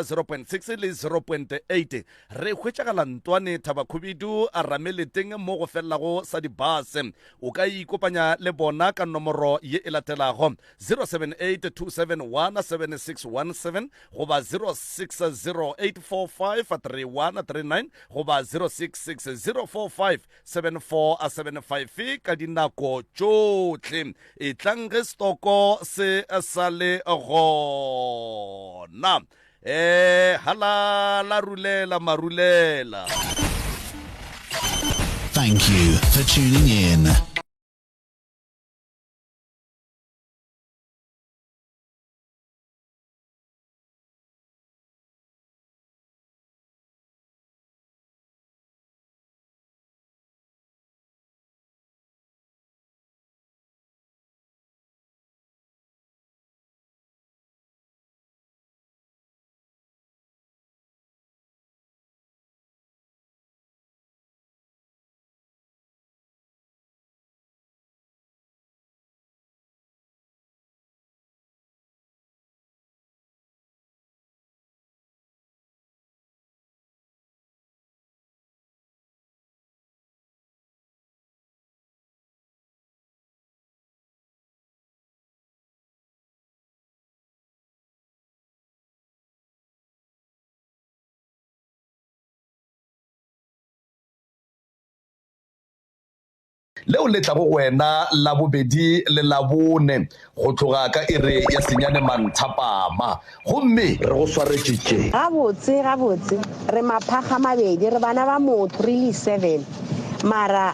0.6 le 0.8 re hwetšagala ntwane Thabakhubidu a rameleteng mo go felago sa dibase o ka ikopanya le bona ka nomoro ye e latelago 07827177617 goba 0608453139 goba 0660457475 ka dinako tšotlhe e tlang ge stoko se sa le gona halala rulela marulela. Thank you for tuning in. leo le tla go wena la bobedi le la bone go tloga ka ire ya senyane manthapama gomme re go swaretšitše gabotse re maphaga mabedi re bana ba motho re le 7 mara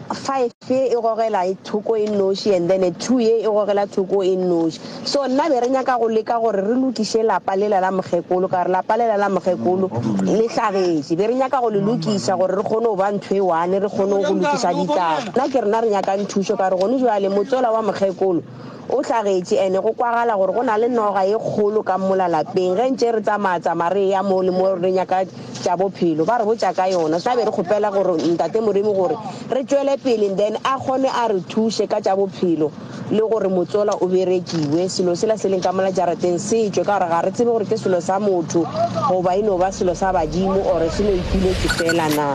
5 e gogela thoko e noši and then 2 e gogela thoko e noši so nna be re nyaka go leka gore re lokiše lapa lela la mogekolo ka re lapa lela la mogekolo le hlagetše be re nyaka go le lokiša gore re kgone go ba ntho e one re kgone go lokiša ditaba nna ke rena re nyakang thušo ka re gone jale motsola wa mogekolo o hlagetše ene go kwagala gore go na le noga e kgolo ka molalapeng ge ntše re tsamaya re ya mo le mo re nyaka tša bophelo ba re botša ka yona sa be re kgopela gore ntate Modimo gore re tšwele pele then a kgone a re thuše ka tša bophelo le gore motsola o berekiwe selo sela se leng ka mola jarateng se tšwe ka gore ga re tsebe gore ke selo sa motho goba e no ba selo sa badimo ore se no ipiletse fela na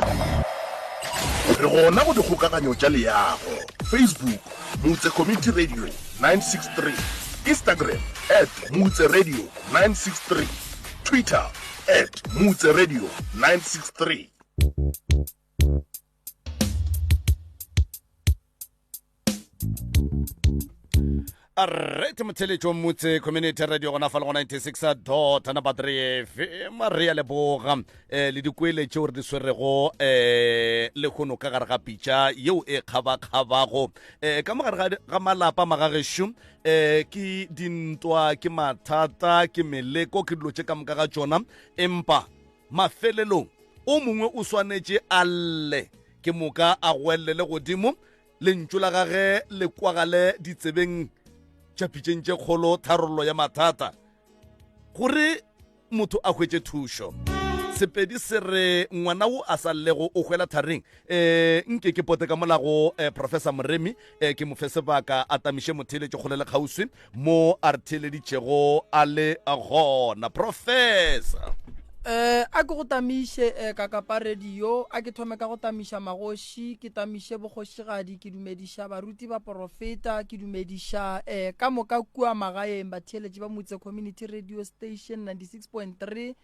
re gona go dikgokaganyo tša leago Facebook Mutse Community Radio 963, Instagram @Mutse Radio 963, Twitter @Mutse Radio 963. Arrete motheletšo Mutse Community Radio gona fa le go 96.3 FM re ya leboga le dikweletše gore di swerego le kgono ka gare ga pitša yeo e kgabakgabago ka mogare ga malapa magagešo ke dintwa ke mathata ke meleko ke dilo tše ka moka ga tšona empa mafelelong o mongwe o swanetše a lle ke moka a gwelele godimo lentšu la gage le kwagale ditsebeng tšapitšeng tše kgolo tharollo ya mathata gore motho a hwetše thušo sepedi se re ngwana wo a sa llego o hwela thareng nke ke pote ka molago professor Moremi ke mo fe sebaka a tamiše motheletše kgole le kgauswi mo a re theleditšego a le gona professor a ke go tamiše ka kapa radio a ke thome ka go tamiša magoši ke tamiše bogošigadi ke dumediša baruti ba profeta ke dumediša ka moka kua magaeng batheeletši ba Mutse Community Radio Station 96.3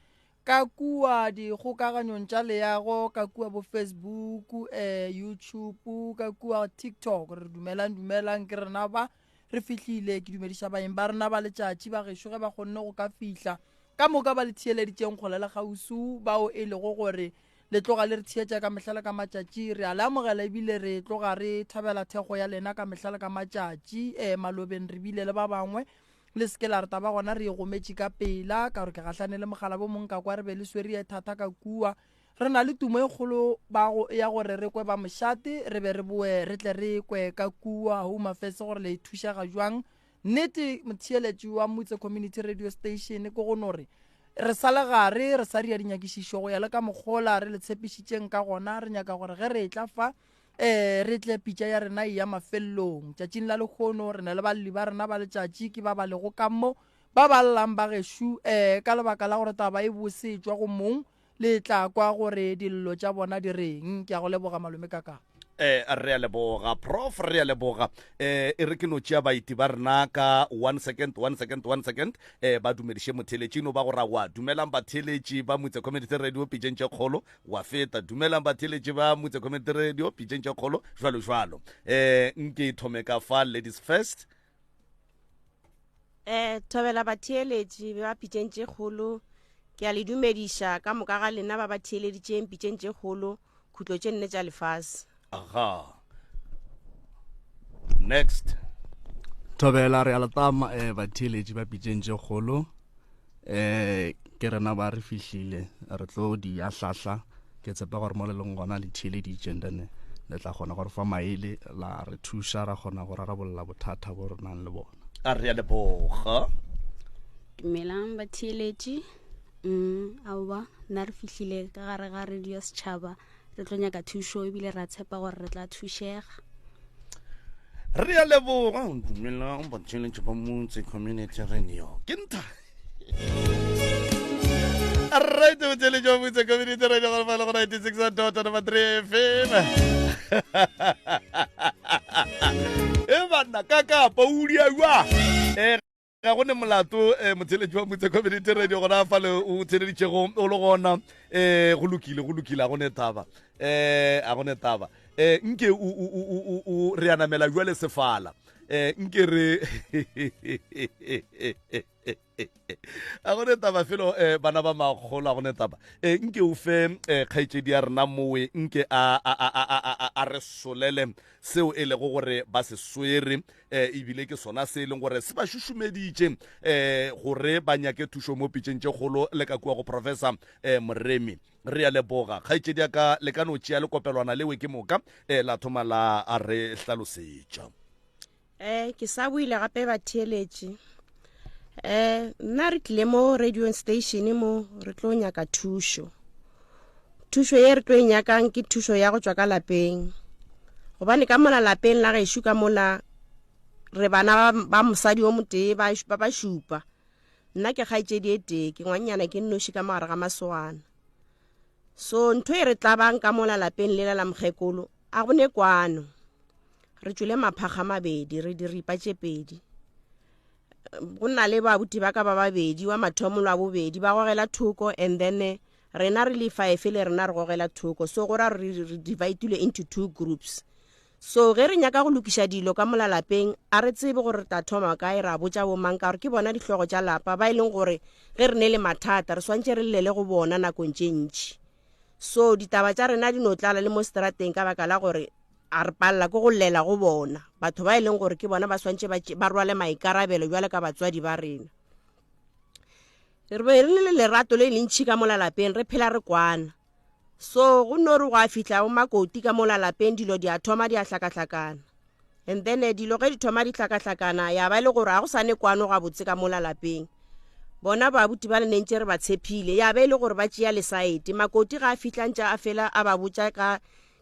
ka kua dikgokaganyong tša leago ka kua bo Facebook YouTube ka kua TikTok re dumelang ke rena ba re fihlile ke dumediša baeng ba rena ba letšatši ba gešo ge ba kgonne go ka fihla ka moka ba le theeleditšeng kgolela gausu bao e lego gore le tloga le re theetša ka mehlala ka matšatši re a leamogela ebile re tloga re thabela thego ya lena ka mehlala ka matšatši malobeng re bile le ba bangwe le seke la re taba gona re e gometše ka pela ka gore ke gahlane le mogala bo mongwe ka kwa re be le swere thata ka kua re na le tumo e kgolo ya gore re kwe ba mošate re be re boe re tle re kwe ka kua Home Affairs gore le thušaga jwang nnete motheeletši wa Mutse Community Radio Station ke go nore re sale gare re sa ria dinyakišišo go ya le ka mokgola re le tshepišitšeng ka gona re nyaka gore ge re tla fa re tle pitša ya rena ya mafellong tšatšing la lekgono re na le balli ba rena ba letšatši ke ba lego ka mo ba ba llang ba geshu ka lebaka la gore taba e bosetswa go mong le tla kwa gore dillo tša bona di reng. Ke a go leboga malome kaka. Re a leboga prof, re a leboga e re ke no tšea baiti ba rena ka 1 second ba dumediše motheletši no ba go ra wa dumelang batheletši ba Motse Community Radio pitšeng tše kgolo wa feta dumelang batheletši ba Motse Community Radio pitšeng tše kgolo jwalo nke thome ka fa ladies first. Thobela batheletši ba pitšeng tše kgolo ke a le dumediša ka moka ga lena ba batheeleditšeng pitšeng tše kgolo khutlo tše nne tša lefase. Aha. Next. Thobela re alatama batheletši ba pitšeng tše kgolo ke rena ba re fihlile re tlo di ahlahla ke tsepa gore mo le leng gona le theeleditšeng dene le tla kgona gore fa maele la re thuša ra kgona go rarabolla bothata bo re nang le bona. A re a leboga. Dumelang batheletši aowa nna re fihlile ka gare ga radio setšhaba re tlo nyaka thušo ebile ra tshepa gore re tla thušega. Re a leboga dumelang batheletši ba Motse Community Radio ke ntha right batheletši ba Motse Community Radio go fala go 96.3 FM banna kaka paulia wa ga gone molato motheletši wa Motse Community Radio gona fa le o theleditšego o le gona go lokile a gone taba nke o re anamela jwale sefala nke re a gone taba felo bana ba magolo a gone taba nke o fe kgaetšedi ya rena mowe nke a re solele seo e lego gore ba se swere ebile ke sona se e leng gore se ba šušumeditše gore ba nyake thušo mo pitšeng tše kgolo le ka kua go professor Moremi. Re a leboga kgaetšedi ya ka le ka no tšea le kopelwana lewe ke moka la thoma la a re hlalosetša. Ke sa buile gape batheeletši nna re tlile mo radio station mo re tlo nyaka thušo ye re tlo e nyakang ke thušo ya go tšwa ka lapeng gobane ka mola lapeng la gešo ka mola re bana ba mosadi o motee ba šupa nna ke kgaetšedi e tee ke ngwanyana ke nnoši ka mogare ga masogana so ntho e re tlabang ka mola lapeng lela la mokgekolo a gone kwano re tšwele maphaga mabedi re di ripa tše pedi go nna le babuti ba ka ba babedi wa mathomo wa bobedi ba gogela thoko and then rena re le 5 le rena re gogela thoko so go ra re divided into 2 groups so ge re nyaka go lokiša dilo ka mola lapeng a re tsebe gore ta thoma kae ra botša bo mang ka gore ke bona dihlogo tša lapa ba e leng gore ge re ne le mathata re swantše re lele go bona nakong tše ntši so ditaba tša rena di no tlala le mo strateng ka baka la gore a re palela ko go llela go bona batho ba e leng gore ke bona ba swantše ba rwale maikarabelo jwale ka batswadi ba rena re be re le lerato le lentšhi ka mola lapeng re phela re kwana so go no re go a fihla o makoti ka mola lapeng dilo di a thoma di a hlakahlakana and then dilo ge di thoma di hlakahlakana ya ba le gore a go sane kwano ga botse ka mola lapeng bona babuti ba le nentše re ba tshepile ya ba e le gore ba tšea le saete makoti ga a fihlantša a fela a ba botša ka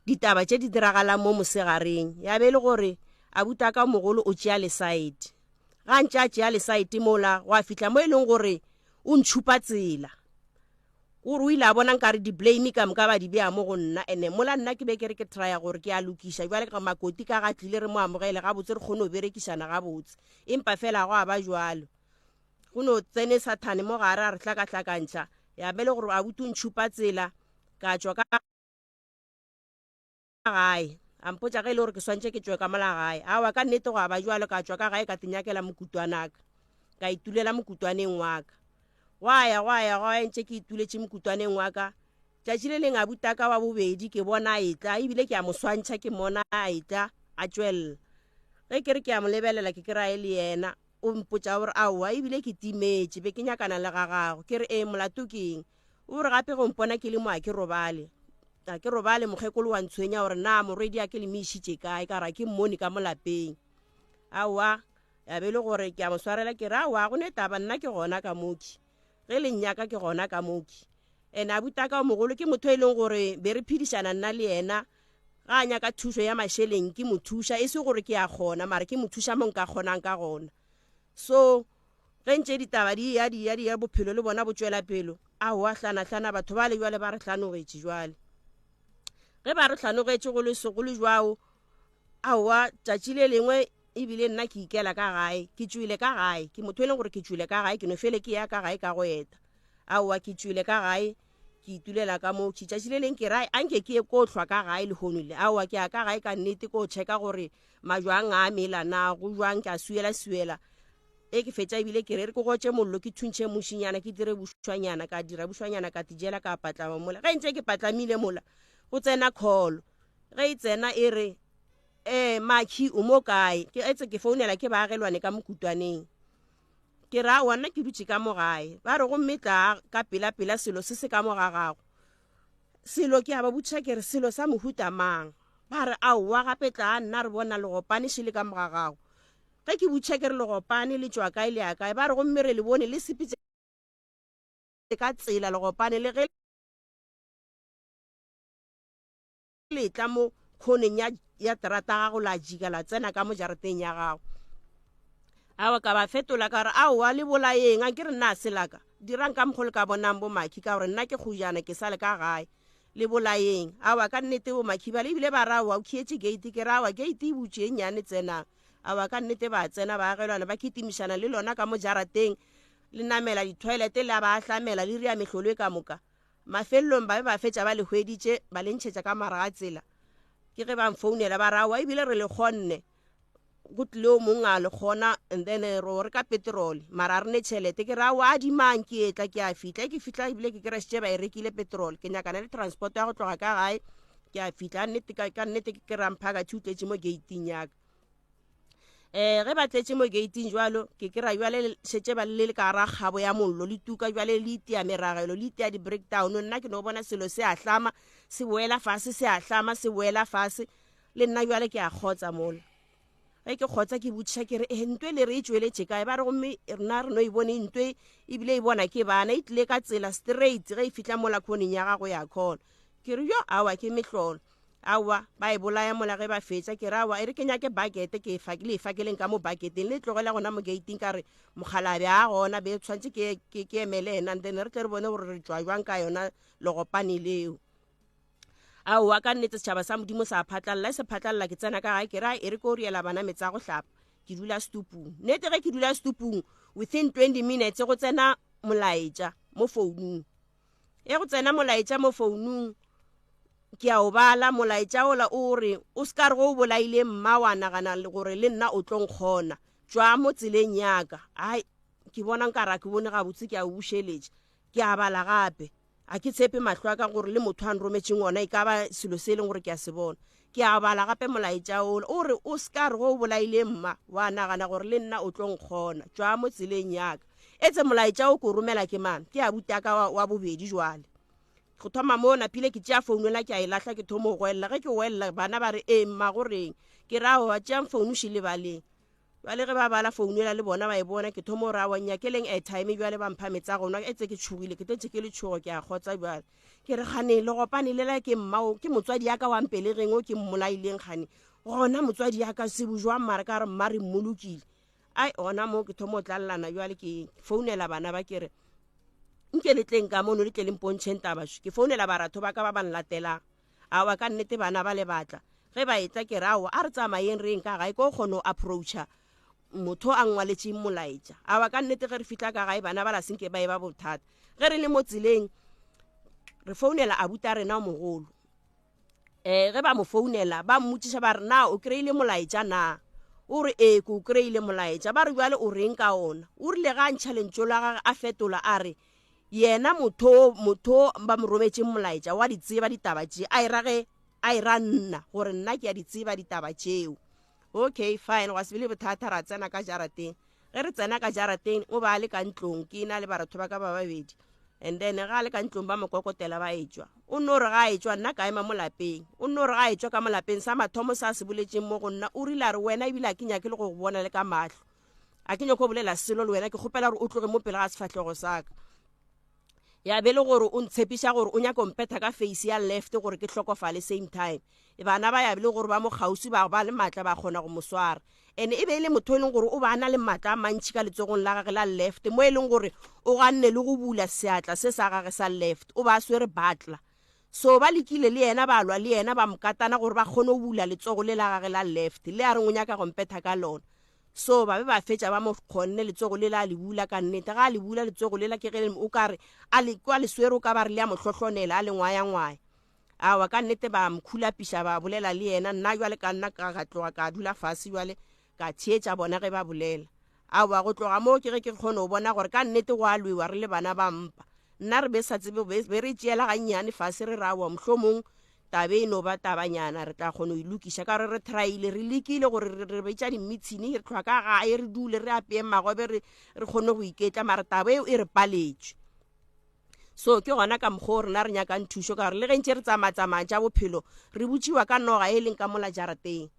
ditaba tše di diragalang mo mosegareng ya be le gore a buta ka mogolo o tšea le saete ga ntše a tšea le saete mola go a fihla mo e leng gore o ntšhupa tsela gore o ile a bona nkare di-blame ka moka ba di bea mo go nna ene mola nna ke be ke re ke trya gore ke a lokiša jwale ka makoti ka ga tlile re mo amogele gabotse re kgone go berekišana gabotse empa fela go a ba jwalo go no tsene sathane mo gare a re hlakahlakantšha ya be le gore a buti o ntšhupa tsela ka tšwa ka gae a mpotša ge e le gore ke swantše ke tšwe ka mola gae awa ka nnete go a ba jwalo ka tšwa ka gae ka tenyakela mokutwanaka ka itulela mokutwaneng wa ka gwa ntše ke ituletše mokutwaneng wa ka tšatši le leng a buta ka wa bobedi ke bona a etla ebile ke a mo swantšha ke mona a etla a tšwelela ge ke re ke a mo lebelela ke kry-a e le yena o mpotša gore aowa ebile ke timetše be ke nyakana le ga gago ke re molato ke eng o re gape go mpona ke le mo a ke robale mokgekolo wa ntshwenya gore na morwedi a ke le meišitše kae ka ra ke mmone ka mo lapeng aowa ya be le gore ke a mo swarela ke re aowa go ne taba nna ke gona ka moki ge le nnyaka ke gona ka moki ene a buta ka mogolo ke motho e leng gore be re phedišana nna le yena ga a nyaka thušo ya mašeleng ke mo thuša e se gore ke a kgona mara ke mo thuša mo nka kgonang ka gona so ge ntse ditaba di ya bophelo le bona bo tswela pelo a wa hlana batho ba le jwale ba re hlanogetše jwale ge ba re hlanogetše go le segolo jwao a wa tšatši le lengwe ebile nna ke ikela ka gae ke tšwile ka gae ke motho e leng gore ke tšwile ka gae ke no fele ke ya ka gae ka go eta a wa ke tšwile ka gae ke itulela ka moo tšatši le leng ke ra anke ke ye ko hlwa ka gae le honole a wa ke ya ka gae ka nnete ko check gore majwang a mela na go jwang ke a suela e ke fetša ebile ke re ke gotše mollo ke thuntšhe mošinyana ke dire bušwanyana ka dira bušwanyana ka tijela ka patlama mola ge ntse ke patlamile mola go tsena call ge e tsena e re Maki o mo kae ke etse ke founela ke baagelwane ka mokutwaneng ke ra wana ke dutse ka mogae ba re go mmetla ka pela selo se ka mogagago selo ke a ba butša ke re selo sa mohuta mang ba re aowa gape tla nna re bona legopane šele ka mogagago ge ke butša ke re legopane le tšwa kae le ya kae ba re go mme re le bone le sepitse ka tsela legopane le ge le tla mo khoneng ya terata gago la jika la tsena ka mo jareteng ya gago awa ka ba fetola ka re aowa le bolaeng a ke re nna selaka dirang ka mokgolo ka bonang bo Maki ka gore nna ke khujana ke sale ka gae le bolaeng awa ka nnete bo Maki ba le ebile ba ra wa o khietse gate ke ra wa gate e butše nyane tsenang awa ka nnete ba tsena ba agelwana ba kitimišana le lona ka mo jarateng le namela di-toilete le ba hlamela le ria mehlolo ka moka mafelelong ba be ba fetša ba le hweditše ba le ntšhetša ka maraga tsela ke ge ba mfounela ba rawa ebile re le kgonne go tlile o mongwe a le kgona and then re ka petrol mara re ne tšhelete ke rawa a dimang ke etla ke a fitla ke fitla ebile ke keresitše ba e rekile petrol ke nyakana le transport ya go tloga ka gae ke a fitla ka nnete ke ramphaka thutetše mo gating yaka ge ba tletše mo gating jwalo ke kera jwale šetše ba le ka ra kgabo ya mollo le tuka jwale le itia meragelo le itia di-breakdown nna ke no bona selo se a hlama se boela fase se a hlama se boela fase le nna jwale ke a kgotsa mola ge ke kgotsa ke botšiša ke re ntwe le re e tšweletše kae ba re gomme rena re no e bone ntwe ebile e bona ke bana e tlile ka tsela straight ge e fitlha mola khoneng ya gago ya kgona ke re yo awa ke mehlolo awa ba e bolaya mola ge ba fetša ke re awa e re ke nyake bakete ke le e fakeleng ka mo baketeng le tlogela gona mo gating ka re mogalabe a gona be tshwantse ke emele ena then re tle re bone gore re tšwa jwang ka yona legopane leo aowa ka nnete setšhaba sa modimo sa phatlalela se phatlalela ke tsena ka gae ke ra e re ko riela bana metsi a go hlapa ke dula stupung nnete ge ke dula stupung within 20 minutes go tsena molaetša mo founung go tsena molaetša mo founung ke a o bala molaetša ola o re o ska re go o bolaile mma wa nagana gore le nna o tlo nkgona tšwa mo tseleng yaka ai ke bona nkara ke bone gabotse ke a o bušeletše ke a bala gape a ke tshepe mahlo a ka gore le motho a nrometšeng ona e ka ba selo se e leng gore ke a se bona ke a bala gape molaetša ola o re o ska re go o bolaile mma wa nagana gore le nna o tlo nkgona tšwa mo tseleng yaka etse molaetša o ko romela ke man ke a butaka wa bobedi jwale go thoma mona pile ke tšea founela ke a e lahla ke thomo go gwella ge ke gwella bana ba re mma goreng ke ra wa tšea founu še lebaleng jwale ge ba bala founela le bona ba e bona ke thomo ra wa nyakeleng airtime jwale ba mpha metsa gona etse ke tšhogile ke tletse ke le tšhogo ke a kgotsa jwale ke re gane le gopane lela ke mmao ke motswadi yaka wa mpelegeng o ke mmolaileng gane gona motswadi yaka se bojwang mara ka re mma re mmolokile ai ona mo ke thomo tlalelana jwale ke founela bana ba ke re nke le tleng ka mono le tle le mpontšheng tabašo ke founela baratho ba ka ba ban latelang awa ka nnete bana ba le batla ge ba etla ke re awa a re tsamayeng reng ka gae ko o kgone o approacha motho a ngwaletšeng molaetša awa ka nnete ge re fitlha ka gae bana ba la senke ba e ba bothata ge re le mo tseleng re founela abuta rena o mogolo ge ba mo founela ba mmotšiša ba re na o kry-ile molaetša na o re ke o kry-ile molaetša ba re jwale o reng ka ona o rile ga ntšha lentso la gage a fetola a re yena motho ba mo rometšeng molaetša wa di tseba ditaba tše a e ra nna gore nna ke a di tseba ditaba tšeo okay fine wa se bile bothata ra tsena ka jarateng ge re tsena ka jarateng o ba le ka ntlong ke na le baratho ba ka ba babedi and then ga le ka ntlong ba mokokotela ba etswa o nno re ga etswa nna ka ema mo lapeng o nno re ga etswa ka mo lapeng sa mathomo sa se boletšeng mo go nna o rile a re wena ebile a ke nyake le go bona le ka mahlo a ke nyako bolela selo le wena ke kgopela gore o tloge mo pele ga sefatlhego saka ya be le gore o ntshepiša gore o nyaka mpetha ka face ya left gore ke tlhokofale same time bana ba ya be le gore ba mo gausi ba le maatla ba kgona go mo swara ene e be e le motho e leng gore o ba na le maatla a mantši ka letsogong la gage la left mo e leng gore o ganne le go bula seatla se sa gage sa left o ba swere batla so ba lekile le yena ba lwa le yena ba mokatana gore ba kgone go bula letsogo le la gage la left le a reng o nyaka go mpetha ka lona so ba be ba fetša ba mo kgonne letsogo le la le bula ka nnete ga le bula letsogo le la ke ge o ka re kwa le swere o ka ba re le a mohlohlonela a le ngwaya awa ka nnete ba mkhulapiša ba bolela le yena nna jwale ka nna ka tloga ka dula fase jwale ka theetša bona ge ba bolela awa go tloga moo ke ge ke kgone go bona gore ka nnete go a lwewa re le bana ba mpa nna re be sa tsebe be re tšeela gannyane fase re rawa mohlomong tabe no ba tabanyana re tla kgone go ilokiša ka re traile re lekile gore re betša dimmitshini re tlhwa ka gae re dule re apeye magobe re kgone go iketla mara taba eo e re paletšwe so ke gona ka mokgwa rena re nyakang thušo ka gore le gentše re tsamatsamaya tša bophelo re botšiwa ka noga e leng ka mola jarateng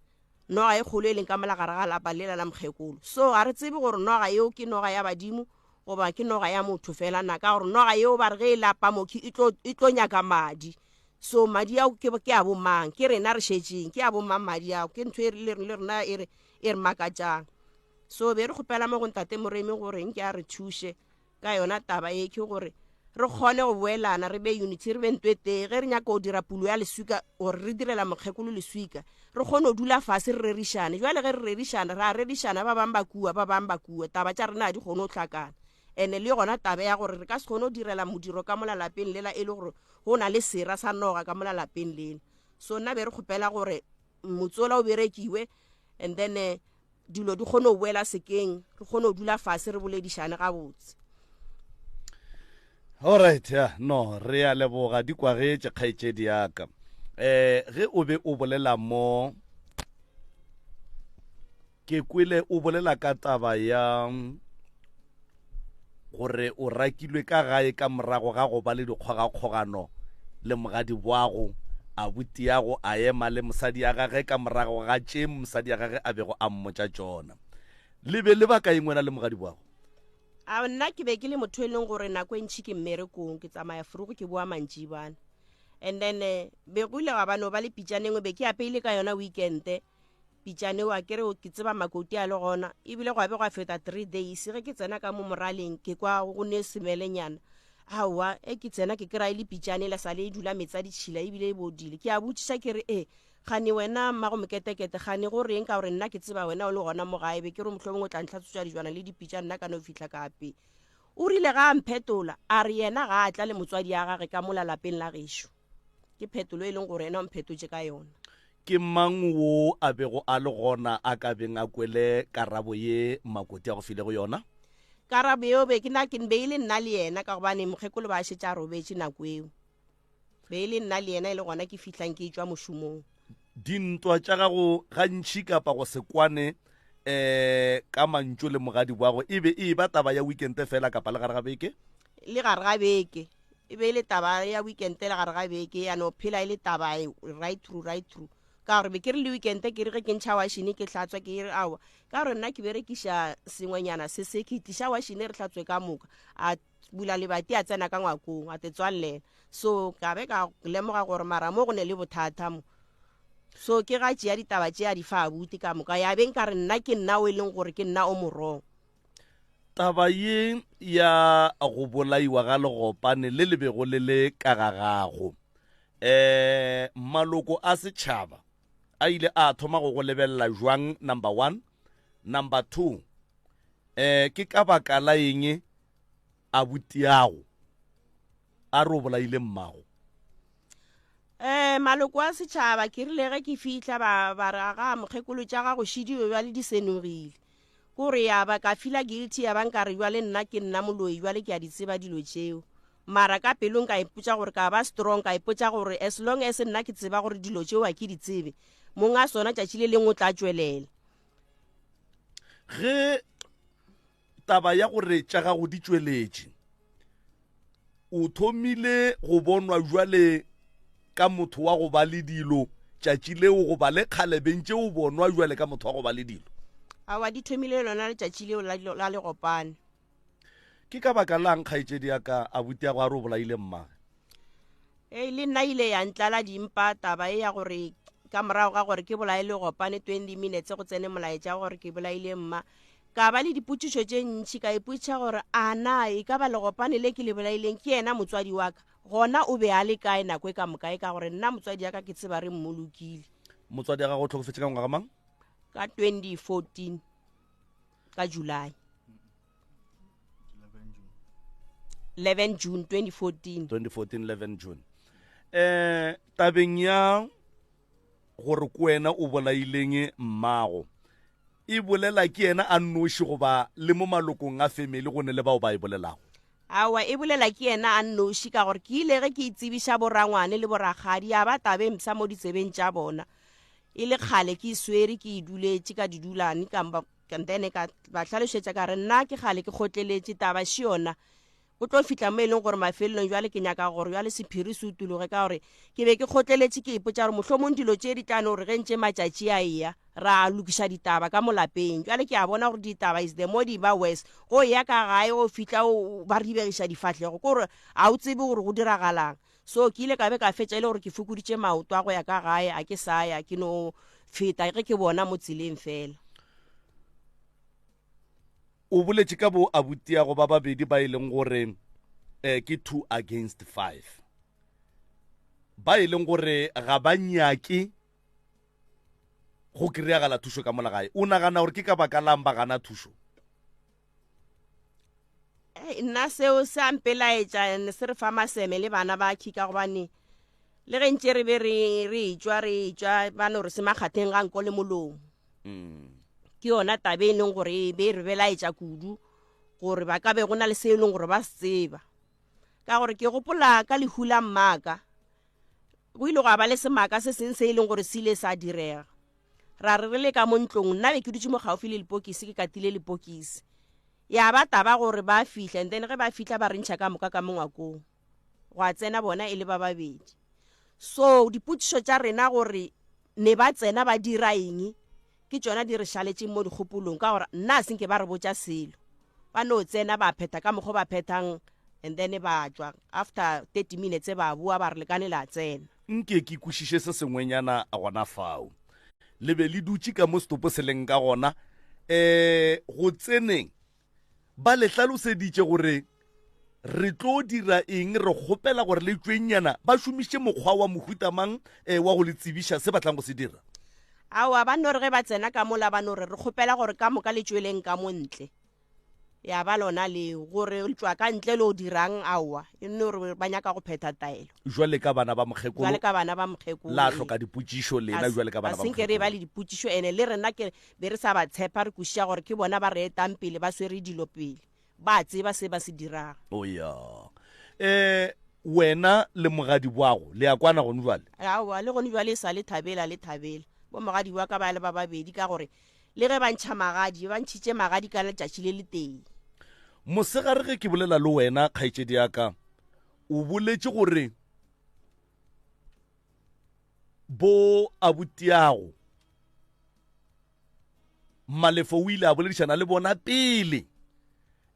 noga e kgolo e leng ka mola gare ga lapa lela la mokgekolo so ga re tsebe gore noga eo ke noga ya badimo goba ke noga ya motho fela na ka gore noga eo ba re ge e lapa moki e tlo nyaka madi so madi ao ke a bomang ke rena re šetšeng ke a bomang madi ao ke ntho le rena e re makatšang so be re kgopela mo go ntate Moremi gore nke a re thuše ka yona taba e ke gore re kgone go boelana re be unity re be ntwetege ge re nyaka go dira pulo ya leswika gore re direla mokgekolo leswika re kgone go dula fase re rerišane jwale ge re rerišana re a rerišana ba bang ba kua taba tša rena di kgone go tlhakana ene le gona tabe ya gore re ka se kgone go direla modiro ka mola lapeng lela e le gore go na le sera sa noga ka mola lapeng lela so nna be re kgopela gore motsola o berekiwe and then dilo di kgone go boela sekeng re kgone go dula fase re boledišane gabotse alright ya no re a leboga di kwagetše kgaetšedi yaka ge o be o bolela mo ke kwele o bolela ka taba ya gore o rakilwe ka gae ka morago ga go ba le dikgogakgogano le mogadi boago a butiago a ema le mosadi ya gage ka morago ga tše mosadi ya gage a bego a mmotša tšona le be le ba ka engwena le mogadi boago a nna ke be ke le motho e leng gore nako e ntšhi ke mmerekong ke tsamaya furugo ke boa mantši bana and then be go ile ga bano ba le pitšanengwe be ke apeile ka yona weekende pitšane wa kere ke tseba makoti a le gona ebile go a be go a feta 3 days ge ke tsena ka mo moraleng ke kwa go ne semelenyana awa e ke tsena ke kry le pitšane la sale e dula metsa ditšhila ebile e bodile ke a botšiša ke re gane wena mmago moketekete gane go reng ka gore nna ke tseba wena o le gona mo gae be ke re mohlomong o tla ntlhatsotša dijwana le dipitša nna ka no fitlha kape o rile ga a mphetola a re yena ga a tla le motswadi ya gage ka mola lapeng la gešo ke phetolo e leng gore yena o mphetotše ka yona ke mang wo a bego a le gona a ka beng a kwele karabo ye makoti a go file go yona karabo eo be ke be e le nna le yena ka gobane mokgekolo ba šetša robetše nako eo be e le nna le yena e le gona ke fihlang ke tšwa mošomong dintwa tša gago gantši kapa go se kwane ka mantšo le mogadi boago e be e ba taba ya weekende fela kapa le gare ga beke le gare ga beke e be e le taba ya weekende le gare ga beke ya no phela e le taba right through ka gore be ke re le weekende ke re ge ke ntšha washine ke hlatswa ke re awa ka gore nna ke berekiša sengwenyana se ke tiša washine re hlatswe ka moka a bula lebati a tsena ka ngwakong a te tswalela so ka be ka lemoga gore mara mo go ne le bothata mo so ke ga tšea ditaba tše a di fa abuti ka moka ya beng ka re nna ke nna o e leng gore ke nna o morong taba ye ya go bolaiwa ga legopane le lebego le le ka ga gago maloko a setšhaba a ile a thoma go lebelela jwang number 1 number 2 ke ka baka la eng a butiago a re o bolaile mmago maloko a setšhaba ke rile ge ke fitlha ba re ga mokgekolo tša gago šidiwe bjale di senogile kore ya ba ka fila guilty ya bankare jwale nna ke nna moloi jwale ke a di tseba dilo tšeo mara ka pelong ka ipotša gore ka ba strong ka ipotša gore as long as nna ke tseba gore dilo tšeo a ke di tsebe monga sona tšatši le lengwe o tla tšwelela ge taba ya gore tša gago di tšweletše o thomile go bonwa jwale ka motho wa go ba le dilo tšatši leo go ba le kgalebentše o bonwa jwale ka motho wa go ba le dilo awa di thomile lona letšatši leo la legopane ke ka baka lang kgaitsedi ya ka abuti ya go a re o bolaile mmage le nna ile ya ntlala dimpa taba e ya gore ka morago ga gore ke bolaile gopane 20 minutes go tsene molaetša gore ke bolaile mma ka ba le dipotšišo tše ntšhi ka ipotša gore ana e ka ba legopane le ke le bolaileng ke yena motswadi wa ka gona o be a le kae nako e ka mokae ka gore nna motswadi ya ka ke tseba re mmolokile motswadi ya gago o tlhokofetse ka ngwaga mang ka 2014 ka July 11 June 2014 11 June tabeng ya gore ko wena o bolaileng mmago e bolela ke yena a nnoši goba le mo malokong a family gone le bao ba e bolelago awa e bolela ke yena a nnoši ka gore ke ile ge ke itsebiša borangwane le boragadi a ba tabe msa mo ditsebeng tša bona e le kgale ke swere ke iduletše ka didulane kantene ka ba hlalošetša ka re nna ke kgale ke kgotleletše taba še yona o tlo fitla mo e leng gore mafelelong jwale ke nyaka gore jwale sephiri se utologe ka gore ke be ke kgotleletše ke ipotša gore mohlomong dilo tše di tlane gore ge ntše matšatši a eya ra lokiša ditaba ka molapeng jwale ke a bona gore ditaba is the mo di ba west go ya ka gae go fitla ba ribegiša difatlhego kore a o tsebe gore go diragalang so ke ile ka be ka fetša ile gore ke fokoditše maoto a go ya ka gae a ke sa ya ke no feta ge ke bona mo tseleng fela o boletše ka bo abuti ya go ba babedi ba e leng gore ke 2 against 5 ba e leng gore ga ba nyake go kry-agala thušo ka molagae o nagana gore ke ka baka lang ba gana thušo nna seo se ampelaetša se re fa maseme le bana ba kika gobane le ge ntše re be re etšwa bane gore se makgatheng ga nko le molomo ke yona tabe e leng gore be re belaetša kudu gore ba ka be go na le se e leng gore ba se tseba ka gore ke gopola ka lehu la mmaka go ile go ba le semaka se seng se e leng gore se ile sa direga ra re le ka mo ntlong nna be ke dutse mo gaufi le lepokisi ke katile lepokisi ya ba taba gore ba fihla and then ge ba fihla ba rentšha ka moka ka mongwakong go a tsena bona e le ba babedi so dipotšišo tša rena gore ne ba tsena ba dira eng ke tšona di re šaletšeng mo dikgopolong ka gore nna a senke ba re botša selo ba no tsena ba phetha ka mokgo ba phethang and then ba tšwa after 30 minutes ba bua ba re lekane la tsena nke ke ikušiše se sengwenyana a gona fao le be le dutše ka mo setopo se leng ka gona go tseneng ba le hlaloseditše gore re tlo dira eng re kgopela gore le tšwenyana ba šomiše mokgwa wa mohutamang wa go le tsebiša se batlang go se dira awa ba no re ge ba tsena ka mola ba no re kgopela gore ka moka le tšweleng ka montle ya ba lona le gore le tšwa ka ntle le o dirang awa e nne gore ba nyaka go phetha taelo jwale ka bana ba mokgekolo la hloka dipotšišo lena jwale ka bana ba mokgekolo a re ba le dipotšišo ene le rena ke be re sa ba tshepa re kušiša gore ke bona ba re etang pele ba swere dilo pele ba tseba se ba se diraga oya wena le mogadi bwago le ya kwana gone jwale awa le gone jwale e sa le thabela bo magadi wa ka ba le ba babedi ka gore le ge ba ntšha magadi ba ntšhitše magadi ka letšatši le le teng mosegare ge ke bolela le wena kgaetšedi ya ka o boletše gore bo abutiago malefo o ile a boledišana le bona pele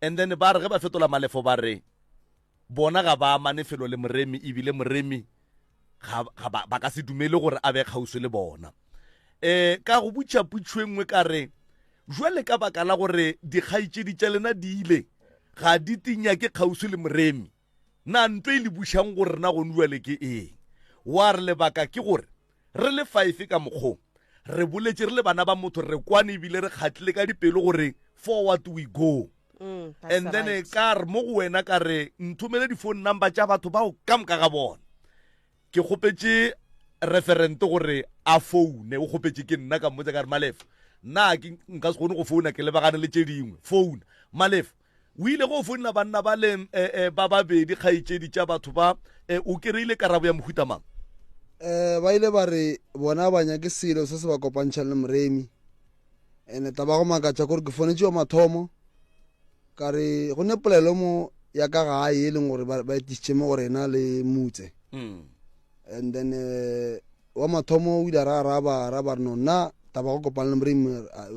and then ba re ge ba fetola malefo ba re bona ga ba manefelo le moremi ebile moremi ba ka se dumele gore a be kgauswe le bona ka go butša putšo engwe ka re jwale ka baka la gore dikgaitšedi tša lena di ile ga di tinya ke kgauswi le moremi na ntwe e le bušang gore na gone jwale ke eng wa re lebaka ke gore re le 5 ka mokgong re boletše re le bana ba motho re kwane ebile re kgatlile ka dipelo gore forward we go and then ka re mo go wena ka re nthomele di-phone number tša batho bao ka moka ga bona ke kgopetše referente gore a foune o kgopetše ke nna ka mmotsa ka re Malefa nna nka se kgone go founa ke lebagane le tše dingwe founa Malefa o ile go founela banna ba le ba babedi kgaitšedi tša batho ba o kry-ile karabo ya mohutamang ba ile ba re bona ba nyake selo se se ba kopantšha le moremi ene taba go makatša kore ke fonetše wa mathomo ka re go ne polelo mo ya ka gae e leng gore ba etišitše mo gore ena le mutse and then wa mathomo o ile a raba re no nna taba go kopana le moremi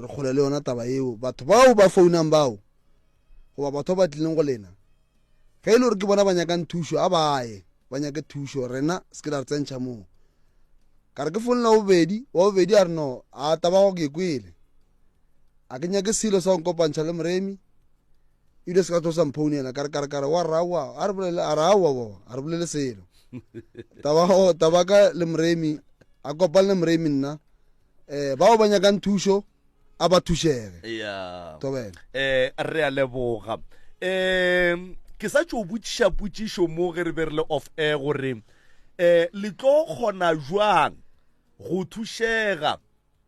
re kgole le yona taba eo batho bao ba founang bao goba batho ba tlileng go lena ge e le gore ke bona ba nyakang thušo a baye ba nyake thušo rena se ke la re tsentšha moo ka re ke folela bobedi wa bobedi a re no a tabago ke kwele a ke nyake selo sa go kopantšha le moremi ile se ka tlosa mphouni ena kare wa rawa a re bolele a rawa bo a re bolele selo tabaka le moremi a kopane le moremi nna bao ba nyakang thušo a ba thušege ya tobela re a leboga ke sa tšo botšiša potšišo mo ge re be re le off air gore le tlo kgona jwang go thušega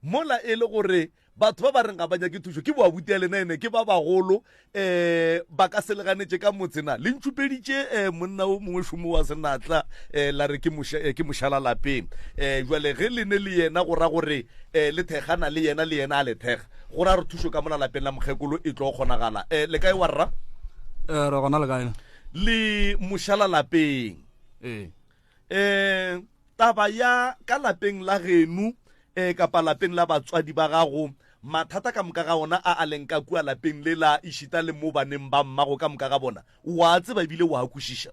mola e le gore batho ba ba reng ga ba nyake thušo ke boabuti ya lena ene ke ba bagolo ba ka seleganetše ka motsena le ntšupeditše monna o mongwe šomo wa senatla la re ke mošala lapeng jwale ge lene le yena go ra gore le thegana le yena a le thega go ra re thušo ka mona lapeng la mokgekolo e tlo kgonagala le kae wa rra re gona le kae le mošala lapeng taba ya ka lapeng la genu kapa lapeng la batswadi ba gago mathata ka moka ga ona a leng ka kua lapeng le la ishita le mo baneng ba mmago ka moka ga bona wa tseba bile wa kwešiša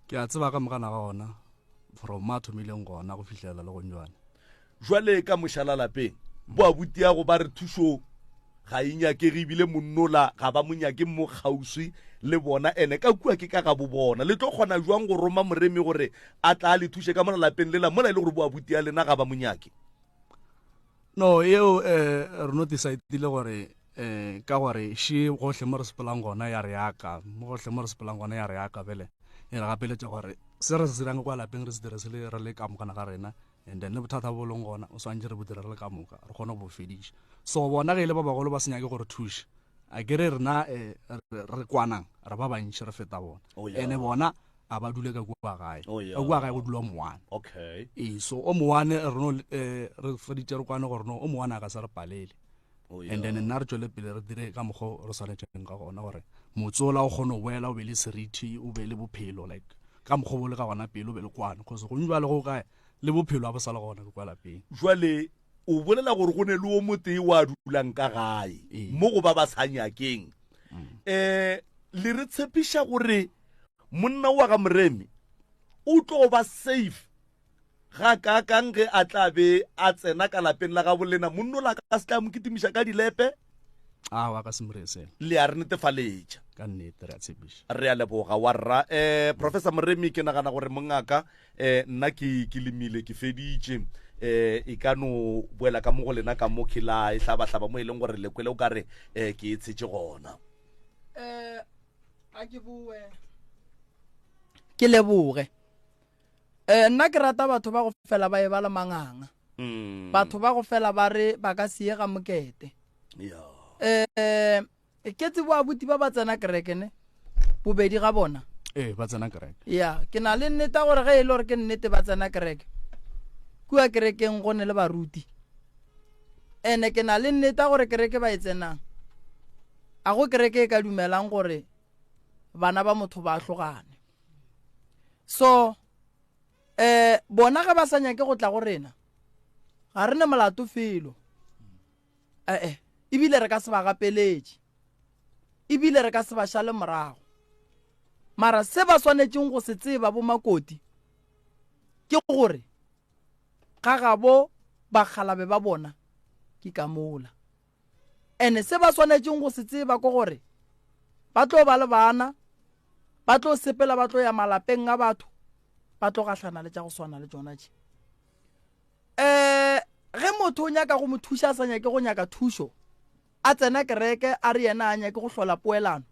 ke a tseba ka moka na ga ona from ma thomileng gona go fihlela le gonjwane jwale ka mošala lapeng boabuti ya go ba re thušo ga e nyakege ebile monnola ga ba monyake mo kgauswi le bona ene ka kua ke ka ga bo bona le tlo kgona jwang go roma moremi gore a tla le thuše ka mona lapeng lela mola e le gore boabuti ya lena ga ba monyake no eo re no decidile gore ka gore she gohle mo re sepelang gona ya re yaka mo gohle mo re sepelang gona ya re yaka bele e re gapeletša gore se re se dirang kwa lapeng re se dire se le re le ka mokana ga rena and then le bothata bo leng gona o swantse re bo dira re le ka moka re kgone go bo fediša so bona ge e le ba bagolo ba senyake gore thuše a kere rena re kwanang re ba bantšhi re feta bona ene bona a ba dule ka kua gae ka kua gae go dula moane okay so o moane re feditše re kwane gore no o moane a ka se re palele and then nna re tšwele pele re dire ka mokgwa re swanetšeng ka gona gore motsola o kgone go boela o be le seriti o be le bophelo like ka mokgwa bo le ka gona pele o be le kwane cause go njwa le go kae le bophelo a bo sa le gona ke kwa lapeng jwale o bolela gore go ne le o motee wa dulang ka gae mo go ba ba sa nyakeng le re tshepiša gore monna wa ga moremi o tlo ba safe ga ka kang ge a tla be a tsena ka lapeng la ga bolena monno la ka se tla mo kitimiša ka dilepe wa ka se moresela le a re netefaletša ka nnete re a tshepiša re a leboga wa rra professor moremi ke nagana gore mongaka nna ke lemile ke feditše e ka no boela ka mo go lena ka mo khila e hlaba mo e leng gore lekwele o ka re ke e tshetše gona a ke bue ke leboge nna ke rata batho ba go fela ba e ba le manganga batho ba go fela ba re ba ka siye ga mokete ke tsebo abuti ba ba tsena kerekene bobedi ga bona ba tsena kereke ya ke na le nnete gore ge e le gore ke nnete ba tsena kereke kua kerekeng go ne le baruti ene ke na le nnete gore kereke ba e tsenang a go kereke e ka dumelang gore bana ba motho ba hlogane so bona ga ba sa nyake go tla go rena ga re ne molato felo ebile re ka se ba gapeletše ebile re ka se ba šale morago mara se ba swanetšeng go se tseba bo makoti ke gore ga gabo bagalabe ba bona ke ka mola ene se ba swanetšeng go se tseba ke gore ba tlo ba le bana ba tlo sepela ba tlo ya malapeng a batho ba tlo gahlana le tša go swana le tsona tše ge motho o nyaka go mo thuša a sa nyake go nyaka thušo a tsena kereke a re yena a nyake go hlola poelano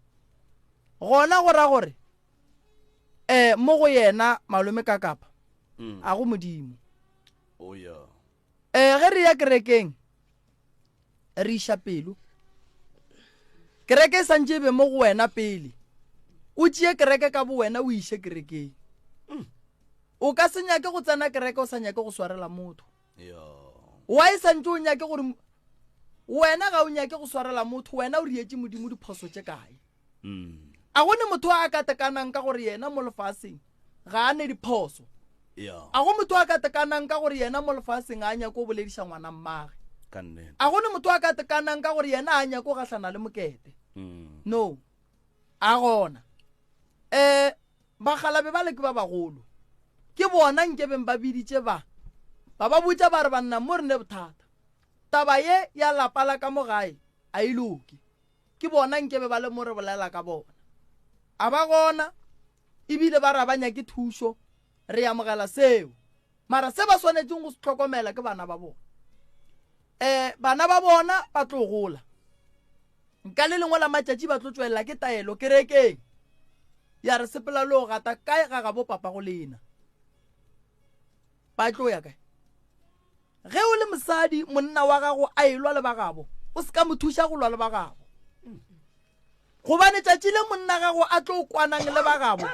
gona go ra gore mo go yena malome ka kapa a go modimo ge re ya kerekeng re iša pelo kereke e santše be mo go wena pele o tšee kereke ka bo wena o iše kerekeng o ka se nyake go tsena kereke o sa nyake go swarela motho wa e santše o nyake gore wena ga o nyake go swarela motho wena o rietše modimo diphoso tše kae a gone motho a ka tekanang ka gore yena mo lefaseng ga a ne diphoso a go motho a ka tekanang ka gore yena mo lefaseng a nyake o bolediša ngwana mmage a gone motho a ka tekanang ka gore yena a nyake o gahlana le mokete no a gona bagalabe ba le ke ba bagolo ke bona nkebeng ba biditše ba botša ba re banna mo re ne bothata taba ye ya lapala ka mogae a iloke ke bona nkebe ba le mo re bolela ka bona a ba gona ebile ba rabanya ke thušo re amogela seo mara se ba swanetseng go se tlhokomela ke bana ba bona bana ba bona ba tlo gola nka le lengwe la matšatši ba tlo tswelela ke taelo kerekeng ya re sepela le go gata kae ga bo papa go lena ba tlo ya kae ge o le mosadi monna wa gago a elwa le bagabo o se ka mo thuša go lwa le bagabo gobane tšatši le monna gago a tlo kwanang le bagabo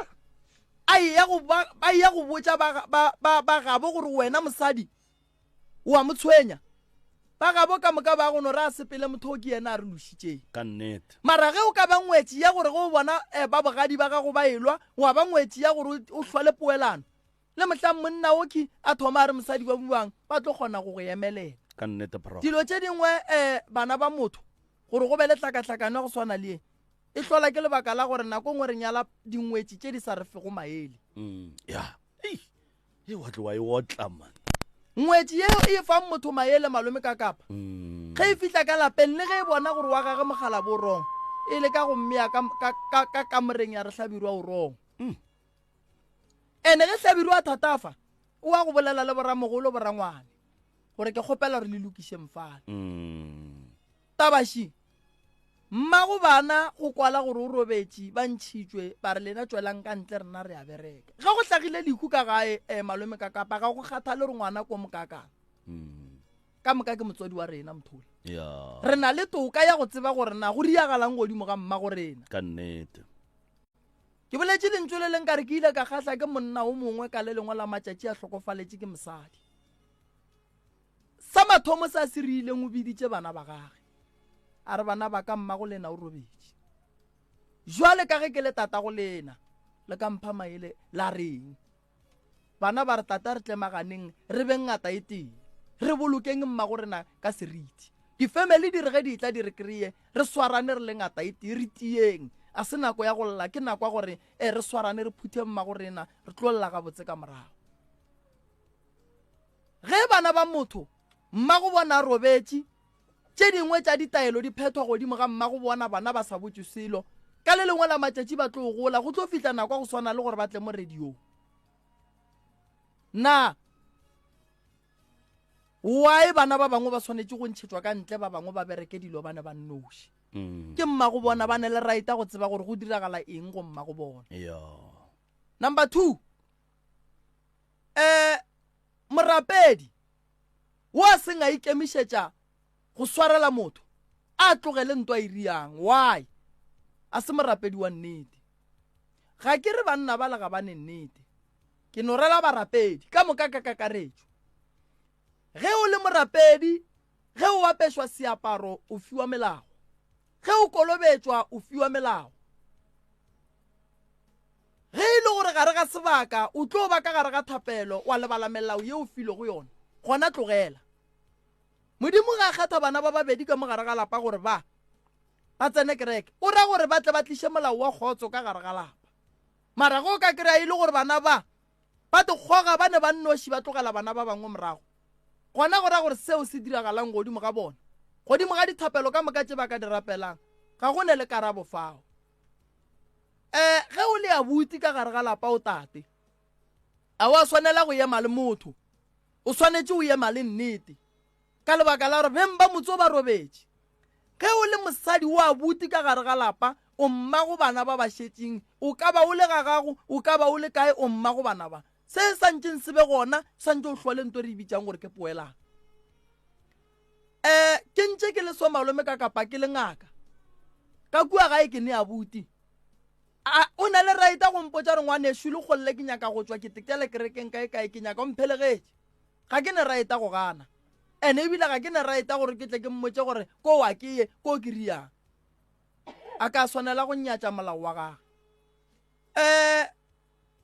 a ya go botša bagabo gore wena mosadi wa mo tshwenya bagabo ka moka ba gono re a sepele motho ke yena a re lošitšeng ka nnete mara ge o ka ba ngwetši ya gore go bona ba bogadi ba gago ba elwa wa ba ngwetši ya gore o hlwale poelano le mohlang monna oki a thoma a re mosadi ba buang ba tlo kgona go go emelela ka nnete bro dilo tše dingwe bana ba motho gore go be le tlhakatlhakano go swana le e hlola ke lebaka la gore nako ngwe re nyala dingwetši tše di sa re fego maele ya e wa tlo wa e otla man ngwetši yeo e fang motho maele malome ka kapa ge e fihla ka lapeng le ge e bona gore wa gage mogala bo rong e le ka go mmea ka kamoreng ya re hlabirwa o rong ene ge hlabirwa a thatafa o a go bolela le boramogolo borangwane gore ke kgopela re le lokiše mfana tabaši mmago bana go kwala gore o robetše ba ntšhitšwe ba re lena tswelang ka ntle rena re a bereka ge go hlagile leku ka gae malome ka kapa ga go kgatha le re ngwana ko mokakang ka moka ke motswadi wa rena mothole re na le toka ya go tseba gore na go riagalang godimo ga mmago rena ka nnete ke boletše lentswe le leng ka re ke ile ka kgatlha ke monna o mongwe ka le lengwe la matšatši a hlokofaletše ke mosadi sa mathomo sa se rileng o biditše bana ba gage a re bana ba ka mmago lena o robetše jwale ka ge ke le tata go lena le ka mpha maele la reng bana ba re tata re tlemaganeng re beng ngata e teng re bolokeng mmago rena ka seriti difamily di re ge di tla di re kreye re swarane re le ngata e teng re tieng a se nako ya go lla ke nako ya gore re swarane re phuthe mmago rena re tlo lla ga botse ka morago ge bana ba motho mmago bona robetše tše dingwe tša ditaelo di phethwa godimo ga mmago bona bana ba sa botse selo ka le lengwe la matšatši ba tlo gola go tlo fihla nako go swana le gore ba tle mo radiong na why bana ba bangwe ba swanetše go ntšhetšwa ka ntle ba bangwe ba bereke dilo bane ba nnoši ke mmago bona ba ne le raita go tseba gore go diragala eng go mmago bona number 2 morapedi wa seng a ikemišetša go swarela motho a tlogele ntwa e riang why a se morapedi wa nnete ga ke re banna ba lega bane nnete ke no rela barapedi ka moka ka kakaretšo ge o le morapedi ge o apešwa seaparo o fiwa melao ge o kolobetšwa o fiwa melao ge e le gore gare ga sebaka o tlo ba ka gare ga thapelo wa lebala melao ye o file go yona gona tlogela modimo ga kgatha bana ba babedi ka mogare ga lapa gore ba tsene kereke o ra gore ba tle ba tliše molao wa kgotso ka gare ga lapa mara go ka kry-a e le gore bana ba tekgoga ba ne ba nnoši ba tlogela bana ba bangwe morago gona go ra gore seo se diragalang godimo ga bona godimo ga dithapelo ka moka tše ba ka di rapelang ga go ne le karabo fao ge o le abuti ka gare ga lapa o tate a wa swanela go ema le motho o swanetše o ema le nnete ka lebaka la gore beng ba motse ba robetše ge o le mosadi wa abuti ka gare ga lapa o mmago bana ba ba šetšeng o ka ba o le ga gago o ka ba o le kae o mmago bana ba se santšeng se be gona santše o hlwale nto re ibitšang gore ke poelana ke ntše ke le so malome ka kapa ke le ngaka ka kua gae ke ne abuti o na le raita go mpotša re ngwaneso le kgolle ke nyaka go tswa ke tekele kerekeng kae ke nyaka o mphelegetše ga ke ne raita go gana ene ebile ga ke ne raita gore ke tle ke mmotse gore ko wa ke ye ko ke riang a ka swanela go nyatša molao wa gage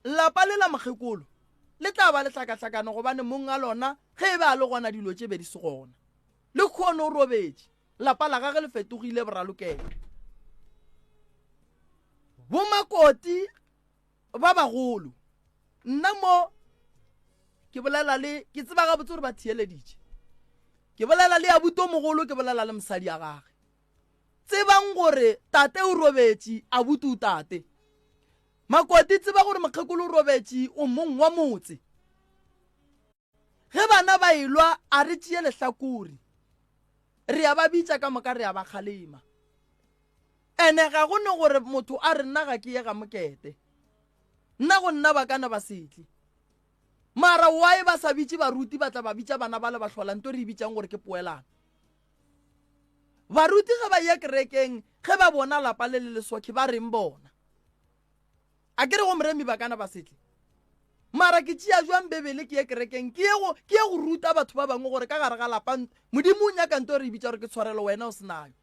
lapa le la mokgekolo le tla ba le tlhakatlhakano gobane mong a lona ge e be a le gona dilo tše be di se gona le kgone o robetše lapa la gage le fetogile boralokelo bomakoti ba bagolo nna mo ke bolela le ke tseba ga botse gore ba thieleditše ke bolela le ya buto mogolo ke bolela le mosadi ya gage tsebang gore tate o robetše a butu tate makoti tseba gore mokgekolo o robetše o mong wa motse ge bana ba ilwa a re tšee lehlakore re ya ba bitša ka moka re ya ba kgalema ene ga go ne gore motho a re nna ga ke ye ga mokete nna go nna ba kana ba setle mara why ba sa bitše baruti ba tla ba bitša bana ba le ba hlolang to re bitšang gore ke poelano baruti ge ba ya kerekeng ge ba bona lapa le le lesokhe ba reng bona a ke re go moremi ba kana ba setle mara ke tšea jwang bebele ke ye kerekeng ke ye go ruta batho ba bangwe gore ka gare ga lapa modimo o nyakanto re bitša gore ke tshwarelo wena o senayo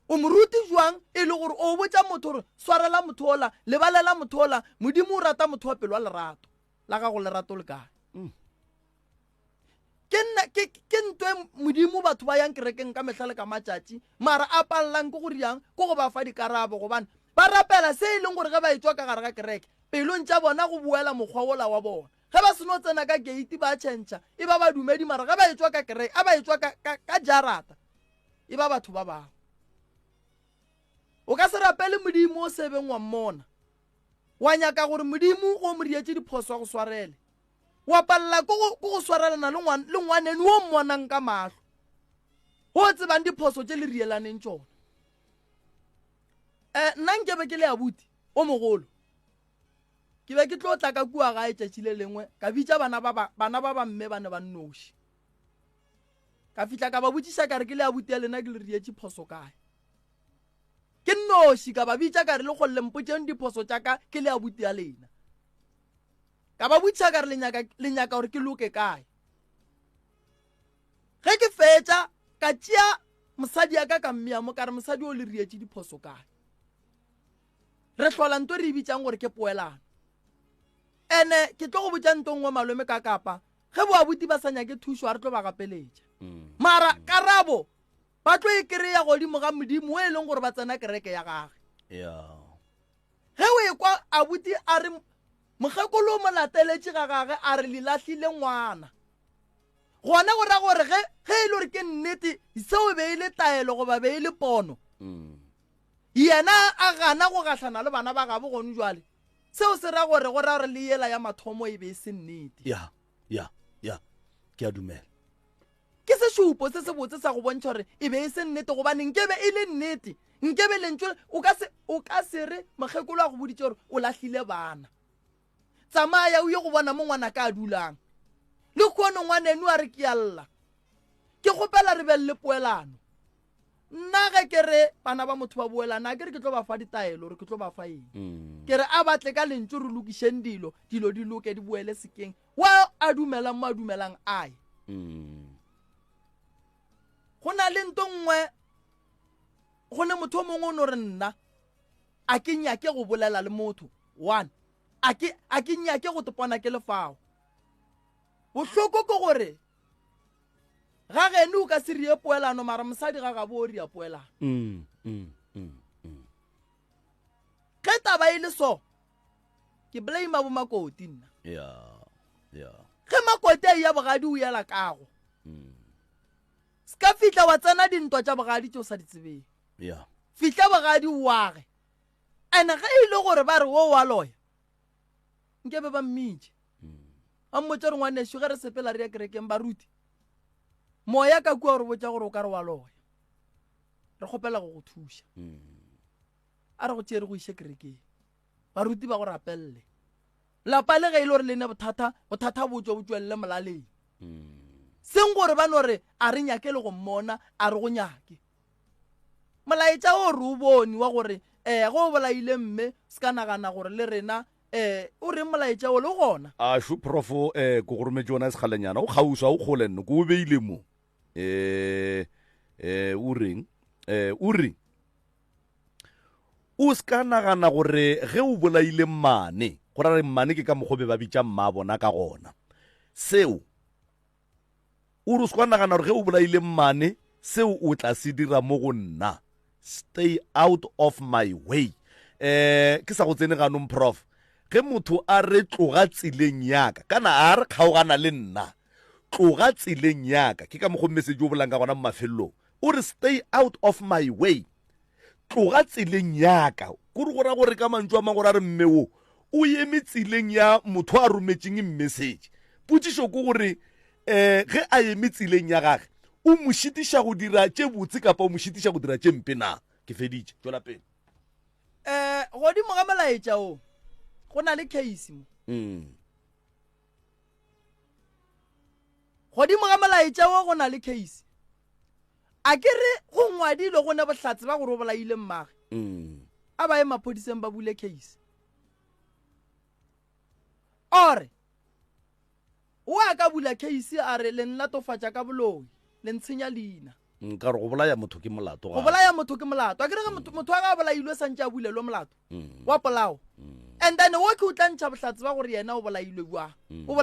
o moruti jwang e le gore o botša motho gore swarela motho ola lebalela motho ola modimo o rata motho wa pelo wa lerato la gago lerato le kae ke ntwe modimo batho ba yang kerekeng ka mehla le ka matšatši mara a palelang ke gore yang ke go ba fa dikarabo gobane ba rapela se e leng gore ge ba etswa ka gare ga kereke pelong tša bona go buela mokgwa ola wa bona ge ba seno tsena ka gate ba tšhentšha e ba badumedi mara ge ba etswa ka kereke a ba etswa ka jarata e ba batho ba bangwe o ka se rapele modimo o sebeng wa mmona wa nyaka gore modimo go mo rietse diphoso wa go swarele wa palela ko go swarelana le ngwanene o mmonang ka mahlo go tsebang diphoso tše le rielaneng tšona nna nkebe ke le abuti o mogolo ke be ke tlo tla ka kua gae tšatši le lengwe ka bitša bana ba bamme ba ne ba nnoši ka fihla ka ba botšiša ka re ke le abuti ya lena ke le rietse phoso kae ke nnoši ka ba bitša ka re le golle mpotšeng diphoso tša ka ke le abuti ya lena ka ba botšiša ka re le nyaka gore ke loke kae ge ke fetša ka tšea mosadi ya ka mmea mo ka re mosadi o le rietse diphoso kae re hlola nto re bitšang gore ke poelano ene ke tlo go botša nto ngwe malome ka kapa ge boabuti ba sa nyake thušo a re tlo ba gapeletša mara karabo ba tlo e kry-ya godimo ga modimo e leng gore ba tsena kereke ya gage ge o ekwa abuti a re mokgekolo o mo lateletše ga gage a re le lahlile ngwana gona go ra gore ge e le gore ke nnete seo be e le taelo goba be e le pono yena a gana go gahlana le bana ba gabo gone jwale seo se ra gore le yela ya mathomo e be e se nnete ya ke a dumela ke sešupo se se botse sa go bontšha gore e be e se nnete gobane nkebe e le nnete nkebe lentso o ka se re mokgekolo a go boditše gore o lahlile bana tsamaya o ye go bona mo ngwana ka a dulang le kgono ngwaneno a re ke alla ke kgopela re be le poelano nna ge ke re bana ba motho ba boelana ke re ke tlo ba fa ditaelo gore ke tlo ba fa eng ke re a batle ka lentso re lokišeng dilo di loke di boele sekeng wa a dumelang mo a dumelang ae go na le nto nngwe go ne motho o mongwe o no re nna a ke nyake go bolela le motho one a ke nyake go topana ke lefao bohloko ke gore ga gene o ka se rie poelano mara mosadi ga gabo o ria poelano ge taba e le so ke blame bomakoti nna ge makoti a ya bogadi o yela kago ska fitla wa tsena dintwa tša bogadi tšeo sa di tsebeng fitla bogadi oage ane ge e le gore ba re wo wa loya nkebe ba mmitše a mmotse re ngwanešo ge re sepela re ya kerekeng baruti moya ka kua gore botša gore o ka re wa loya re kgopela go go thuša a re go tšee re go iše kerekeng baruti ba go rapelele lapa le ge e le gore le ne bothata botswa botswelele molaleng seng gore ba no re a re nyake le go mmona a re go nyake molaetša o re o bone wa gore go bolaile mme se ka nagana gore le rena o re molaetša o le gona a shu profo ko go rometse yona sekgalenyana o kgauswa o kgole nne ko o beile mo o reng o se ka nagana gore ge o bolaile mmane go ra re mmane ke ka mokgobe ba bitša mma bona ka gona seo o re se ka nagana gore ge o bolaile mmane seo o tla se dira mo go nna stay out of my way. Ke sa go tsene ganong prof, ge motho a re tloga tsileng yaka kana a re kgaogana le nna tloga tsileng yaka, ke ka mo go message o bolang ka gona mo mafelelong o re stay out of my way, tloga tsileng yaka go re gora gore ka mantswe a mang gore a re mmeo o eme tsileng ya motho a rometseng message. Putsišo ke gore ge a eme tsileng ya gage o mo šitiša go dira tše botse kapa o mo šitiša go dira tše mpe na? Ke feditše, tšwela pele. Godimo ga molaetša o go na le case mo. Godimo ga molaetša o go na le case. A ke re go ngwadile go ne bohlatse ba gore o bolaile mmage. A ba ye maphodiseng ba bule case. Ore o a ka bula case a re le nnatofatša ka boloi le ntshenya leina. Nka re go bolaya motho ke molato. Go bolaya motho ke molato. A ke re motho a ga bolailwe santse a bulelwe molato wa polao. And then wo ke o tla ntšha bohlatse ba gore yena o bolailwe bua. O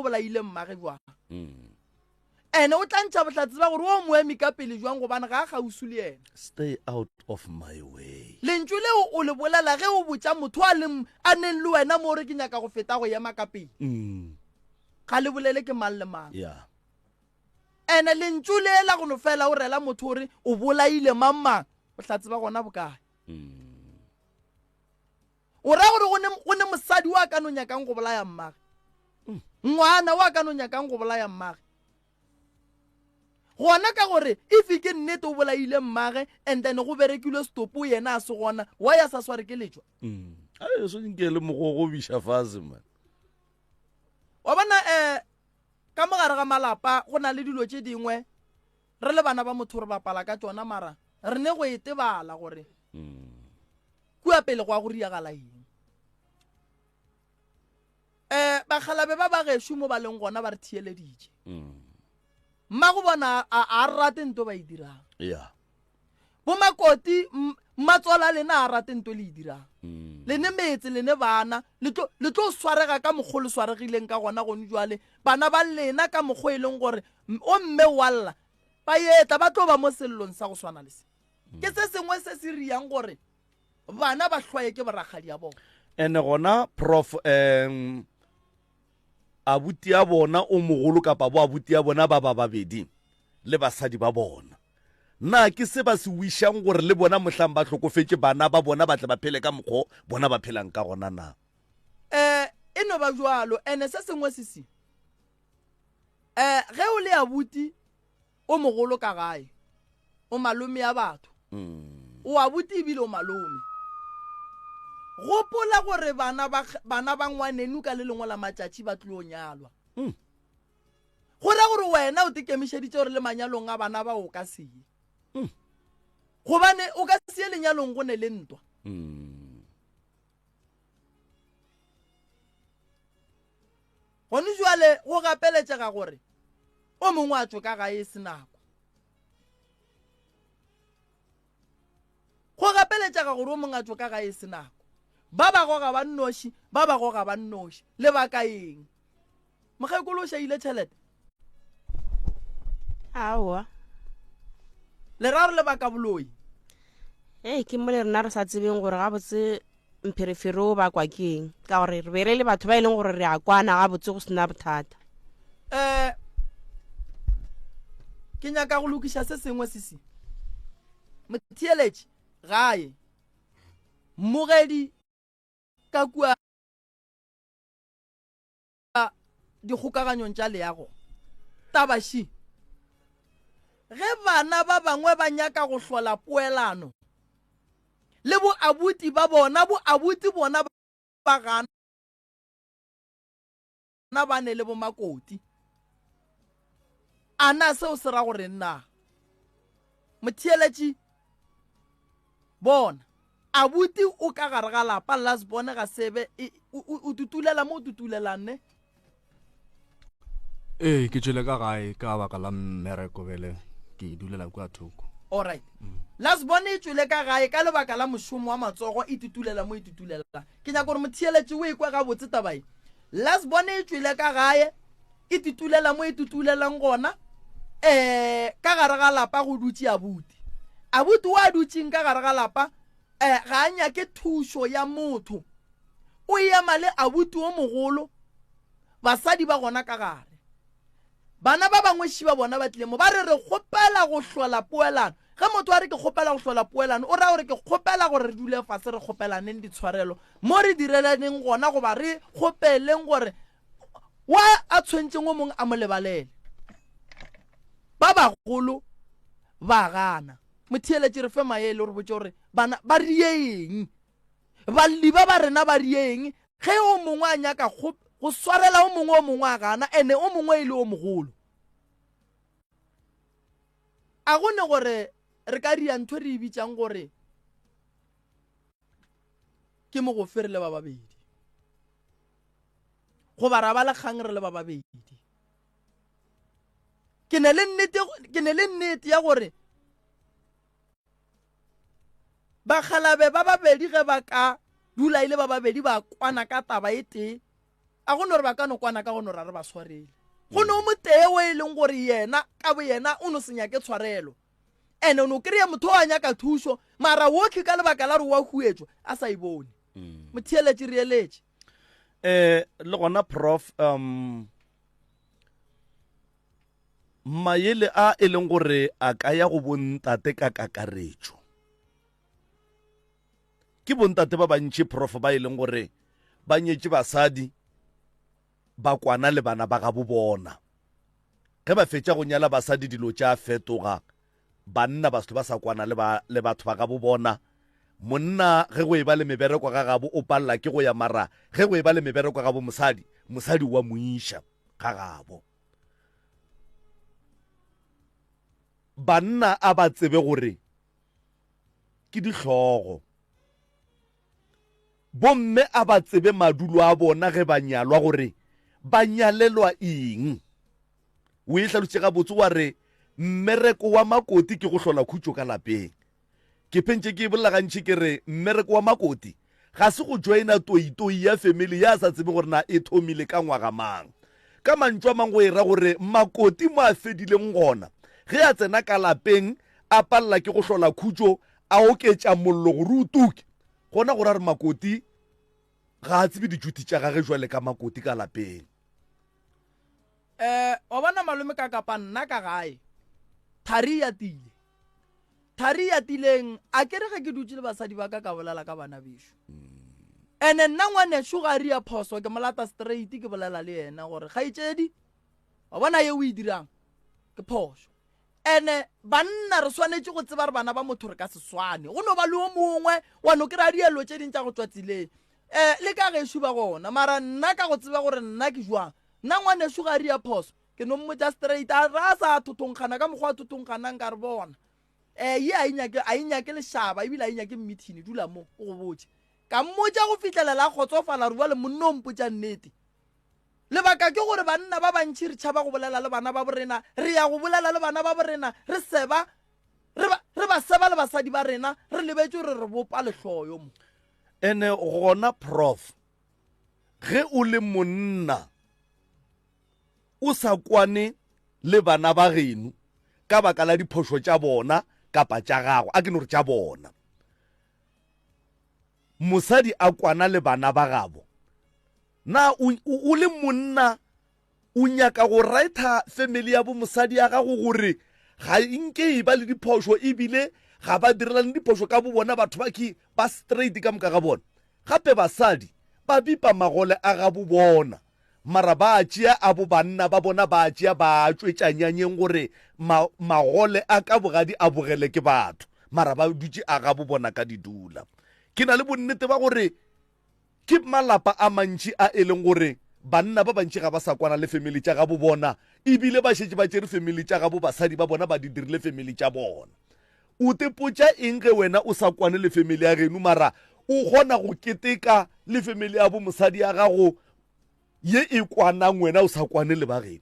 bolaile mmage bua. Ene o tla ntšha bohlatse ba gore o moemi ka pele jwang gobane ga a gausu le yena. Stay out of my way. Lentswe leo o le bolela ge o botša motho a neng le wena mo re ke nyaka go feta go ema ka pele. Ga le bolele ke mang le mang. Yeah. Ene lentswe le la go no fela o rela motho gore o bolaile mang bohlatse ba gona bokae. O ra gore go ne mosadi wa ka no nyakang go bolaya mmage. Ngwana wa ka no nyakang go bolaya mmage. Gona ka gore if ke nnete o bolaile mmage and then go berekilwe stopo yena a se gona wa ya sa sware ke letswa. A so nke le mo go bisha fase man. Wa bana ka mogare ga malapa go na le dilo tše dingwe re le bana ba motho re bapala ka tsona mara re ne go etebala gore kua pele go a go riagala eng. Bagalabe ba ba gešo mo ba leng gona ba re thieleditše. Mma go bona a rate nto ba e dirang. Yeah. Bo makoti matsola lena a rate nto le e dirang. Le ne metse le ne bana le tlo swarega ka mogolo swaregileng ka gona gone jwale bana ba lena ka mogho e leng gore o mme walla ba yeta ba tlo ba mo sellong sa go swana le se. Ke se sengwe se se riang gore bana ba hlwaye ke boragadi ya bona. Ene gona prof abuti ya bona o mogolo kapa bo abuti ya bona ba babedi le basadi ba bona. Na ke se ba se wishang gore le bona mohlang ba hlokofetse bana ba bona ba tle ba phele ka mokgo bona ba phelang ka gona na? Eno ba jwalo ene se sengwe sisi. Ge o le abuti o mogolo ka gae o malome ya batho. O abuti ebile o malome. Gopola gore bana ba ngwanenu ka le lengwe la matšatši ba tlo nyalwa. Gore gore wena o tekemišeditše gore le manyalong a bana ba o ka se ye. Gobane o ka se ye lenyalong go ne le ntwa. Gone jwale go gapeletšega gore o mongwe a tswe ka gae e se nako. Go gapeletšega gore o mongwe a tswe ka gae e se nako. Ba ba goga ba nnoši ba ba goga ba nnoši le ba ka eng. Mokgekolo o šaile tšhelete? Aowa. Leraro le ba ka boloi? Ke mo le rena re sa tsebeng gore ga botse mpherefere o ba kwa ke eng ka gore re be re le batho ba e leng gore re a kwana ga botse go sena bothata. Ke nyaka go lokiša se sengwe sisi. Motheeletši gae mmogedi ka kua dikgokaganyong tša leago tabaši ge bana ba bangwe ba nyaka go hlola poelano le bo abuti ba bona ba gana ba ne le bo makoti ana seo se ra gore nna motheeletši bona abuti o ka gare ga lapa las bone ga sebe o tutulela mo o tutulelang ne? Ke tšwele ka gae ka baka la mmereko bele ke dulela kwa thoko. Alright. Las bone e tšwele ka gae ka lebaka la mošomo wa matsogo e tutulela mo e tutulela. Ke nyaka gore motheeletši o e kwa ga botse tabae. Las bone e tšwele ka gae e tutulela mo e tutulelang gona ka gare ga lapa go dutše abuti. abuti wa dutseng ka gare ga lapa ga a nyake thuso ya motho o ema le abuti o mogolo basadi ba gona ka gare bana ba bangwe šiba bona ba tlile mo ba re kgopela go hlola poelano ge motho a re ke kgopela go hlola poelano o ra gore ke kgopela gore re dule fase re kgopelaneng ditshwarelo mo re direlaneng gona goba re kgopeleng gore wa a tshwentseng o mongwe a mo lebalele ba bagolo ba gana motheeletše re fe maele gore botse gore bana ba rieng balliba ba rena ba rieng ge o mongwe a nyaka go swarela o mongwe a gana ene o mongwe e le o mogolo a gone gore re ka ria ntho re bitsang gore ke mo go fere le ba babedi go ba ra ba le kgang re le ba babedi ke ne le nnete ya gore bakgalabe ba babedi ge ba ka dula ile ba babedi ba kwana ka taba e tee a gone gore ba ka no kwana ka gone ra re ba swarele go no motee o e leng gore yena ka bo yena o no senya ke tshwarelo ene o no kry-a motho o a nyaka thuso mara wotlhe ka lebaka la re wa huetswa a sa e bone motheeletše re eletše le gona prof maele a e leng gore a ka ya go bontate ka kakaretšo ke bontate ba bantši prof ba e leng gore ba nyetše basadi ba kwana le bana ba ga bo bona ge ba fetša go nyala basadi dilo tša fetoga banna basotho ba sa kwana le batho ba ga bo bona monna ge go e ba le mebereko ga gabo o palela ke go ya mara ge go e ba le mebereko ga gabo mosadi wa moiša ga gabo banna a ba tsebe gore ke dihlogo bomme a ba tsebe madulo a bona ge ba nyalwa gore ba nyalelwa eng o e hlalotše ga botse wa re mmereko wa makoti ke go hlola khutšo ka lapeng ke phentše ke bolela gantši ke re mmereko wa makoti ga se go joina toitoi ya family ya sa tsebe gore na e thomile ka ngwaga mang ka mantšu a mangwe go e ra gore makoti mo a fedileng gona ge a tsena ka lapeng a palela ke go hlola khutšo a oketša mollo gore o tuke gona gore a re makoti ga a tsebe ditšhuti tša gage jwale ka makoti ka lapeng wa bona malome ka kapa nna ka gae thari ya tileng a kere ge ke dutse le basadi ba ka bolela ka bana bešo ene nna ngwaneso ga ria phoso ke molata straight ke bolela le yena gore kgaetšedi wa bona ye o e dirang ke phoso ene banna re swanetše go tseba re bana ba motho re ka seswane go no ba le o mongwe wa no kry-a dielo tše dintša go tswa tseleng le ka gešo ba gona mara nna ka go tseba gore nna ke jwang nna ngwaneso ga ria phoso ke no mmotša straight a ra sa thothongkgana ka mokgwa a thothongkganang ka re bona ye a inyake lešaba ebile a inyake mmithini dula mo o go botse ka mmotša go fitlhelela a kgotsofala re bua le monna o mpotša nnete lebaka ke gore banna ba bantši re tšhaba go bolela le bana ba borena re ya go bolela le bana ba borena re ba seba le basadi ba rena re lebetse gore re bopa lehloyo mo ene gona prof ge o le monna o sa kwane le bana ba geno ka baka la diphošo tša bona kapa tša gago a ke no re tša bona mosadi a kwana le bana ba gabo na o le monna o nyaka go raitha family ya bo mosadi ya gago gore ga nke e ba le diphošo ebile ga ba direlane diphošo ka bo bona batho ba straight ka moka ga bona gape basadi ba bipa magole a ga bo bona mara ba tšea a bo banna ba bona ba tšea ba tšwetšanyanyeng gore magole a ka bogadi a bogele ke batho mara ba dutše a ga bo bona ka didula ke na le bonnete ba gore ke malapa a mantši a e leng gore banna ba bantši ga ba sa kwana le family tša ga bo bona ebile ba šetše ba tšere family tša ga bo basadi ba bona ba di dirile family tša bona o tepotša eng ge wena o sa kwane le family ya geno mara o kgona go keteka le family ya bo mosadi ya gago ye e kwanang wena o sa kwane le ba geno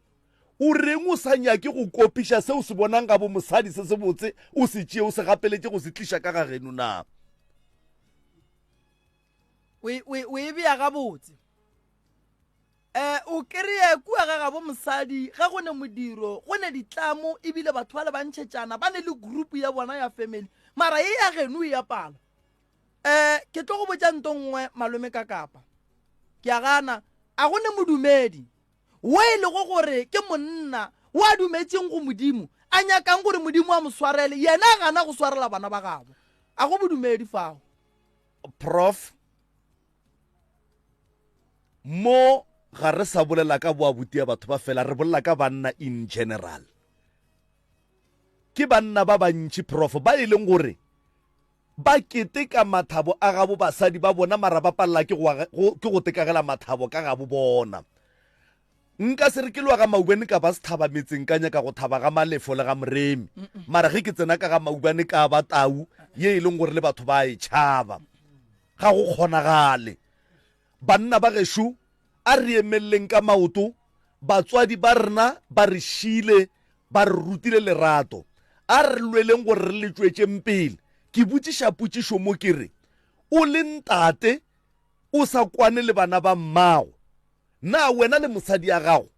o reng o sa nyake go kopiša se o se bonang ka bo mosadi se se botse o se tšee o se gapeletše go se tliša ka ga geno na o e bea gabotse o kry-e kua ga gabo mosadi ga go ne modiro go ne ditlamo ebile batho ba le bantšhetšana ba ne le group ya bona ya family mara e ya geno ya pala ke tlo go botsa nto nngwe malome ka kapa ke a gana a go ne modumedi wo e lego gore ke monna o a dumetseng go modimo a nyakang gore modimo a mo swarele yena a gana go swarela bana ba gabo a go bodumedi fao prof mo ga re sa bolela ka boabuti ya batho ba fela re bolela ka banna in general ke banna ba bantši prof ba e leng gore ba keteka mathabo a gabo basadi ba bona mara ba palela ke go tekagela mathabo ka gabo bona nka se re ke lwa ga maubane ka ba se thaba metseng ka nyaka go thaba ga malefo le ga moremi mara ge ke tsena ka ga maubane ka ba tau ye e leng gore le batho ba e tšhaba ga go kgonagale banna ba gešo a re emeleleng ka maoto batswadi ba rena ba re šile ba re rutile lerato a re lweleng gore re le tšwetšeng pele ke botšiša potšišo mo ke re o le ntate o sa kwane le bana ba mmago na wena le mosadi ya gago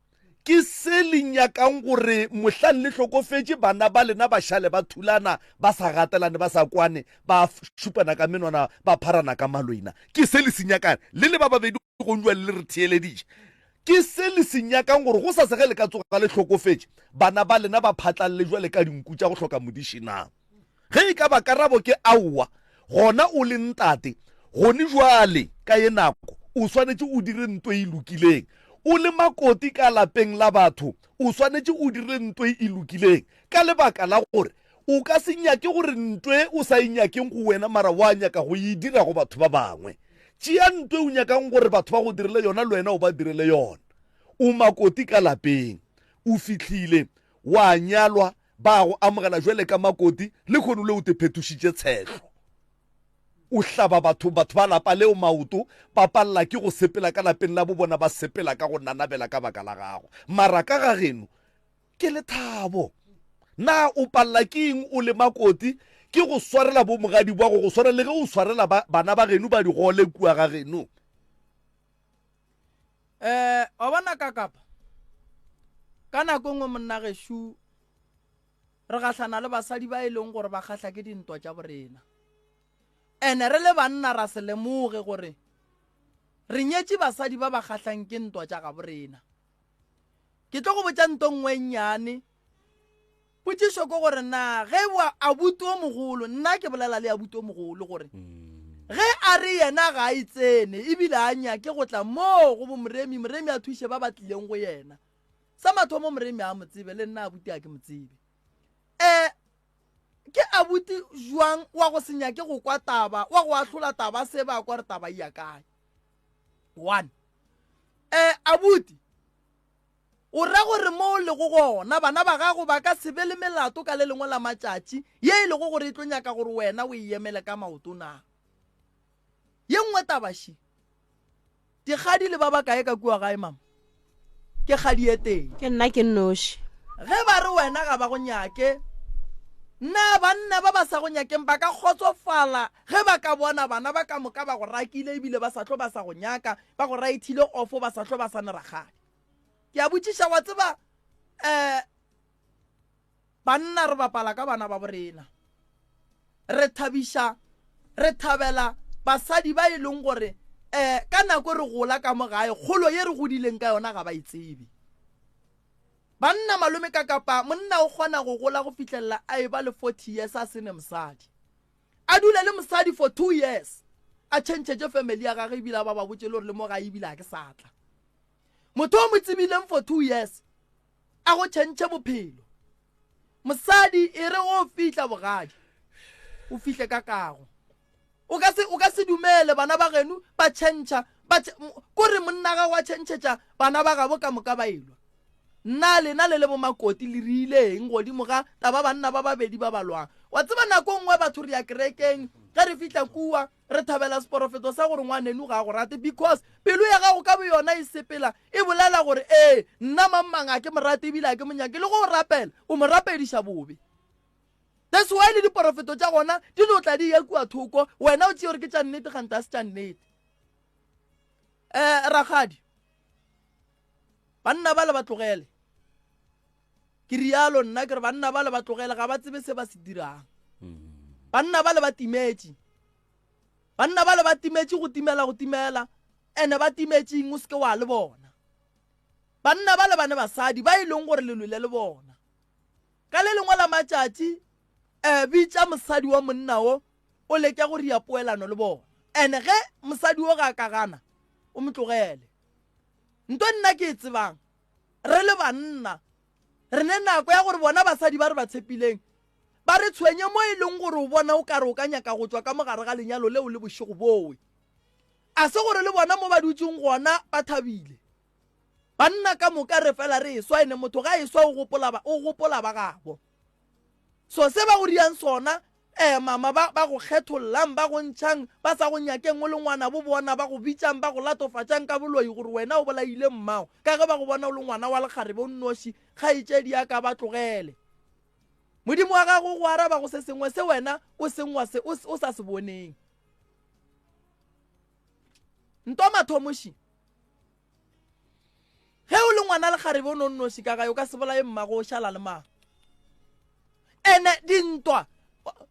ke se le nyakang gore mohlang le hlokofetše bana ba lena ba šale ba thulana ba sa gatelane ba sa kwane ba šupana ka menwana ba pharana ka maloina ke se le se nyakang le le ba babedi go njwa le re theeleditše ke se le se nyakang gore go sa sege le ka tsoga le hlokofetše bana ba lena ba phatlalle jwa le ka dinku tša go hloka modišinang ge e ka ba karabo ke aowa gona o le ntate gone jwale ka ye nako o swanetše o dire ntwe e lokileng o le makoti ka lapeng la batho o swanetše o dire ntwe e lokileng ka lebaka la gore o ka se nyake gore ntwe o sa inyakeng go wena mara wa nyaka go e dira go batho ba bangwe tšea ntwe o nyakang gore batho ba go direle yona le wena o ba direle yona o makoti ka lapeng o fitlhile wa nyalwa ba go amogela jwele ka makoti le kgono le o te phetošitše tshehlo o hlaba batho ba lapa leo maoto ba palela ke go sepela ka lapeng la bo bona ba sepela ka go nanabela ka baka la gago mara ka ga geno ke lethabo na o palela ke eng o le makoti ke go swarela bo mogadi bwa go swarela le ge o swarela bana ba geno ba di gole kua ga geno wa bona ka kapa ka nako ngwe monna gešo re gahlana le basadi ba e leng gore ba kgahla ke dintwa tša borena ene re le banna ra se lemoge gore re nyetše basadi ba ba kgahlang ke ntwa tša ga borena ke tlo go botša nto nngwe nnyane potšišo ke gore na ge abuti o mogolo nna ke bolela le abuti o mogolo gore ge a re yena ga a itsene ebile a nyake go tla mo go bo moremi a thuše ba batlileng go yena sa mathomo moremi a motsebe le nna abuti a ke motsebe ke abuti jwang wa go se nyake go kwa taba wa go ahlola taba se ba kwa re taba ya kae one abuti o ra gore mo le go gona bana ba gago ba ka se be le melato ka le lengwe la matšatši ye e lego gore e tlo nyaka gore wena o emele ka maoto na ye nngwe tabaši dikgadi le ba ba kae ka kua gae mama ke kgadi e teng ke nna ke nnoši ge ba re wena ga ba go nyake nna banna ba ba sa go nyakeng ba ka kgotsofala ge ba ka bona bana ba ka moka ba go rakile ebile ba sa tlo ba sa go nyaka ba go raithile ofo ba sa tlo ba sa ne ragadi ke a botšiša wa tseba banna re bapala ka bana ba borena re thabiša re thabela basadi ba e leng gore ka nako re gola ka mo gae kgolo ye re godileng ka yona ga ba itsebe banna malome ka kapa monna o kgona go gola go fitlhelela a e ba le 40 years a sene mosadi a dula le mosadi for 2 years a tšhentšhetše family ya gage ebile ba ba botse le gore le mo ga ebile a ke satla motho o mo tsebileng for 2 years a go tšhentšhe bophelo mosadi e re o fihla bogadi o fihle ka kago o ka se dumele bana ba genu ba tšhentšha kore monna ga wa tšhentšhetša bana ba gabo ka moka ba elwa nna lena le bo makoti le rileng godimo ga taba banna ba babedi ba balwang wa tseba nako nngwe batho re ya kerekeng ge re fihla kua re thabela seporofeto sa gore ngwanenu ga go rate because pelo ya gago ka bo yona e sepela e bolela gore nna mammang a ke morate ebile a ke monyake le go rapela o mo rapediša bobe that's why le diporofeto tša gona di no tla di ya kua thoko wena o tšea gore ke tša nnete ganta se tša nnete ragadi banna ba le ba tlogele ke rialo nna ke re banna ba le ba tlogele ga ba tsebe se ba se dirang banna ba le ba timetše banna ba le ba timetše go timela ene ba timetšeng o seke wa le bona banna ba le bane basadi ba e leng gore lelwele le bona ka le lengwe la matšatši bitša mosadi wa monna o leke gore ya poelano le bona ene ge mosadi o ga ka gana o motlogele nto nna ke e tsebang re le banna re ne nako ya gore bona basadi ba re ba tshepileng ba re tshwenye mo e leng gore o bona o kare o ka nyaka go tswa ka mogare ga lenyalo leo le bošego bowe a se gore le bona mo ba dutseng gona ba thabile banna ka moka re fela re eswa ene motho ga eswa o gopola ba gabo so se ba go diang sona mama ba go kgethollang ba go ntšhang ba sa go nyakeng o le ngwana bo bona ba go bitšang ba go latofatšang ka boloi gore wena o bolaile mmao ka ge ba go bona o le ngwana wa lekgare bo nnoši kgaetšedi ya ka ba tlogele modimo wa gago go araba go se sengwe se wena o sa se boneng nto mathomoši ge o le ngwana lekgare bo nonnoši ka gae o ka se bolae mmago o šala le mang ene dintwa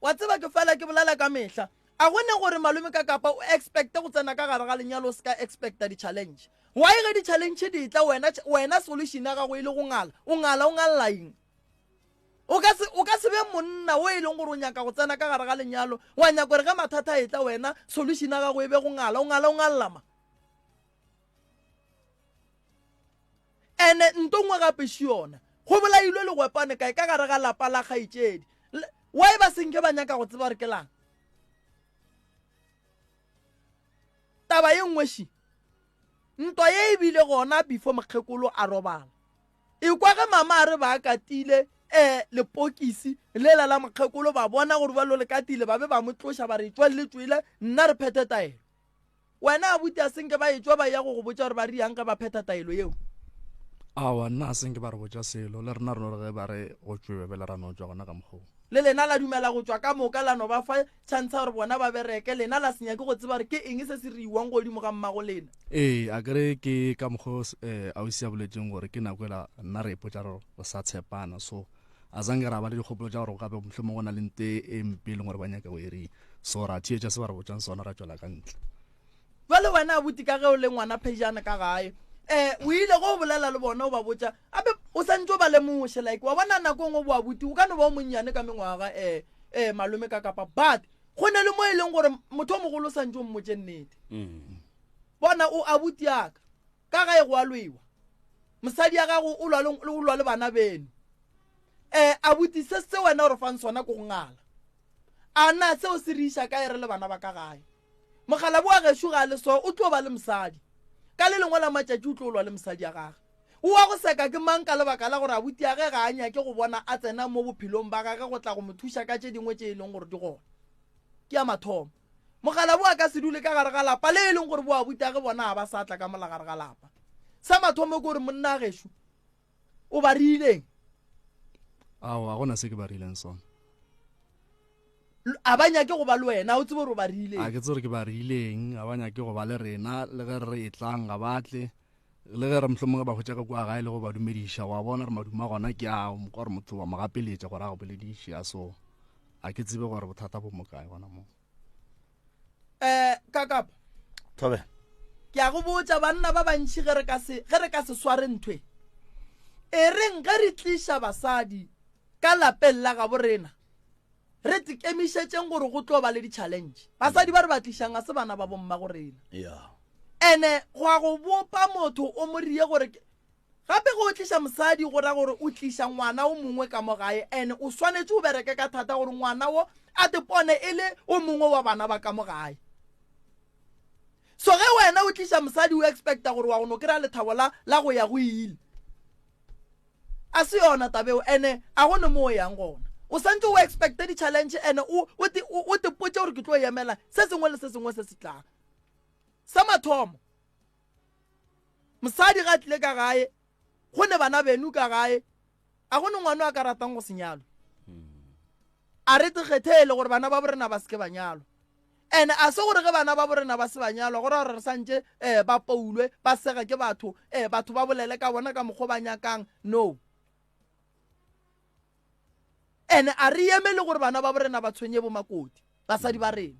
wa tseba ke fela ke bolela ka mehla a gone gore malome ka kapa o expecte go tsena ka gare ga lenyalo o ska expecta di-challenge why ge di-challenge di tla wena solution ya gago e le go ngala o ngalla eng o ka se be monna o e leng gore o nyaka go tsena ka gare ga lenyalo wa nyaka gore ge mathata e tla wena solution ya gago e be go ngala o ngallama ene ntongwe gape se yona go bolailwe le gwepane kae ka gare ga lapa la kgaetšedi why ba senke ba nyaka go tseba re ke lang taba ye nngwe ntwa ye e bile gona before mokgekolo a robala e kwa ge mama a re ba katile lepokisi lela la mokgekolo ba bona gore ba lo le katile ba be ba mo tloša ba re tswa le tswile nna re phete taelo wena abuti a senke ba e tswa ba ya go go botša gore ba riang ka ba pheta taelo yeo awa nna a senke ba re botša selo le rena reno ge ba re go tswewe bele ra no tswa gona ka mokgoo le lena la dumela go tswa ka moka la no ba fa chance gore bona ba bereke lena la senya ke go tseba re ke eng se se riwang godimo ga mmago lena a kere ke ka mokgwa ausi a boletseng gore ke nako ela nna re ipotsa re sa tshepana so a zange ra ba le dikgopolo tša gore gape mohlomong go na le nte e mpe leng gore ba nyaka go eri so ra thietša se ba re botsang sona ra tswela ka ntle jale wena a buti ka ge o le ngwana phejana ka gae o ile go bolela le bona o ba botsa ape o santse o ba lemoše like wa bona nako ngwe bo abuti o ka no ba o monnyane ka mengwaga malome ka kapa but go ne le mo e leng gore motho o mogolo o santse o mmotse nnete bona o abuti yaka ka gae go a lwewa mosadi ya gago o lwa le bana beno abuti se wena o re fang sona ko go ngala a na seo se re iša ka e re le bana ba ka gae mogala bo a gešo ga le so o tlo ba le mosadi ka le lengwe la matšatši o tlo lwa le mosadi ya gage o wa go seka ke mang ka lebaka la gore abuti ya ge ga a nyake go bona a tsena mo bophelong ba gage go tla go mo thuša ka tše dingwe tše e leng gore di gona ke ya mathomo mogala bo a ka se dule ka gare ga lapa le e leng gore bo abuti ya ge bona a ba sa tla ka mola gare ga lapa sa mathomo ke gore monna a gešo o ba riileng awa gona se ke ba riileng sona a ba nyake go ba le wena o tsebe gore o ba riileng a ke tse gore ke ba riileng a ba nyake go ba le rena le ge re e tlang ga batle le ge re mohlomong ba hwetša ka kua gae le go ba dumediša wa bona re maduma gona ke a gore motho wa magapeletša gore a go bolediša so a ke tsebe gore bothata bo mokae gona mo kakapa thobe ke a go botša banna ba bantši ge re ka se sware ntwe e reng ge re tliša basadi ka lapeng la gabo rena re tikemišetšeng gore go tlo ba le di-challenge basadi ba re ba tlišang a se bana ba bomma go rena ene go a go bopa motho o mo rie gore gape go tliša mosadi go ra gore o tliša ngwana o mongwe ka mo gae ene o swanetse o bereke ka thata gore ngwana wo a tepone e le o mongwe wa bana ba ka mo gae so ge wena o tliša mosadi o expecta gore wa go no kry-a lethabo la go ya go ile a se yona tabeo ene a gone mo o yang gona o santse o expecte di-challenge ene o tepotse gore ke tlo emela se sengwe le se sengwe se se tlang sa mathomo mosadi ga tlile ka gae go ne bana benu ka gae a gone ngwana a ka ratang go senyalo a re tekgethele gore bana ba borena ba seke ba nyalwa ene a se gore ge bana ba borena ba se ba nyalwa gore gore re santse ba poulwe ba sega ke batho ba bolele ka bona ka mokgwa ba nyakang no ene a re emele gore bana ba borena ba tshwenye bo makoti basadi ba rena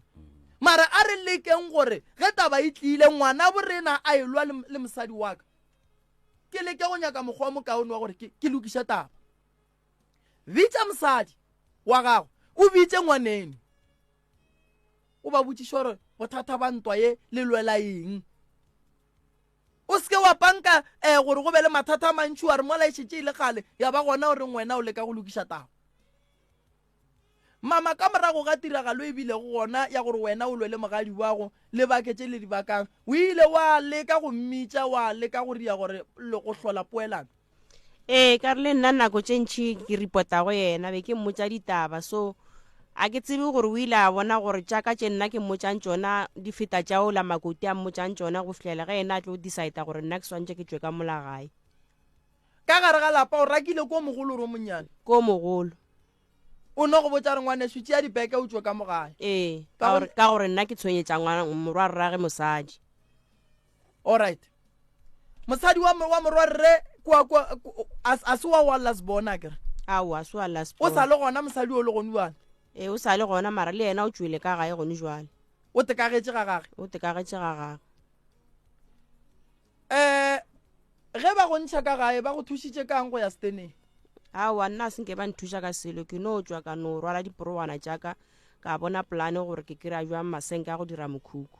mara a re lekeng gore ge taba e tlile ngwana borena a elwa le mosadi wa ka ke leke go nyaka mokgwa wa mokaone wa gore ke lokiša taba bitša mosadi wa gago o bitše ngwanene o ba botšiša gore bothata ba ntwa ye le lwela eng o seke wa panka gore go be le mathata a mantši wa re mola e šetse ile gale ya ba gona gore ngwena o leka go lokiša taba mama ka morago ga tiragalo e bile go gona ya gore wena o lwele mogadi wago le baketse le dibakang o ile wa leka go mmitša wa leka go ria gore go hlola poelano ka re le nna nako tše ntšhi ke reporta go yena be ke mmotša ditaba so a ke tsebe gore o ile a bona gore tšaka tše nna ke mmotšang tšona di feta tšao la makoti a mmotšang tšona go fitlhela ge ena a tlo decide gore nna ke swantše ke tšwe ka mola gae ka gare ga lapa o rakile ko mogolo ro monnyane ko mogolo o no go botša re ngwane switse ya dibeke o tšwe ka mogae ka gore nna ke tshwenyetša morwarrage mosadi alright mosadi wa morwarre a se wa las bona kere aowa se wa las o sa le gona mosadi o le gone wane o sa le gona mara le yena o tšwele ka gae gone jwale o tekagetše ga gage ge ba go ntšha ka gae ba go thušitše kang go ya steneng aowa nna a senke ba nthuša ka selo ke no tswa ka no rwala diporowana tšaka ka bona polane gore ke kry-a jwang masenke a go dira mokhukhu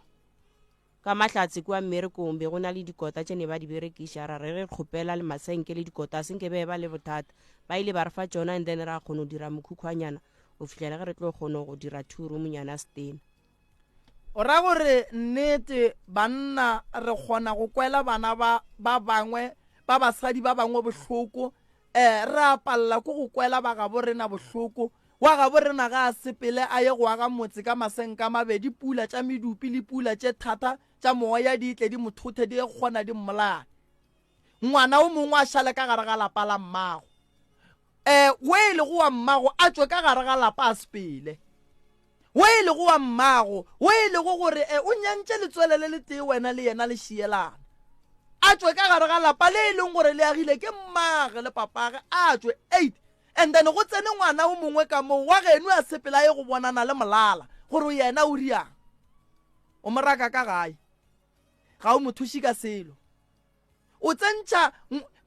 ka mahlatse kua mmerekong be go na le dikota tše ne ba di berekiša ra re kgopela le masenke le dikota a senke be ba le bothata ba ile ba re fa tšona and then ra kgone go dira mokhukhwanyana o fitlhela ge re tlo kgone go dira turumonyana stena o ra gore nnete banna re kgona go kwela bana ba bangwe ba basadi ba bangwe bohloko re a palela ko go kwela ba gabo rena bohloko wa gabo rena ga a sepele a ye go aga motse ka masenka mabedi pula tša medupi le pula tše thata tša moya di tle di mothothe di kgona di mmolaya ngwana o mongwe a šale ka gare ga lapa la mmago o e le go wa mmago a tswe ka gare ga lapa a sepele o e le go wa mmago o e le go gore o nyantše letswele le le tee wena le yena le šielana a tswe ka gare ga lapa le e leng gore le agile ke mmage le papage a tswe 8 and then go tsene ngwana o mongwe ka moo wa geno a sepela ye go bonana le molala gore yena o riang o moraka ka gae ga o mo thuši ka selo o tsentšha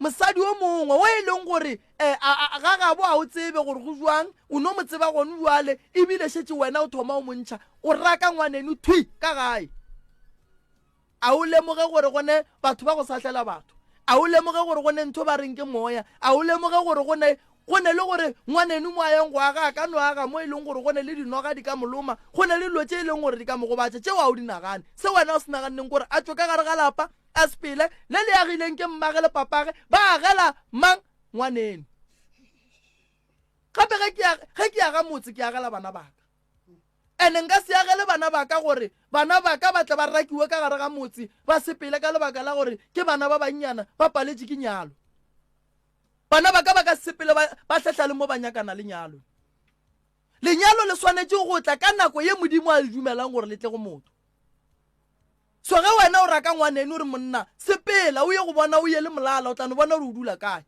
mosadi o mongwe o e leng gore ga gabo a o tsebe gore go jwang o no mo tseba gone jwale ebile šetse wena o thoma o montšha o raka ngwaneno thui ka gae a o lemoge gore gone batho ba go sahlela batho a o lemoge gore gone ntho ba reng ke moya a o lemoge gore gone le gore ngwaneno mo a yang go aga ka no aga mo e leng gore gone le dinoga di ka moloma gone le dilo tše e leng gore di ka mo gobatša tšeo a o di nagane se wena o se naganeng gore a tswe ka gare ga lapa a sepele le le agileng ke mmage le papage ba agela mang ngwaneno gape ge ke aga motse ke agela bana baka ene nka se agele bana baka gore bana baka ba tle ba rakiwe ka gare ga motse ba sepele ka lebaka la gore ke bana ba bannyana ba paletše ke nyalo bana baka ba ka sepele ba hlahla le mo ba nyakana lenyalo le swanetše go tla ka nako ye modimo a le dumelang gore le tle go motho so ge wena o raka ngwaneno o re monna sepela o ye go bona o ye le molala o tlano bona gore o dula kae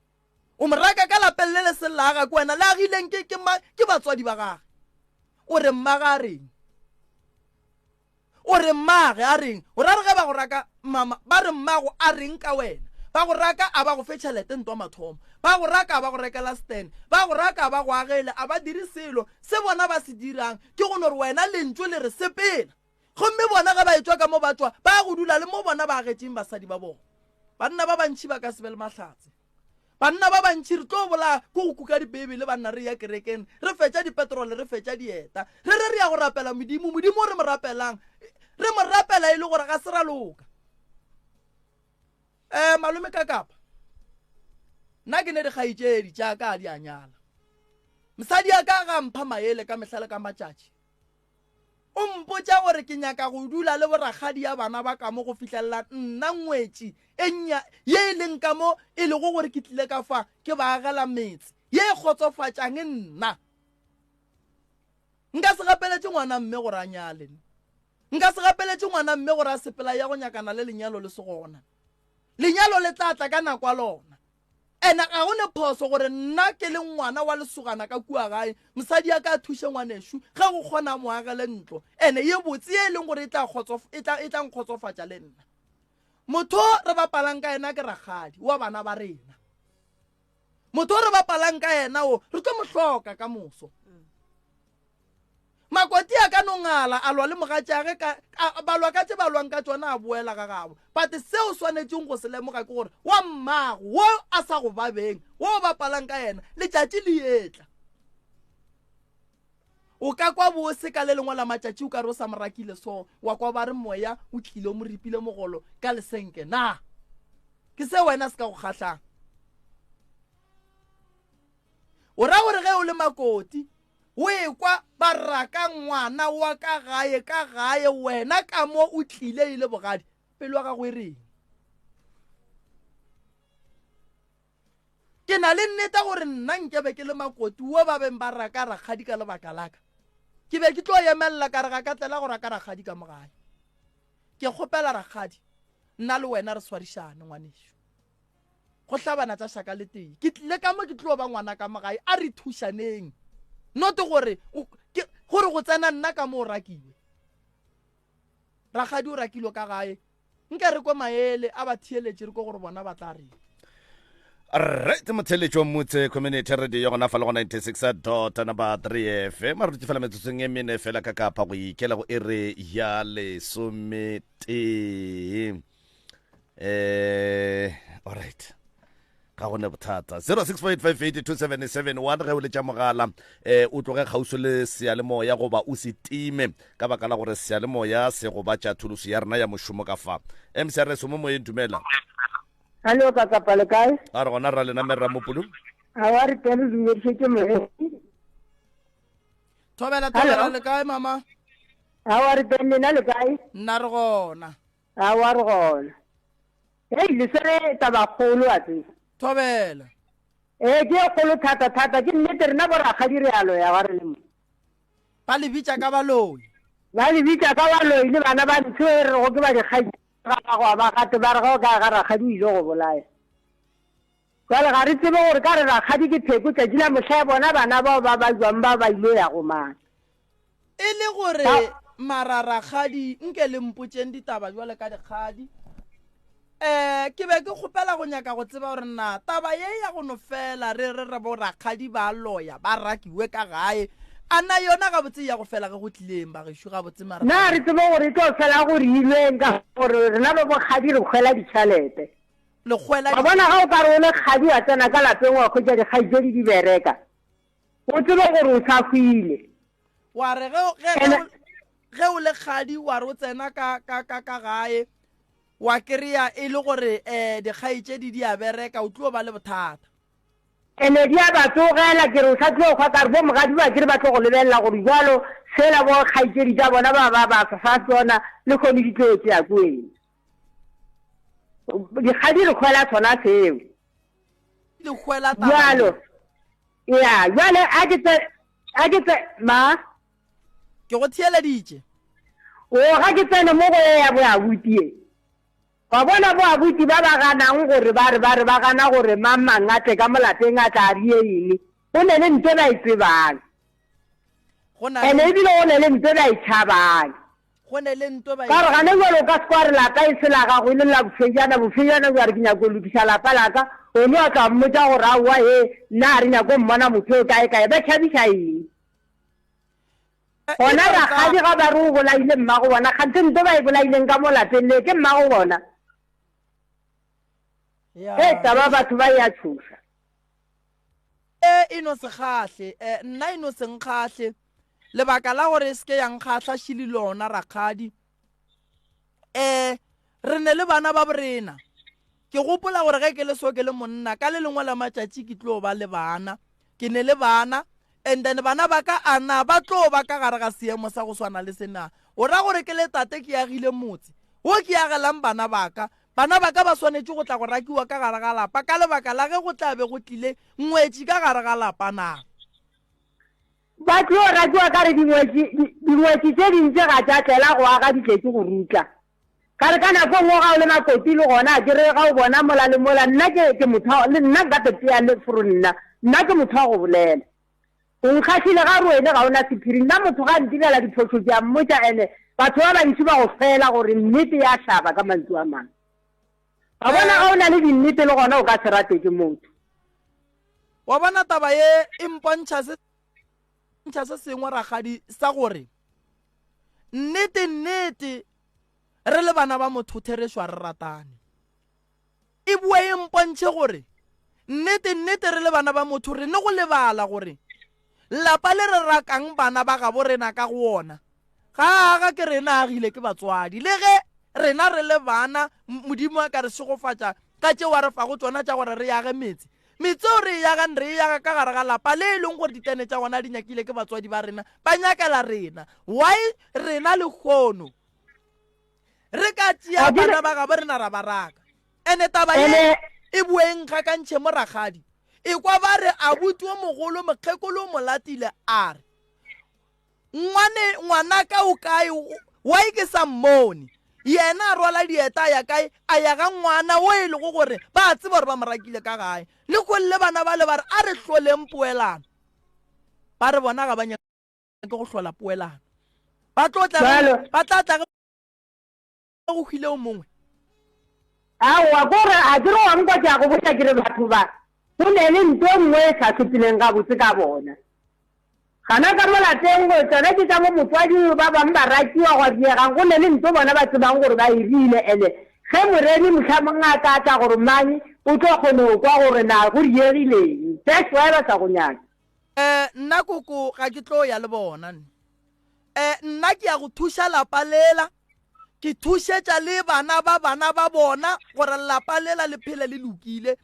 o mo raka ka lapeng le le selaga ke wena le agileng ke batswadi ba gage o re mmage a reng o re mmage a reng o ra re ge ba go raka mama ba re mmago a reng ka wena ba go raka a ba go fe tšhelete ntwa mathomo ba go raka a ba go rekela stand ba go raka a ba go agele a ba dire selo se bona ba se dirang ke go gore wena lentšwe le re sepela gomme bona ga ba etswa ka mo batswa ba go dula le mo bona ba agetseng basadi ba bona banna ba bantšhi ba ka se be le mahlatse banna ba bantšhi re tlo bola ko go kuka dibebe le banna re ya kerekeng re fetša dipetrole re fetša dieta re ya go rapela modimo o re mo rapelang re mo rapela e le gore ga se ra loka malome ka kapa nna ke ne dikgaitšedi tšaka a di a nyala mosadi a ka ga mpha maele ka mehlale ka matšatši o mpotša gore ke nyaka go dula le boragadi ya bana ba ka mo go fitlhelela nna ngwetši ye e leng ka mo e lego gore ke tlile ka fa ke ba agela metse ye e kgotsofatšang nna nka se gapeletše ngwana mme gore a nyale nka se gapeletše ngwana mme gore a sepela ya go nyakana le lenyalo le se gona lenyalo le tla tla ka nako a lona ene ga go le phoso gore nna ke le ngwana wa lesogana ka kua gae mosadi ya ka thushe ngwaneshu ga go kgona mo agele ntlo ene ye botse e leng gore e tla nkgotsofatša le nna motho re bapalang ka ena ke Rakgadi wa bana ba rena motho re bapalang ka ena o re tlo mohloka ka moso makoti a ka nongala a lwa le mogatšage balwa ka tse balwang ka tsona a boela ga gabo but seo swanetseng go se lemoga ke gore wa mmago wo a sa go babeng wo o bapalang ka ena letšatši le etla o ka kwa bose ka le lengwe la matšatši o ka re o sa morakile so wa kwa ba re moya o tlile o mo ripile mogolo ka lesenke na ke se wena se ka go kgatlhang o ra gore ge o le makoti o ekwa ba raka ngwana wa ka gae wena ka mo o tlile ile bogadi pelo ga go reng ke na le nnete gore nna nkebe ke le makoti wo ba beng ba raka Rakgadi ka lebaka laka ke be ke tlo emelela ka re ga ka tlela go raka Rakgadi ka mogae ke kgopela Rakgadi nna le wena re swarišane ngwanesho go hlabana tša shaka le teng ke tlile ka mo ke tlo ba ngwana ka mogae a re thušaneng not gore go tsena nna ka mo o rakiwe Rakgadi o rakilwe ka gae nke re kwa maele a ba thieletše re ko gore bona ba tla reng right motheletšo mmutse community radio ya gona fa le go 96.3 FM re fela metsotsong e mene fela ka kapa go ikela go ere ya lesomete alright ga gone bothata 0648582771 ge o le tša mogala o tloge kgauso le sealemoya goba o se time ka baka la gore sealemoya se go batša thuluso ya rena ya mošomo ka fa mcrs mo moyeng dumela Hello Kakapa le kae a re gona ra lena merra mopolo a wa re tele dumedišitše moreki thobela le kae mama a wa re tele na le kae nna re gona a wa re gona hei le sere taba kgolo a tse thobela ke kgolo thata ke nnete rena bo Rakgadi re alo ya wa re le mo ba le bitša ka baloi le bana ba ntho e re go ke ba dikgai ga ba gate ba re go ka ga Rakgadi o ile go bolaya jale ga re tsebe gore ka re Rakgadi ke pheko tšatši la mošha bona bana bao ba jwang ba ile ya go mana e le gore mara Rakgadi nke le mpotšeng ditaba jwale ka dikgadi ke be ke kgopela go nyaka go tseba gore na taba ye ya go no fela re bo Rakgadi ba loya ba rakiwe ka gae ana yona ga botse ya go fela ge go tlileng ba gešo ga botse mara na re tsebe gore e tlo fela gore ilweng ka gore rena ba bokgadi re kgwela ditšhelete ba bona ga o ka re o le kgadi wa tsena ka lapeng wa kgwetša dikgaitšedi di bereka o tsebe gore o sa hwile wa re ge o le kgadi wa re o tsena ka gae wa kry-a e le gore dikgaitšedi di a bereka o tlo ba le bothata ene di a ba tsogela ke re o sa tlo kgwa kare bo mogadi ba ke re ba tlo go lebelela gore jalo fela bo kgaitšedi tša bona ba sa tsona le kgone di tlo tšea kweng dikgadi re kgwela tsona seo jalo ya jale a ke tse ma ke go thieleditše o ga ke tsene mo go ya boabutie wa bona boabuti ba ganang gore ba gana gore mamang a tle ka molateng a tla rie eng go ne le nto ba e tsebang ene ebile go ne le nto ba e tšhabang ka re gane jalo ka sekwa re lapa e se la gago e le la bofejana ja re ke nyako lokiša lapa laka one a tla mmotsa gore aowa e nna a re nyako mmona motho o kae ba tšhabiša eng gona Rakgadi ga ba re o bolaile mmago bona kgantse nto ba e bolaileng ka mo lapeng le ke mmago bona taba batho ba ya tshosa e no se kgahle nna e no se nkgahle lebaka la gore se ke yang kgatlha shili lona Rakgadi re ne le bana ba borena ke gopola gore ge ke le so ke le monna ka le lengwe la matšatši ke tlo ba le bana ke ne le bana and then bana ba ka ana ba tlo ba ka gare ga seemo sa go swana le sena o ra gore ke le tate ke agile motse wo ke agelang bana ba ka ba swanetše go tla go rakiwa ka gare ga lapa ka lebaka la ge go tla be go tlile ngwetši ka gare ga lapa na ba tlo rakiwa ka re dingwetši tše dintše ga tša tlela go aga ditletse go rutla ka re ka nako ngwe ga o le makoti le gona ke re ga o bona mola le mola nna ke motho le nna nka tetea le foro nna ke motho wa go bolela o nkgatlhile ga re wene ga ona sephiri nna motho ga ntirela diphoso ke a mmotsa ene batho ba bantsi ba go fela gore nnete ya tlhaba ka mantswe a mangwe ba bona ga o na le dinnete le gona o ka se rate ke motho wa bona taba ye e mpontšha se sengwe ragadi sa gore nnete re le bana ba motho therešwa re ratane e bua e mpontšhe gore nnete re le bana ba motho re ne go lebala gore lapa le re rakang bana ba gabo rena ka go ona ga ke rena agile ke batswadi le ge rena re le bana modimo a ka re segofatša ka tšeo wa re fa go tsona tša gore re yage metse o re yagang re yaga ka gare ga lapa le e leng gore ditene tša gona di nyakile ke batswadi ba rena ba nyakela rena why rena le kgono re ka tšea bana ba gabo rena ra baraka ene taba ye e bueng kgakantšhe mo ragadi e kwa ba re abuti o mogolo mokgekolo o mo latile a re ngwana ka o kae why ke sa mmone yena a rwala dieta ya kae a ya ga ngwana o e le go gore ba tseba gore ba morakile ka gae le kgolle bana ba le ba re a re hloleng poelano ba re bona ga ba nyaka go hlola poelano ba tla tla go hwile o mongwe aowa kore a kere wa nkwa ke a go botsa kere batho ba go ne le nto nngwe e sa sepileng ga botse ka bona gana ka molateng go tsone ke tsa mo motswadi ba bangwe ba rakiwa go diegang go ne le nto bona ba tsebang gore ba irile ene ge moredi motlhamong a ka tla gore mane o tlo kgone go kwa gore na go diegileng that's why ba sa go nyaka nna koko ga ke tlo ya le bona nna ke ya go thuša lapa lela ke thušetša le bana ba bona gore lapa lela le phele le lokile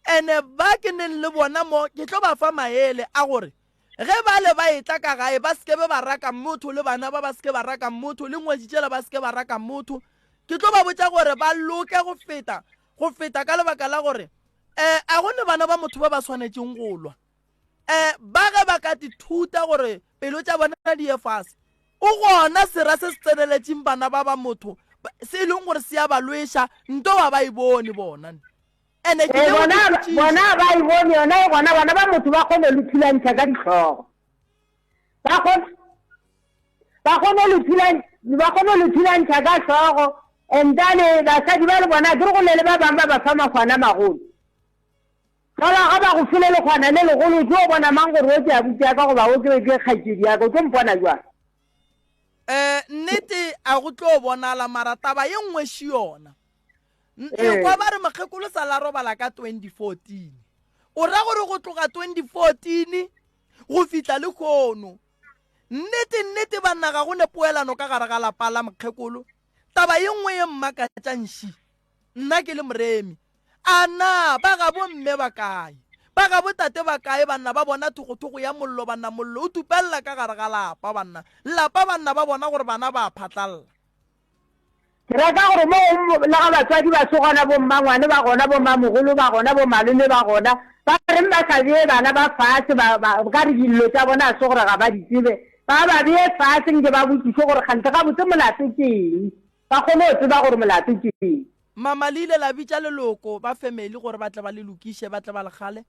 ene ba ke neng le bona mo ke tlo ba fa maele a gore ge ba le ba etla ka gae ba seke be ba raka motho le bana ba seke ba raka motho le ngweditšela ba seke ba raka motho ke tlo ba botša gore ba loke go feta ka lebaka la gore a gone bana ba motho ba ba swanetšeng go lwa ba ge ba ka dithuta gore pelo tša bona di ye fase o gona sera se se tseneletšeng bana ba motho se e leng gore se ya ba lweša nto wa ba e bone bona bona ba e bone yona e bona bana ba motho ba kgone le thulantšha ka ditlhogo ba kgone le thulantšha ka tlhogo entane basadi ba le bona ke re go lele ba bangwe ba ba fa makgwana magolo gola ga ba go file lekgwana le legolo ke o bona mang gore o ke a butsa ka go ba o ke kgatsedi yaka o tlo mpona jwang nnete a go tlo bonala mara taba ye nngwe še yona kwa ba re mokgekolo sa la robala ka 2014 o ra gore go tloga 2014 go fitla le kgono nnete banna ga go ne poelano ka gare ga lapa la mokgekolo taba ye nngwe ye mmakatšanši nna ke le moremi a na ba ga bomme ba kae ba ga botate ba kae banna ba bona thogothogo ya mollo banna mollo o tupelela ka gare ga lapa banna ba bona gore bana ba phatlalela ke reka gore mo le ga batswadi ba sogona bo mmangwane ba gona bo mmamogolo ba gona bo malome ba gona ba reng ba sa bee bana ba fatshe ka re dillo tsa bona a se gore ga ba di tsebe ba bee fatshe nke ba botsiše gore kgante ga botse molato ke eng ba kgone go tseba gore molato ke eng mama le ile la bitša leloko ba family gore ba tle ba le lokiše ba tle ba le gale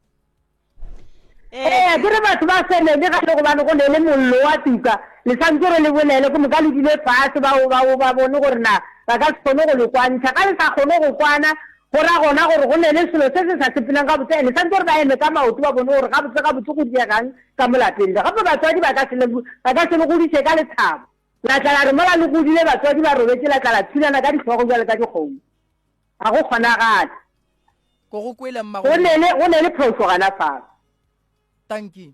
ke re batho ba semele ga le gobane go ne le mollo wa tuka le santse re le bolele ko moka le dile fatshe ba bone gore na ba ka se kgone go le kwantšha ka le sa kgone go kwana go ra gona gore go ne le selo se se sa sepelang ka botse le santse gore ba eme ka maoto ba bone gore ga botse go diegang ka molapeng gape batswadi ba ka se le godiše ka lethabo la tla la re mola le godile batswadi ba robetse la tla la thulana ka ditlhogo jale ka dikgomo ga go kgonagale go ne le phoso gana fao thank you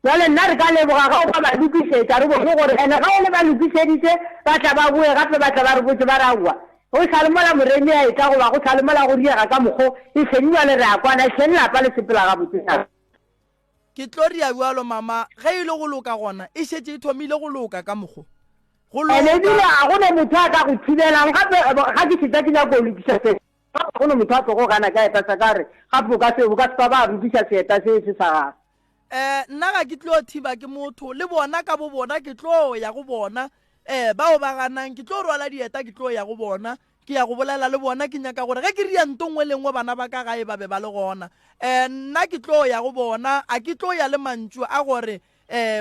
jale nna re ka leboga ga o ba ba lokišetša re bone gore ene ga o le ba lokišeditše ba tla ba boe gape ba tla ba re botse ba ra ua go salemola moremi a eta goba go salemola go diega ka mokgo e hlediwa le re a kwana hleng lapa le sepela ga botse ke tlo ria bjalo mama ge e le go loka gona e šetse e thomile go loka ka mokgo ene ebile ga go ne motho a ka go thibelang gape ga ke šetsa ke nyako lokiša se go ne motho a tlogo gana ka eta sa ka re gape o ka se ka ba rukiša seeta se se sa gago nna ga ke tlo thiba ke motho le bona ka bo bona ke tlo ya go bona bao ba ganang ke tlo rwala dieta ke tlo ya go bona ke ya go bolela le bona ke nyaka gore ge ke ria ntongwe lengwe bana ba ka gae ba be ba le gona nna ke tlo ya go bona a ke tlo ya le mantšu a gore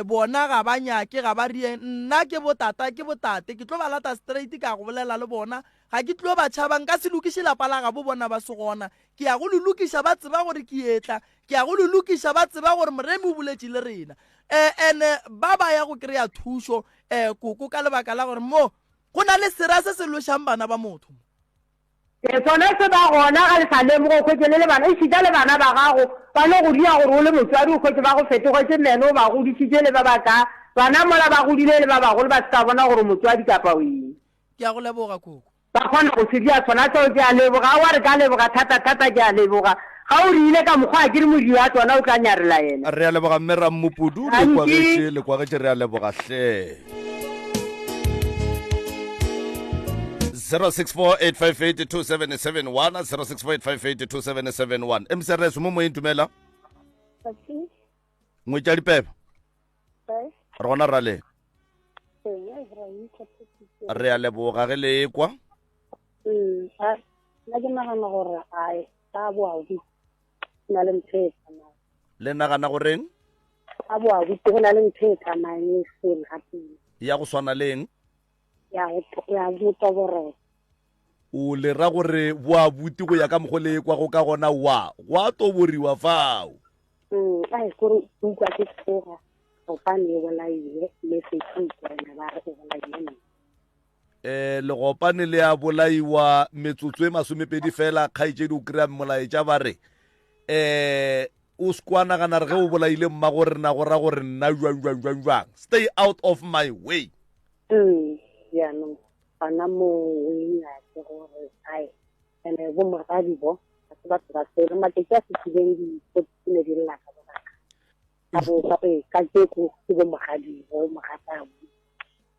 bona ga ba nyake ga ba rie nna ke botate ke tlo ba lata straight ka go bolela le bona ga ke tlo ba tšhabang ka se lokiše lapa la ga bo bona ba se gona ke ya go lolokiša ba tseba gore ke etla ke ya go lolokiša ba tseba gore moremi o boletše le rena ene ba ba ya go kry-a thušo koko ka lebaka la gore mo go na le sera se se lošang bana ba motho tsone se ba gona ga le sa lemogo khwetse le bana e šita le bana ba gago ba no go dia gore o le motswadi o khwetse ba go fetogetse mene o ba godisitše le ba baka bana mola ba godile le ba bagolo ba se ka bona gore motswadi kapa o eng ke ya go leboga koko ba kgona go se dia tsona tseo ke a leboga wa re ka leboga thata ke a leboga ga o rile ka mokgwa a ke re modiri wa tsona o tla nyarela ena re a leboga mme ra mmopudu le kwagetse re a leboga hle 0648582771 0648582771 msrs mo mo intumela ngwetša dipepa re gona ra le re a leboga ge le ekwa nna ke nagana gore a ka boabuti na le ntho e tsamayang le nagana goreng ka boabuti go na le ntho e tsamayang e seng gape ya go swana leng ya motoborelo o le ra gore boabuti go ya ka mokgo le ekwa go ka gona wa go a toboriwa fao a e kore utlwa ke tsoga gopane e bolaile mme setlhokwena ba re e bolaile legopane le a bolaiwa metsotso e masomepedi fela kgaitsedi o kry-a molaetša ba re o sekwanagana re ge o bolaile mmago rena go ra gore nna jwang stay out of my way jaanong gona mo oeng a ke gore ae ene bo mogadi bo ga se batho ba sele mateke a setileng dipotine di lelaka bobaka gape ka keko ke bo mogadi bo mogatabo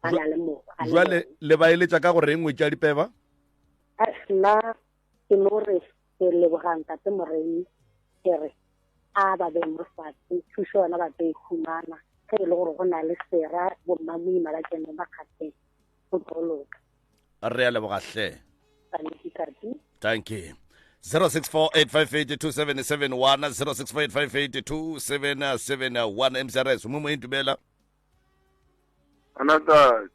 a na le mogo jwale le ba eletša ka gore engwe tša dipeba nna ke no re ke lebogang tate moremi ke re a ba be mo fatshe thuso yona ba tlo e khumana ge e le gore go na le sera bommamoima ba kene ba kgatheng go troloka re a leboga hle thank you 0648582771 0648582771 msrs mo mo intumela anata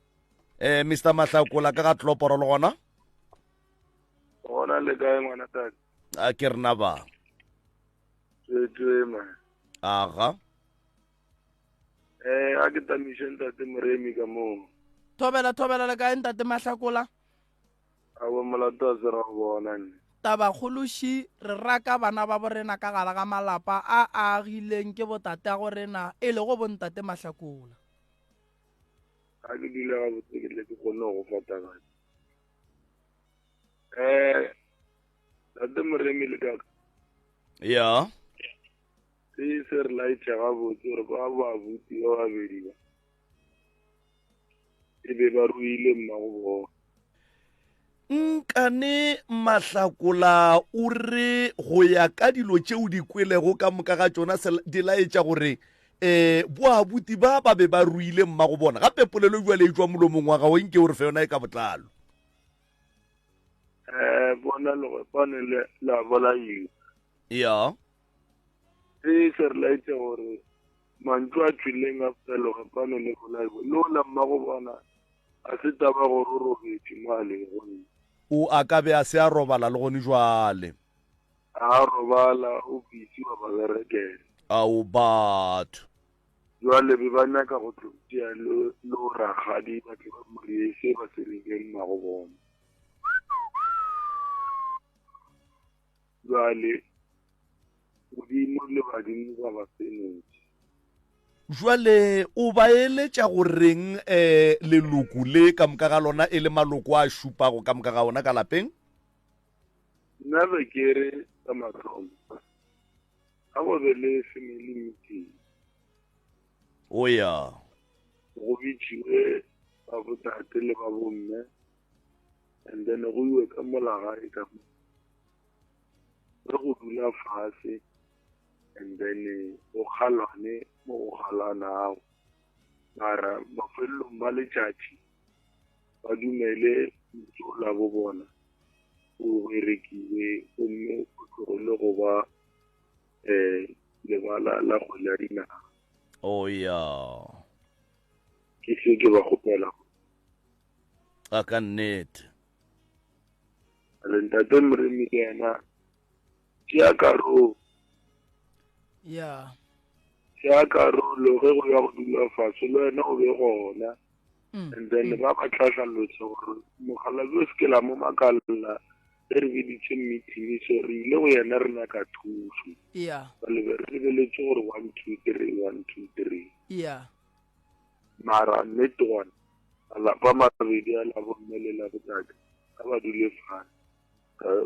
Mr Mahlakola ka ga tloporo le gona gona le kae ngwana tadi a ke rena ba tswetswe aga a ke tamiše ntate moremi ka moo thobela le kae ntate Mahlakola a bo molato a sera go bona nne tabakgološi re raka bana ba borena ka gala ga malapa a agileng ke botate a gorena e le go bontate Mahlakola a ke dile ga botse ke tle ke kgone go fatagatša tate moremi le kaka ya se se re laetša gabotse gore ba babuti ba babedi ba e be ba ruile mmago bona nkane Mahlakola o re go ya ka dilo tšeo di kwelego ka moka ga tšona di laetša gore boabuti ba ba be ba ruile mmago bona gape polelo jwale e tswa molomong wa gago nke o re fe yona e ka botlalo bona legopane la bolaiwa ya se se re laetša gore mantšu a tswileng a fela legopane le bolaiwa le ola mmago bona a se taba gore o robetše mo a legonne o a ka be a se a robala le gone jwale a robala o busy wa ba berekela ao batho jwale be ba nyaka go tlotia le go ragadi batho ba moriese ba selileng mmago bona jwale godimo le badimo ba ba senetse jwale o ba eletša goreng leloko le ka moka ga lona e le maloko a šupago ka moka ga ona ka lapeng nna be ke re ka mathomo ga go be le family meeting o ya go bitšiwe ba botate le ba bomme and then go iwe ka molagae ka re go dula fase and then go kgalwane mo go kgalanago mara mafelelong ba letšatši ba dumele motsola bo bona o berekile gomme o tlogole go ba lebala la kgwele ya dinaga. o ya Ke se ke ba gopela a ka nnete le ntate Moremi le yena ke ya karo ya ke ya karolo ge go ya go dula fatshe le wena o be gona and then ba ba tlhatlhalotse gore mogalabi o seke la mo makalla ge re beditse meeting so re ile go yena re nyaka thuso ya ba lebeletse gore 1 2 3 1 2 3 ya mara nnete gona malapa mabedi a la bomme le la botate ka ba dule fane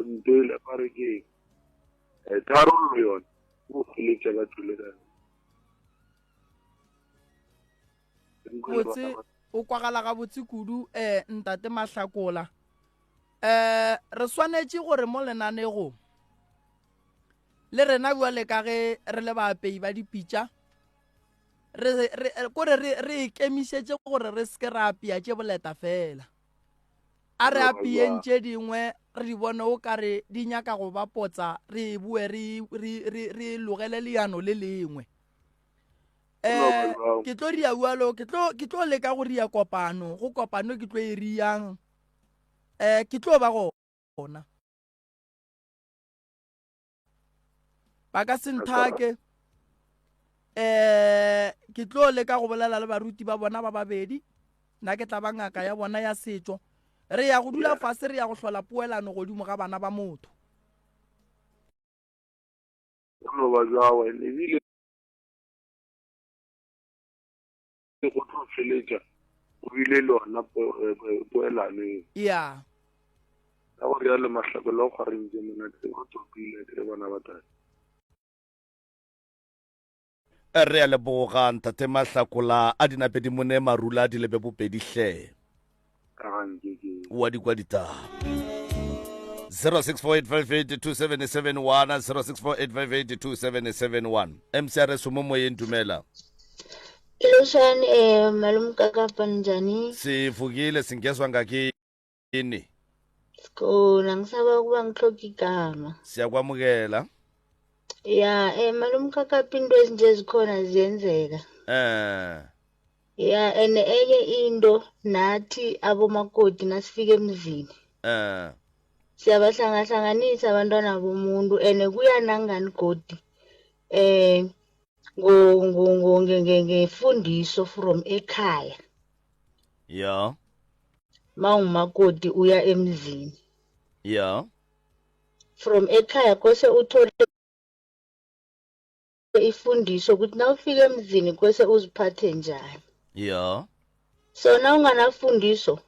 nto e le bare ke tharollo yona o feletse ba thule ka botse o kwagala ga botse kudu ntate Mahlakola re swanetse gore mo lenanego le rena bua le ka ge re le baapei ba dipitša kore re ikemišetse gore re seke re apea tše boleta fela a re apeyeng tše dingwe re di bone o ka re di nyaka go ba potsa re bue re logele leano le lengwe ke tlo ria ualo ke tlo leka go ria kopano go kopano ke tlo e riang ke tlo ba gona ba ka senthake ke tlo leka go bolela le baruti ba bona ba babedi nna ke tla ba ngaka ya bona ya setso re ya go dula fase re ya go hlola poelano godimo ga bana ba motho no ba jawa ebile go tlo feletša o bile lona poelano ya ka gore ya le Mahlakola o kgarentse monate go tsopile le bona ba tata re a leboga ntate Mahlakola a dinapedi mone marula di lebe bopedi hle wa di kwa ditaba 0648582771 0648582771 MCRS mo moyeng dumela Ilushani malum kakapa njani sivukile singezwa ngakini Skona ngisaba ukuba ngihloka igama siyakwamukela ya malum kakapa into ezinje zikhona ziyenzeka ya enye into nathi abomakoti nasifika emzini siyabahlanganisa abantwana bomuntu ene kuya nangani godi ngefundiso from ekhaya ya mawumakoti uya emzini ya from ekhaya kose uthole ifundiso ukuthi nawufika emzini kose uziphathe njani ya so nawunganafundiso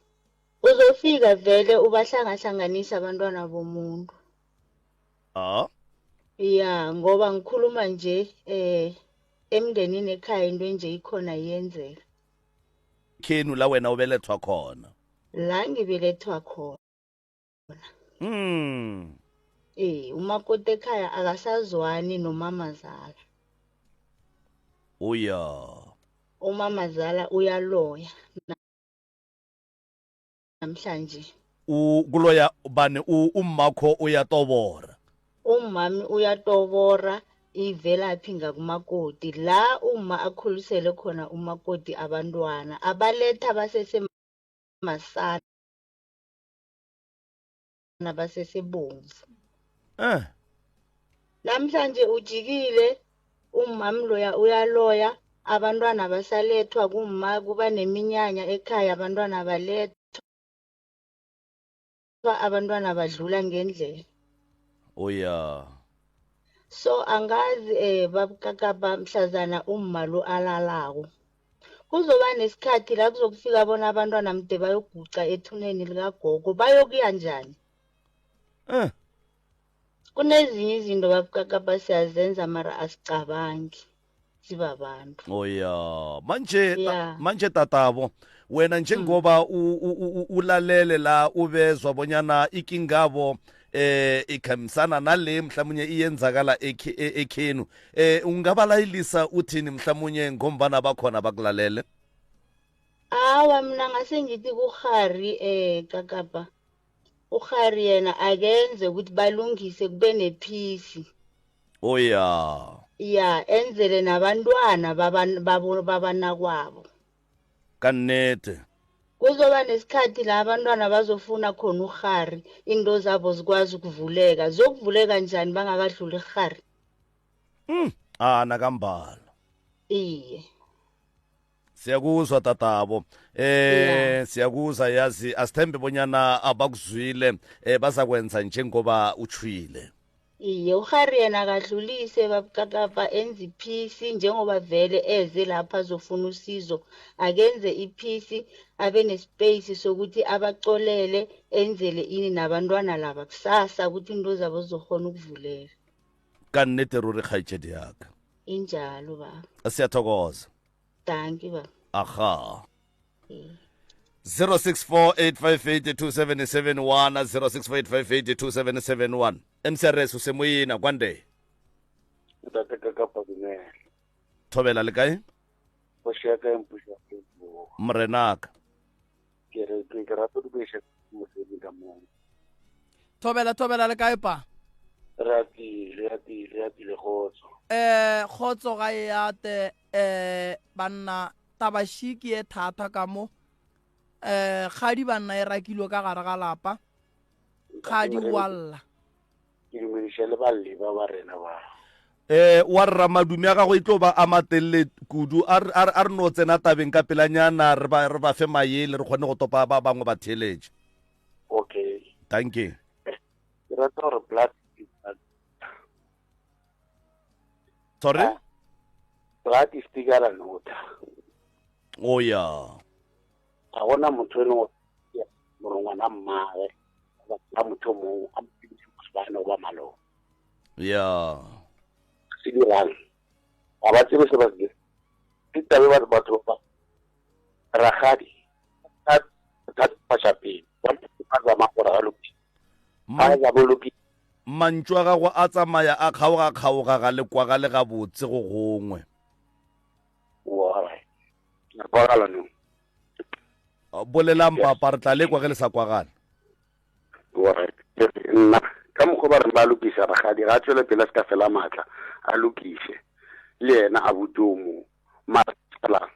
uzofika vele ubahlangahlanganisa abantwana bomuntu ya ngoba ngikhuluma nje emndenini ekhaya into nje ikhona iyenzeka khenu la wena ubelethwa khona la ngibelethwa khona umakoti ekhaya akasazwani nomamazala uya umamazala uyaloya namhlanje kuloya bani ummakho uyatobora umami uyatobora ivelaphi ngakumakoti la uma akhulisele khona umakoti abantwana abaletha basesemasana basesebomvu namhlanje ujikile umami loya uyaloya abantwana basalethwa kuma kuba neminyanya ekhaya abantwana balethwa abantwana badlula ngendlela oya so angazi babukakaba mhlazana umma lo alalako kuzoba nesikhathi la kuzokufika bona abantwana mde bayoguca ethuneni likagogo bayokuya njani kunezinye izinto babukakaba siyazenza mara asicabangi sibabantu oya manje tatabo wena njengoba ulalele la ubezwa bonyana ikingabo ikhamisana nale mhlawumnye iyenzakala ekhenu ungabalayilisa uthini mhlawumnye ngombana bakhona bakulalele awa mina ngase ngithi kuhari kakapa ukghari yena akenze ukuthi balungise kube nephisi Oh ya. ya enzele nabantwana babanakwabo Kannete. kuzoba nesikhathi la abantwana bazofuna khona ukghari into zabo zikwazi ukuvuleka zokuvuleka njani bangakadluli ikghari Nakambala. iye Siyakuzwa tatabo. Siyakuzwa yazi asithembe bonyana abakuzwile bazakwenza njengoba uchwile. iye ukghari yena akadlulise babukakapa enze iphisi njengoba vele eze lapha azofuna usizo akenze iphisi abe nespace sokuthi abacolele enzele ini nabantwana laba kusasa ukuthi into zabo zizokhona ukuvuleka Kannete ruri khaitshedi yaka. injalo baba Siyathokoza. danki baba Aha. 0648582771 0648582771 MCRS usemoyina kwande. Ntate ka padumela. Thobela le kae? Go shaka empusha go. Mrenaka. Ke rata go besha mo se ka mo. thobela le kae pa Rati le khotso. Khotso ga yate banna tabashiki e thata ka mo khadi banna e rakilo ka gare ga lapa khadi walla Ke mo shele ba le ba rena ba. Wa rra madumi ya gago itlo ba amatelle kudu ar no tsena tabeng ka pelanyana re ba fe maele re kgone go topa ba bangwe ba theletše. Okay. Thank you. Ke rata gore blood. Sorry? Blood is bigger than water. Oh ya. A gona motho eno ya morongwana mmae ba motho mo a bana ba malo. Ya. Sidirang aba tsebe se ba se ke tabe ba batho ba ragadi ta pashapi ba ba makora a loki a ga boloki mantšu a gago a tsamaya a kgaoga ga lekwa ga le ga botse go gongwe. wa na kwagala no bolelang papa re tla lekwa ge le sa kwagala. wa nna ka mo go ba re ba lokisa ragadi ga tswele pele se ka fela matla a lokise le yena a butomo masala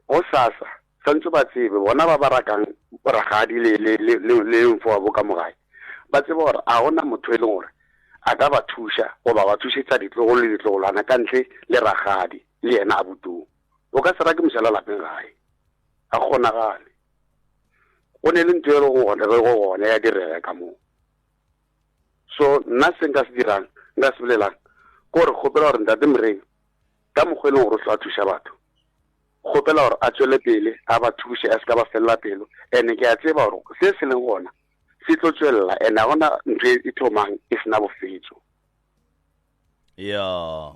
o sasa santse ba tsebe bona ba barakang ragadi le mfo wa boka mogae ba tsebe gore a gona motho e leng gore a ka ba thuša go ba ba thušetša ditlogolo le ditlogolwana ka ntle le ragadi le yena a butomo o ka se rake mošala lapeng gae a kgonagale go ne le ntho e le go gone ya direga ka moo so nna se nka se dirang nka se bolelang ko gore kgopela gore ntate moreng ka mokgwa e leng gore o tla thuša batho kgopela gore a tswele pele a ba thuše a se ka ba felela pelo ene ke a tseba gore se se leng gona se tlo tswelela ene a gona ntho e thomang e sena bofetso ya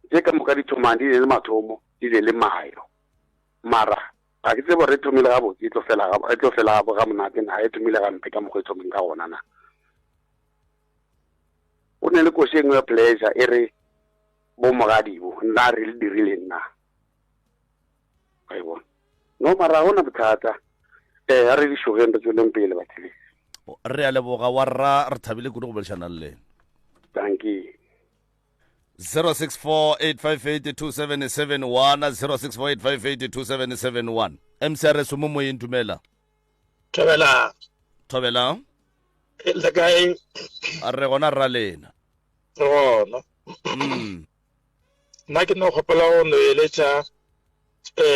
tse ka moka di thomang di le mathomo di le mayo mara ga ke tsebe gore e thomile ga botse e tlo fela ga monate na e thomile gampe ka mokgwa e thomeng ka gona na o ne le koši engwe ya pleasure e re bo mogadibo nna re le dirile nna ga e bona no mara ga gona bothata a re dišogeng re tsweleng pele bathele re a leboga wa rra re thabile kudu go bolešana le lena. thank you 0648582771 0648582771 MCRS mo moyeng dumela. Thobela le kae a re gona rra lena gona nna ke no kgopela go no eletša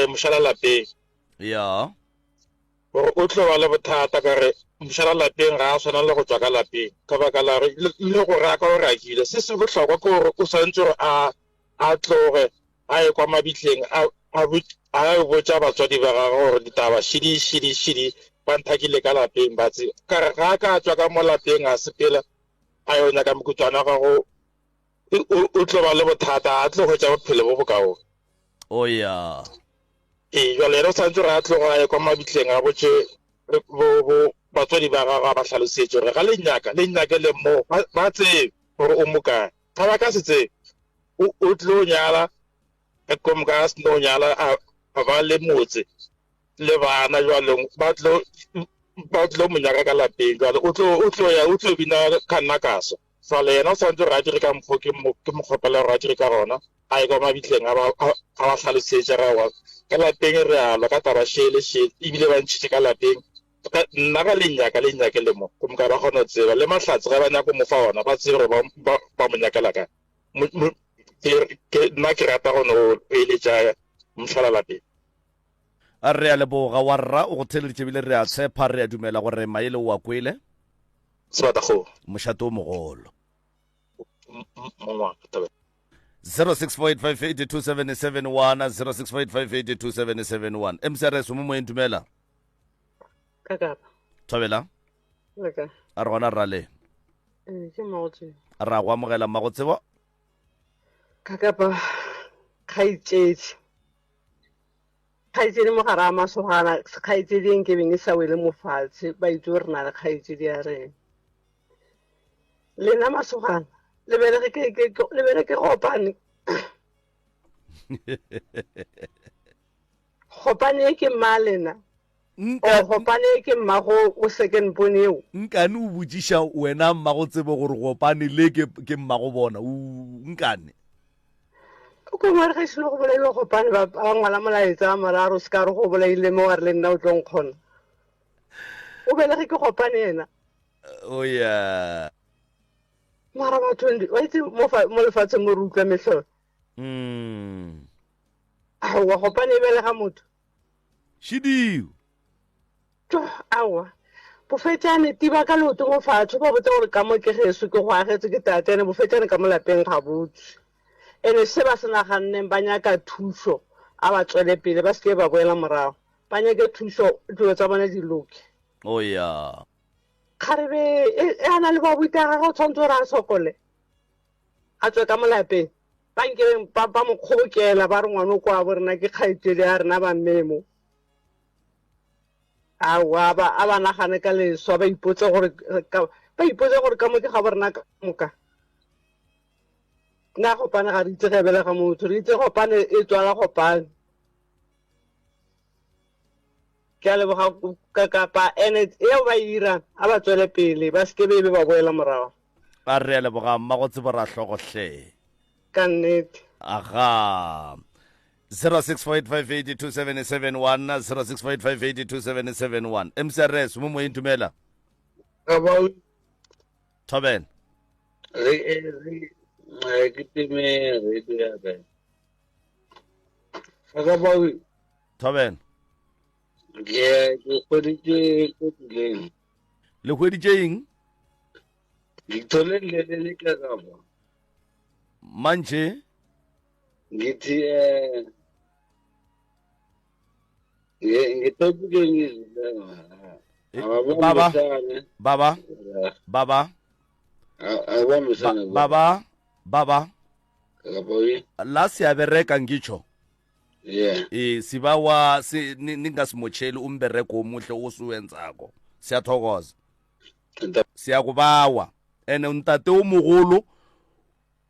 mošala lapeng ya gore o tlo ba le bothata ka re mošala lapeng ga a tshwana le go tswa ka lapeng ka baka la re le go raka o rakile se se bohlokwa ke gore o swantse gore a tloge a ye kwa mabitleng a botša batswadi ba gagwe gore ditaba šidi ba nthakile ka lapeng ba tseba ka re ga a ka tswa ka mo lapeng a sepela a yo nyaka mokutwana gago o tlo ba le bothata a tlo hwetša bophelo bo bokaone o ya jwale ene o tshwanetse gore a tlogo a ye kwa mabitleng a botše batswadi ba gagwe ba tlhalosetse gore ga le nyake le mo ba tsebe gore o mokae ga ba ka se tsebe o tlo nyala ko moka a seno nyala a ba le motse le bana jwaleng ba tlo ba tlo mo nyaka ka lapeng jalo o tlo bina ka nna kaso fa le yena o santse re a dire ka mokgwa ke mo kgopela re a dire ka rona a e kwa mabitleng a ba tlhalosetsa ra wa ka lapeng re alo ka taba shele ebile ba ntšhitse ka lapeng nna ga lenyaka le mo ko moka ba kgona go tseba le mahlatse ga ba nyako mo fa ona ba tsebe gore ba mo nyakela ka nna ke rata gone go eletša motlhala lapeng a re a leboga wa rra o go theleditše bile re a tshepa re a dumela gore maele o a kwele sebatago mošato o mogolo 0648582771 mcrs mo moeng dumela thobela a re gona rale a ra go amogela mmago tsebo kakapa kgaitsedi mogare a masogana kgaitsedi eng ke beng e sa wele mofatshe ba itse gore na le kgaitsedi ya rena lena masogana lebele ke gopane gopane e ke mma lena gopane e ke mmago o second bone eo nkane o botsiša wena mmago tsebe gore gopane le ke mmago bona nkane o ko ngware ga e seno go bolaile gopane ba ngwala molaetsa a mararo se ka re go bolaile mo gare le nna o tlo nkgona o belege ke gopane ena oya mara batho wa itse mo lefatsheng mo re utlwa metlholo aowa gopane e belega motho shidio aowa bofetšane tiba ka leoto mo fatshe ba botse gore ka mo ke geso ke go agetse ke tatene bofetšane ka mo lapeng ga botse ene se ba se naganneng ba nyaka thuso a ba tswele pele ba seke ba boela morago ba nyake thuso dilo tsa bone di loke oya kgarebe a na le babuti a gage o tshwanetse gore a sokole a tswe ka mo lapeng bankebeng ba mo kgobokela ba re ngwane o kwa bo rena ke kgaitsedi a rena ba mmemo aowa a ba nagane ka leswa ba ipotse gore ka mo ke ga bo rena ka moka nna gopane ga re itse ge belega motho re itse gopane e tswala gopane ke a leboga kakapa ene eo ba irang a ba tswele pele ba seke be ba boela morago a re a leboga mmago tsebo ra tlhogotlhe ka nnete aga 0648582771 0648582771 mcrs mo moeng dumela thobela ke time radio ya ka ka ba thobela ke kgoditše ko tseleng le hweditše eng dithole le ka ba mantše ngithi ngitopike baba la siyabereka ngitsho sibawa ningasimotsheli umbereko omuhle osuwenzako siyathokoza siyakubawa ene ntate o mogolo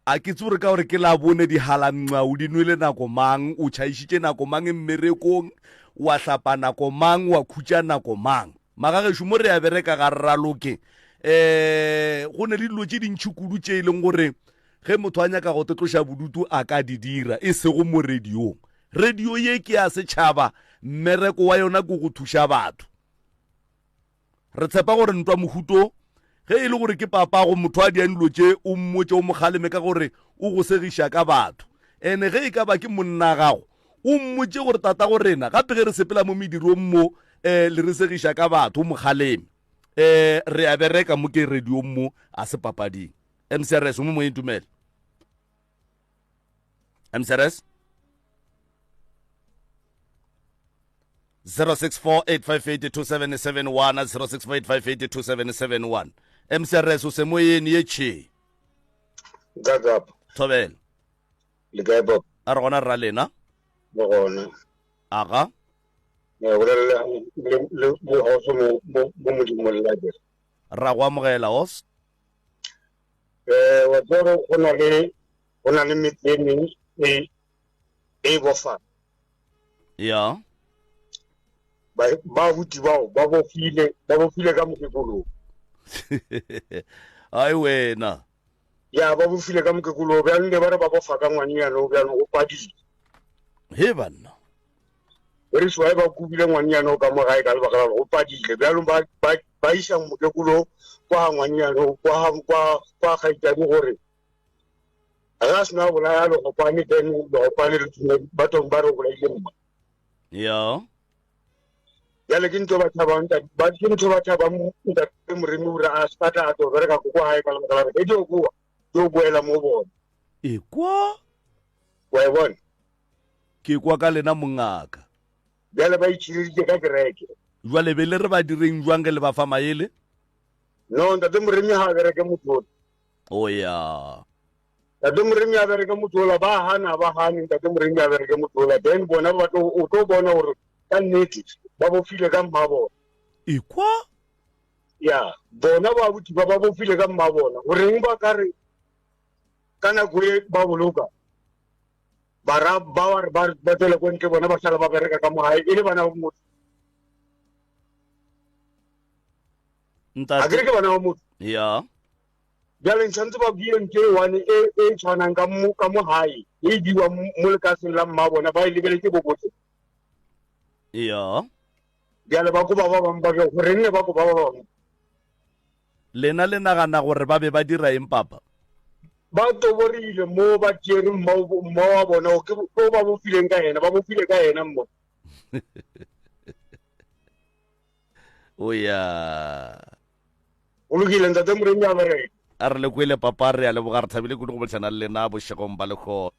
a ke tsore ka gore ke la bone di halanngwao di nwele nako mang o tšhaišitše nako mang mmerekong wa hlapa nako mang wa khutša nako mang magagešo mo re ya bereka ga rraloke go ne le dilo tše dintšhi kudu tše e leng gore ge motho a nyaka go tetloša bodutu a ka di dira e sego mo radiong radio ye ke ya setšhaba mmereko wa yona ke go thuša batho re tshepa gore ntwa mohuto ge e le gore ke papago motho a diang dilo tše o mmotse o mogaleme ka gore o go segiša ka batho ene ge e ka ba ke monna gago o mmotse gore tata go rena gape ge re sepela mo medirong mo le re segiša ka batho o mogaleme re a bereka mo ke radio mo a se papading mcrs mo moeng tumele mcrs 0648582771 0648582771 mcrs o se moyeni ye tšhe kakapa thobela le kae bob a re gona rra lena le gona aga le hoso mo modimo le laje ra go amogela os wa tsoro go na le metseng e bofa ya ba buti bao ba bofile ka mokekolo ai wena ya ba bofile ka mokekolo ba nne ba re ba bofa ka ngwanyana o bjano o padile he banna re swa ba kubile ngwanyana o ka mo gae ka le bakala o padile bjalo ba isa mokekolo kwa ngwanyana kwa gaitadi gore aga sna bola ya lo kopane teng lo kopane le batho ba re bola ile mma ya yale ke ntho ba thabang ba ke ntho ba thabang nta moremi ura a stata a to bereka go kwa hae ka le bakala e dio bua do boela mo bona e kwa wa bona ke kwa ka lena mongaka yale ba itshilile ka kereke jwale be le re ba direng jwang le ba fa maele no nta moremi ha bereke motho o ya ntate moremi a bereke motho ba hana ntate moremi a bereke motho then bona ba to o to bona gore ka nnete ba bofile ka mmabona ikwa ya bona ba buti ba bofile ka mmabona goreng ba ka re ka nako e ba boloka ba tswele ko ntle bona ba sala ba bereka ka mogae e le bana ba motho a kere ke bana ba motho ya bjale ntshwantse ba buile nke one e tshwanang ka mo hae e diwa mo lekaseng la mmabona ba e lebeletse bobotse ya bjale ba koba ba bang ba bja goreng ne ba koba ba bang lena le nagana gore ba be ba dira eng papa ba toborile mo ba tšere mma wa bona o ba bofileng ka ena ba bofile ka ena mmo o ya o lokile ntate moremi a bereka a re le kwele papa re a leboga re thabile kudu go botlhana le lena bošegong ba lekgo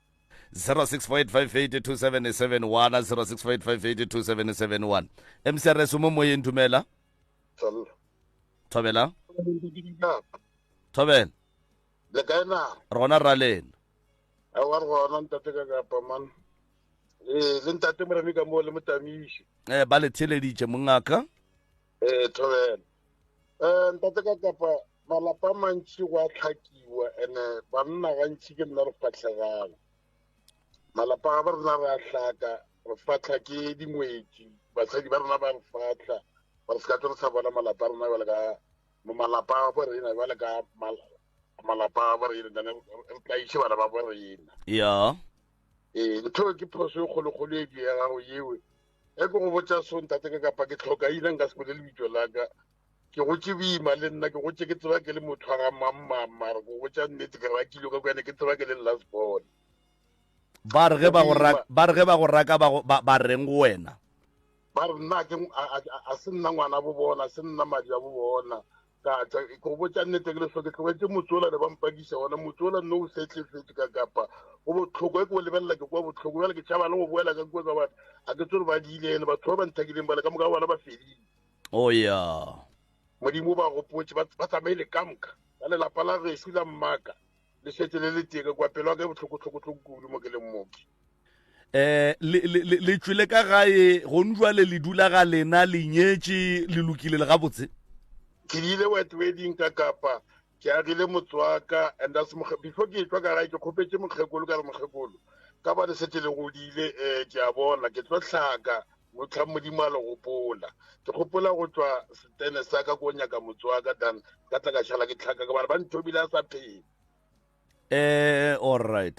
0648582771 0648582771 mcrs mo moyeng dumela thobela thobela le kaena rona ra lena a wa rona ntate ka kapa man le ntate moremi ka mo le motamiši ba le theleditše mongaka thobela ntate ka kapa malapa mantši go a tlhakiwa ene banna gantši ke nna re fatlhegang malapa ga ba rena re a tlhaka re fatlha ke dingwetši basadi ba rena ba re fatlha gore se ka tlo re sa bona malapa a rena bale ka malapa a borena bale ka malapa a borena re tlaiše bana ba borena ya ntho ke phoso e kgolokgolo e ke ya gago yewe e ke go botsa so ntate ka kapa ke tlhokaina nka se bole lebitso laka ke gotse boima le nna ke gotse ke tseba ke le motho a ga mammamara ke gotsa nnete ke rakile ka kwane ke tseba ke le lasbon ba re ge ba go raka ba reng go wena ba re nna a se nna ngwana bo bona a se nna madi a bo bona ke go botsa nnete ke leso ke tlogetse motsola le ba mpakisa ona motsola nne o setlefetse ka kapa go botlhoko e ke bo lebelela ke kwa botlhoko jale ke tšhaba le go boela ka kua tsa bana a ke tsore ba diilene batho ba ba nthakileng bale ka moka bona ba fedile o ya modimo ba gopotse ba tsamaile ka moka ka lelapa la gešo la mmaka le setse le le teka kwa pelo ka botlhokotlhokotlhoko kudu mo ke leng moke le tswile ka gae go njwale le dula ga lena le nyetše le lokile le gabotse ke diile wet wedding ka kapa ke agile motswaka and before ke tswa ka gae ke kgopetse mokgekolo ka re mokgekolo ka ba le setse le godile ke a bona ke tlo tlhaka motlha modimo a le gopola ke gopola go tswa setene sa ka ko nyaka motswaka dan ka tla ka šhala ke tlhaka ka bana ba nthobile a sa phele all right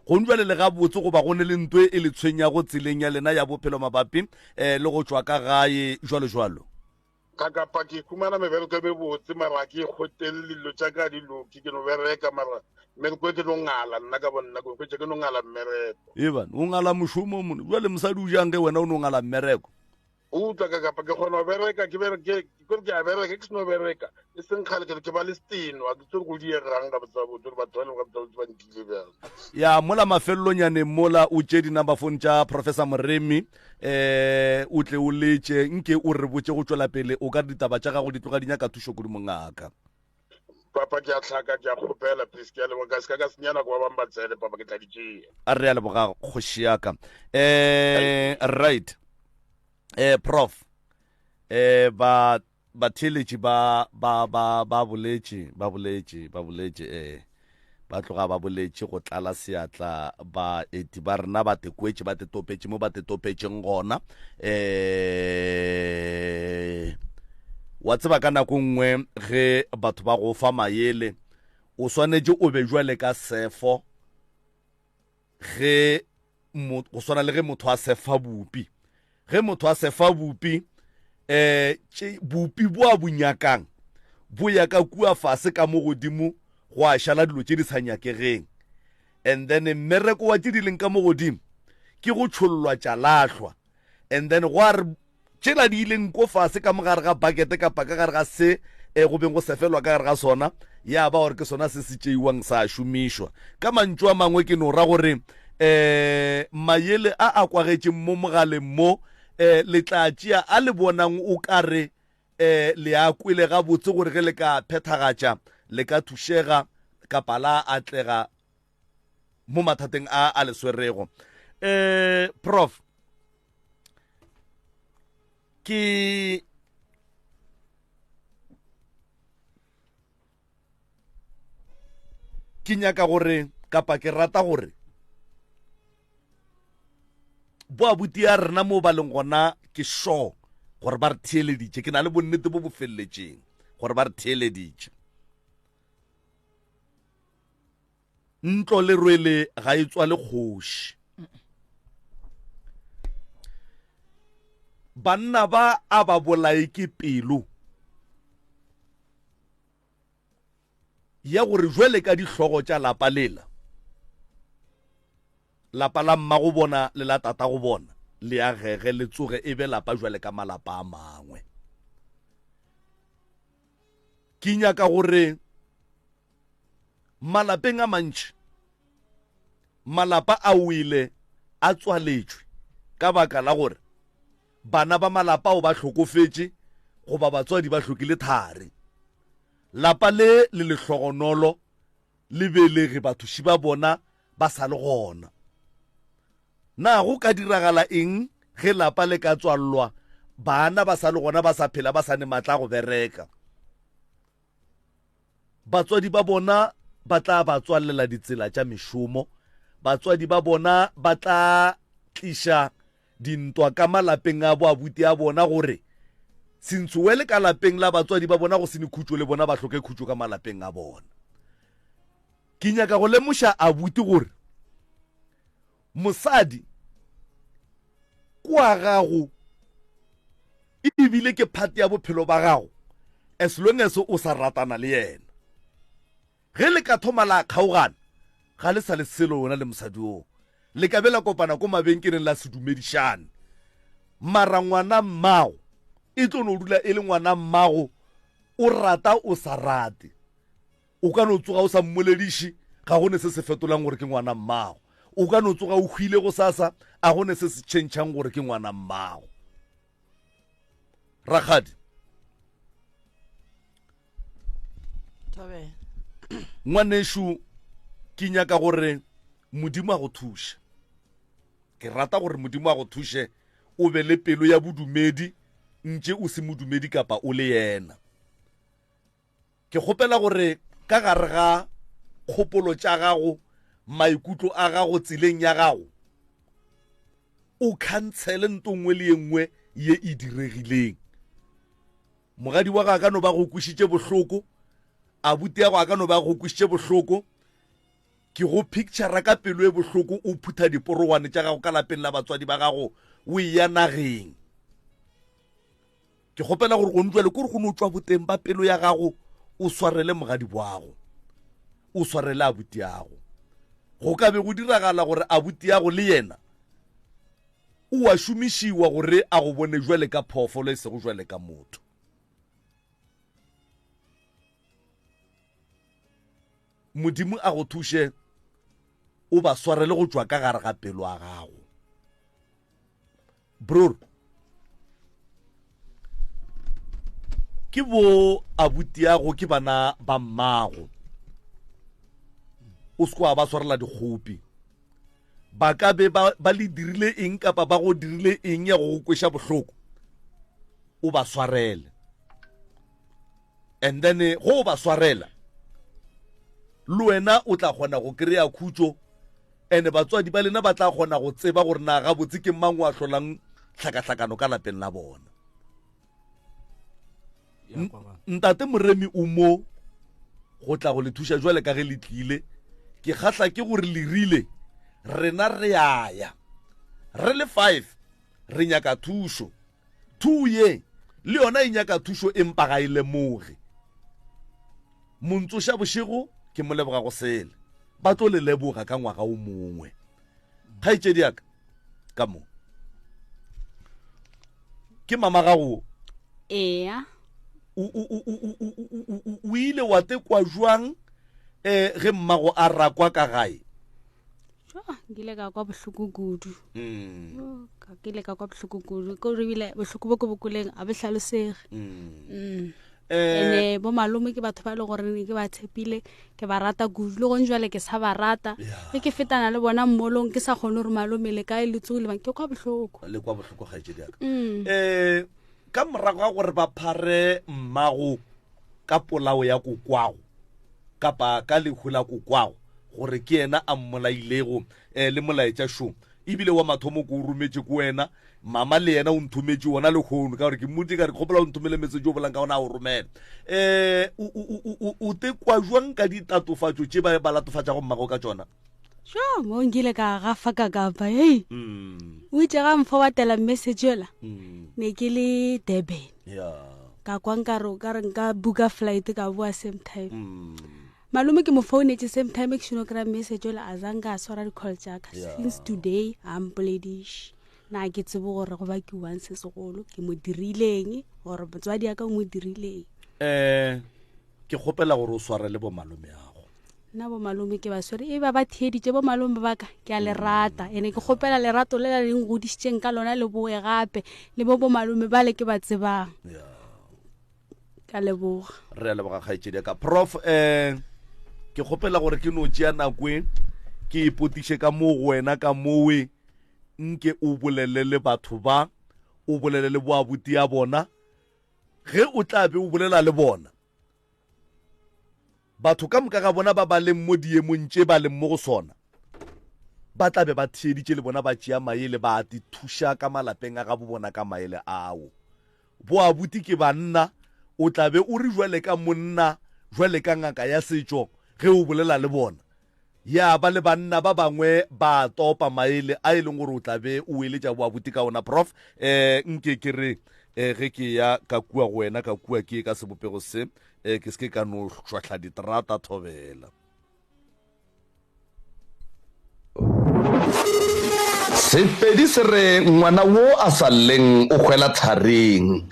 go njwale le gabotse goba go ne le ntwe e le tshwenya go tseleng ya lena ya bophelo mabapi le go tswa ka gae jwalo ka kapa ke khumana mebereko e botse mara ke kgotele dilo tša ka diloki ke no bereka mara mmereko ke no ngala nna ka bonna ko ke no ngala mmereko eban o ngala mošomo mone jwale mosadi o jang ge wena o ne o ngala mmereko o utlwa ka kapa ke kgona go bereka ke a bereka ke seno bereka e seng kgale ke ba le steno a ke tsore go diegang ka botsabotse batho ba ba ntile bjang ya mola mafelelonyaneng mola o tše di-number phone tša professor moremi o tle o letse nke o re botse go tswela pele o ka re ditaba tša gago di tloga di nyaka thušo kudu mongaka papa ke a tlhaka ke a kgopela please ke a leboga ka se ka senyana ko ba bang ba tsele papa ke tla di tšea a re a leboga kgoši yaka right prof batheletši ba boletše ba tloga ba boletše go tlala seatla ba eti ba rena ba tekwetše ba tetopetše mo ba tetopetšeng gona wa tseba ka nako nngwe ge batho ba go fa maele o swanetše o be jwale ka sefo ge go swana le ge motho a sefa bupi ge motho a sefa bupi bupi bo a bunyakang bo ya ka kua fase ka mo godimo go a šala dilo tše di sa nyakegeng and then mmereko wa tše di leng ka mo godimo ke go tšhollwa tša lahlwa and then go a re tšela di ileng ko fase ka mogare ga bucket kapa ka gare ga se go beng go sefelwa ka gare ga sona ya ba gore ke sona se se tšeiwang sa šomišwa ka mantšu a mangwe ke no ra gore maele a kwagetšeng mo mogaleng mo letlatšea a le bonang o ka re le a kwele ga botse gore ge le ka phethagatša le ka thušega kapa la atlega mo mathateng a leswerego prof ke nyaka gore kapa ke rata gore bo abuti ya rena mo ba leng gona ke sure gore ba re theeleditše ke na le bonnete bo bo feleletšeng gore ba re theeleditše ntlo le rwele ga e tswa le kgoši banna ba a ba bolae ke pelo ya gore jwele ka dihlogo tša lapa lela lapa la mma go bona le la tata go bona le agege le tsoge e be lapa jwale ka malapa a mangwe ke nyaka gore malapeng a mantši malapa a wile a tswaletšwe ka baka la gore bana ba malapa o ba hlokofetše goba batswadi ba hlokile thari lapa le lehlogonolo le belege bathuši ba bona ba sa le gona na go ka diragala eng ge lapa le ka tswallwa bana ba sa le gona ba sa phela ba sa ne matla go bereka batswadi ba bona ba tla ba tswallela ditsela tša mešomo batswadi ba bona ba tla tliša dintwa ka malapeng a bo abuti a bona gore sentsuwele ka lapeng la batswadi ba bona go se ne khutšo le bona ba hloke khutšo ka malapeng a bona ke nyaka go lemoša abuti gore mosadi kwa gago e bile ke phate ya bophelo ba gago as long as o sa ratana le yena ge le ka thoma la kgaogana ga le sa le selo wona le mosadi o le ka bela kopana ko mabenkeleng la sedumedišane mara ngwana mmago e tlo no dula e le ngwana mmago o rata o sa rate o ka no tsoga o sa mmolediše ga gone se se fetolang gore ke ngwana mmago o ka no tsoga o hwile go sasa a gone se se tšhentšhang gore ke ngwana mmago rakgadi ngwanešo ke nyaka gore modimo a go thuše ke rata gore modimo a go thuše o be le pelo ya bodumedi ntše o se modumedi kapa o le yena ke kgopela gore ka gare ga kgopolo tša gago maikutlo a gago tseleng ya gago o khantsele ntongwe le yengwe ye e diregileng mogadi wa ga ka no ba go kwišitše bohloko abuti ya go a ka no ba go kwišitše bohloko ke go picture ka pelo e bohloko o phutha diporogwane tša gago ka lapeng la batswadi ba gago o e ya nageng ke kgopela gore go ntšwele kore go no tswa boteng ba pelo ya gago o swarele mogadi boago o swarele abuti yago go ka be go diragala gore abuti yago le yena o a šomišiwa gore a go bone jwale ka phoofolo e se go jwale ka motho modimo a go thuše o ba swarele go tšwa ka gare ga pelo a gago bror ke bo abuti yago ke bana ba mmago o se ba swarela dikgopi ba ka be ba le dirile eng kapa ba go dirile eng ya go kweša bohloko o ba swarele and then go ba swarela le wena o tla kgona go kry-a khutso ene batswadi ba lena ba tla kgona go tseba gore na ga botse ke mang wa hlolang tlhakatlhakano ka lapeng la bona. Ntate Moremi o mo go tla go le thuša jwale ka ge le tlile ke kgatla ke gore le rile rena re aya re le 5 re nyaka thušo 2 ye le yona e nyaka thušo empa ga ile moge montsoša bošego ke mo leboga go sele ba tlo le leboga ka ngwaga o mongwe kgaetšedi yaka ka mo ke mama gago ea o ile wa tekwa jwang ge mmago a rakwa ka gae nkile ka kwa bohloko kudu ka kile ka kwa bohloko kudu ko rebile bohloko bo ko bokoleng a behlalosege ene bo malome ke batho ba le gore ke ba tshepile ke ba rata kudu le go njwale ke sa ba rata ke fetana le bona mmolong ke sa kgone gore malome le kae le tsole bang ke kwa bohloko ga je diaka ka morago ga gore ba phare mmago ka polao ya kokwago kapa ka lehula kokwago gore ke ena a mmolailego le molaetša show ebile wa mathomo ko rumetse ko wena mama le yena o nthometse wona le khono ka gore ke mmuti ka re kgopela o nthomele metse jo bolang ka ona a o romela o te kwa jwang ka ditatofatso tše ba latofatša go mmago ka tsona sure mo ngile ka gafa ka kapa hey o itse ga mfo wa tela message yola ne ke le Durban ka kwa nkare nka buka flight ka bua same time malume ke mo phone same time ke shino kra message yola azanga swara di call jaka since today I'm bledish na ke tsebo gore go ba ke once segolo ke mo dirileng gore botswadi ya ka mo dirileng ke gopela gore o sware le bo malume yago na bo malume ke ba swere e ba ba thieditse bo malume ba ka ke a le rata ene ke gopela lerato le la leng godisitseng ka lona le boe gape le bo malume ba le ke ba tsebang ka leboga re leboga kgaetšedi ka prof ke gopela gore ke no tšea nakwe ke ipotiše ka mo wena ka mowe nke o bolele le batho ba o bolele le boabuti ya bona ge o tla be o bolela le bona batho ka moka ga bona ba ba leng mo diemong tše ba leng mo go sona ba tla be ba thieditše le bona ba tšea maele ba ti thuša ka malapeng a ga bo bona ka maele ao boabuti ke banna o tla be o re jwale ka monna jwale ka ngaka ya setšo ge o bolela le bona ya ba le banna ba bangwe ba topa maele a e leng gore o tla be o eletša boabuti ka ona prof nke ke re ge ke ya ka kua go wena ka kua ke ka sebopego se ke se ka no hlwahlwa diterata thobela sepedi se re ngwana wo a sa leng o hwela thareng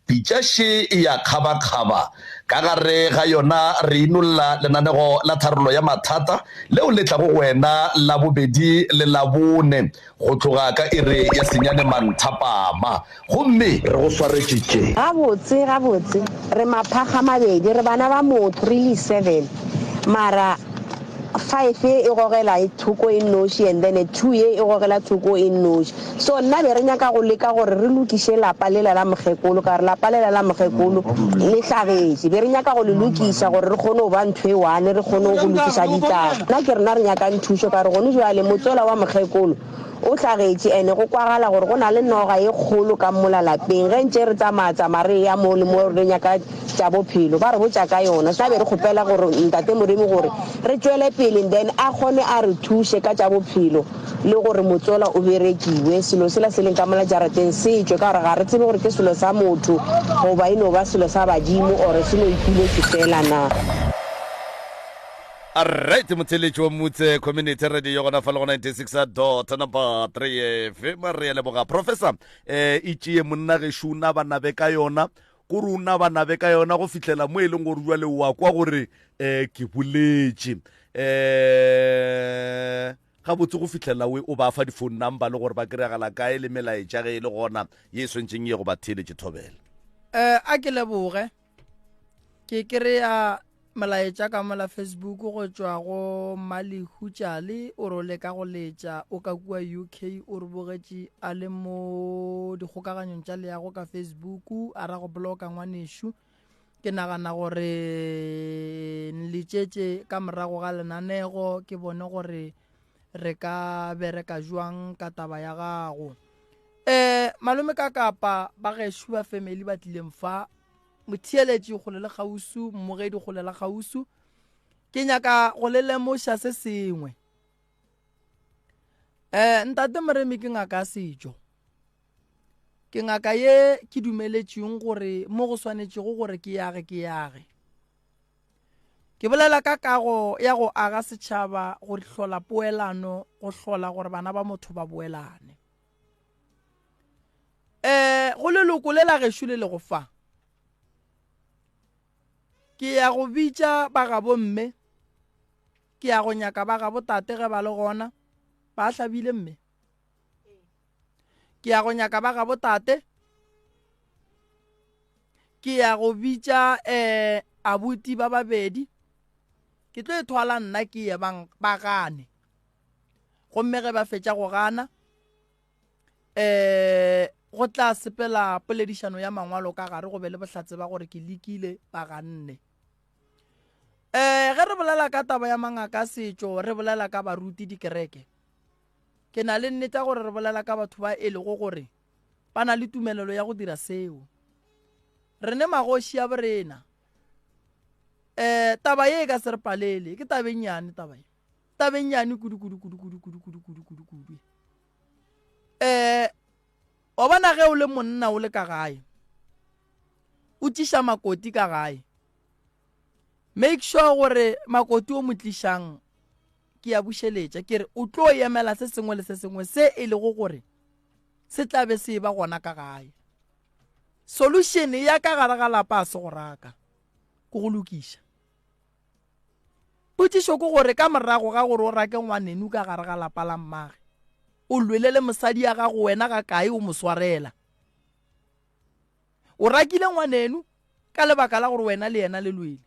pitšaše ya kgaba-kgaba ka gare ga yona re inolla lenanego la tharolo ya mathata leo le tla go wena la bobedi le la bone go tloga ka ire ya senyane manthapama gomme re go swaretšitše gabotse re maphaga mabedi re bana ba motho re le 7 mara 5 ye e gogela e thoko e noši and then 2 ye e gogela thoko e noši so nna be re nyaka go leka gore re lokiše lapa lela la mokgekolo ka re lapa lela la mokgekolo le hlagetše be re nyaka go le lokiša gore re kgone go ba ntho e one re kgone go lokiša ditaba nna ke rena re nyakang thušo ka re gone jale motsola wa mokgekolo o hlagetše ene go kwagala gore go na le noga e kgolo ka mola lapeng ge ntše re tsamaya re ya mo le mo re nyaka tša bophelo ba re botša ka yona sa be re kgopela gore ntate Moremi gore re tšwele pele then a kgone a re thuše ka tša bophelo le gore motsola o berekiwe selo sela se leng ka mola jarateng se tšwe ka gore ga re tsebe gore ke selo sa motho goba e no ba selo sa badimo ore se no ipuletse fela na Alright, motheletši wa motse community radio gona fa le go 96.3 FM re leboga professor e tšee monna gešo na ba nabe ka yona ko re una ba nabe ka yona go fihlela mo e leng gore jwale wa kwa gore ke boletše ga botse go fihlela we o ba fa di phone number le gore ba kry-agala kae le melaetša ge e le gona ye swentšeng ye go ba theletše thobela a ke leboge ke kry-a molaetša ka mola Facebook go tšwa go Malihutšale o re leka go letša o ka kua UK o re bogetše a le mo dikgokaganyong tša leago ka Facebook a ra go bloka ngwanešo ke nagana gore nletšetše ka morago ga lenanego ke bone gore re ka bereka jwang ka taba ya gago. Malome ka kapa ba gešo ba family ba tlileng fa motheeletši go le gausu, mmogedi go le gausu, ke nyaka go le lemoša se sengwe. Ntate Moremi ke ngaka sejo, ke ngaka ye ke dumeletšeng gore mo go swanetšego gore ke yage ke bolela ka kago ya go aga setšhaba, go hlola poelano, go hlola gore bana ba motho ba boelane. Go leloko le la gešo le go fa ke ya go bitša ba ga bomme, ke ya go nyaka ba ga botate ge ba le gona ba hlabile mme, ke ya go nyaka ba ga botate, ke ya go bitša abuti ba babedi, ke tlo ethwala nna ke ye ba gane gomme ge ba fetša go gana go tla sepela poledišano ya mangwalo ka gare go be le bohlatse ba gore ke lekile ba ganne. Ge re bolela ka taba ya mangaka setšo, re bolela ka baruti dikereke, ke na le nnete gore re bolela ka batho ba e lego gore ba na le tumelelo ya go dira seo. Re ne magoši ya borena taba ye ka se re palele, ke tabenyane taba ye, tabenyane kudu. Wa bona ge o le monna o le ka gae o tiša makoti ka gae, make sure gore makoti o mo tlišang ke ya bušeletša, ke re o tlo emela se sengwe le se sengwe se e lego gore se tlabe se ba gona ka gae. Solution ya ka gare ga lapa a se go raka ko go lokiša. Potšišo ke gore ka morago ga gore o rake ngwanenu ka gare ga lapa la mmage, o lwele le mosadi ya gago wena ga kae o mo swarela. O rakile ngwanenu ka lebaka la gore wena le yena le lwele,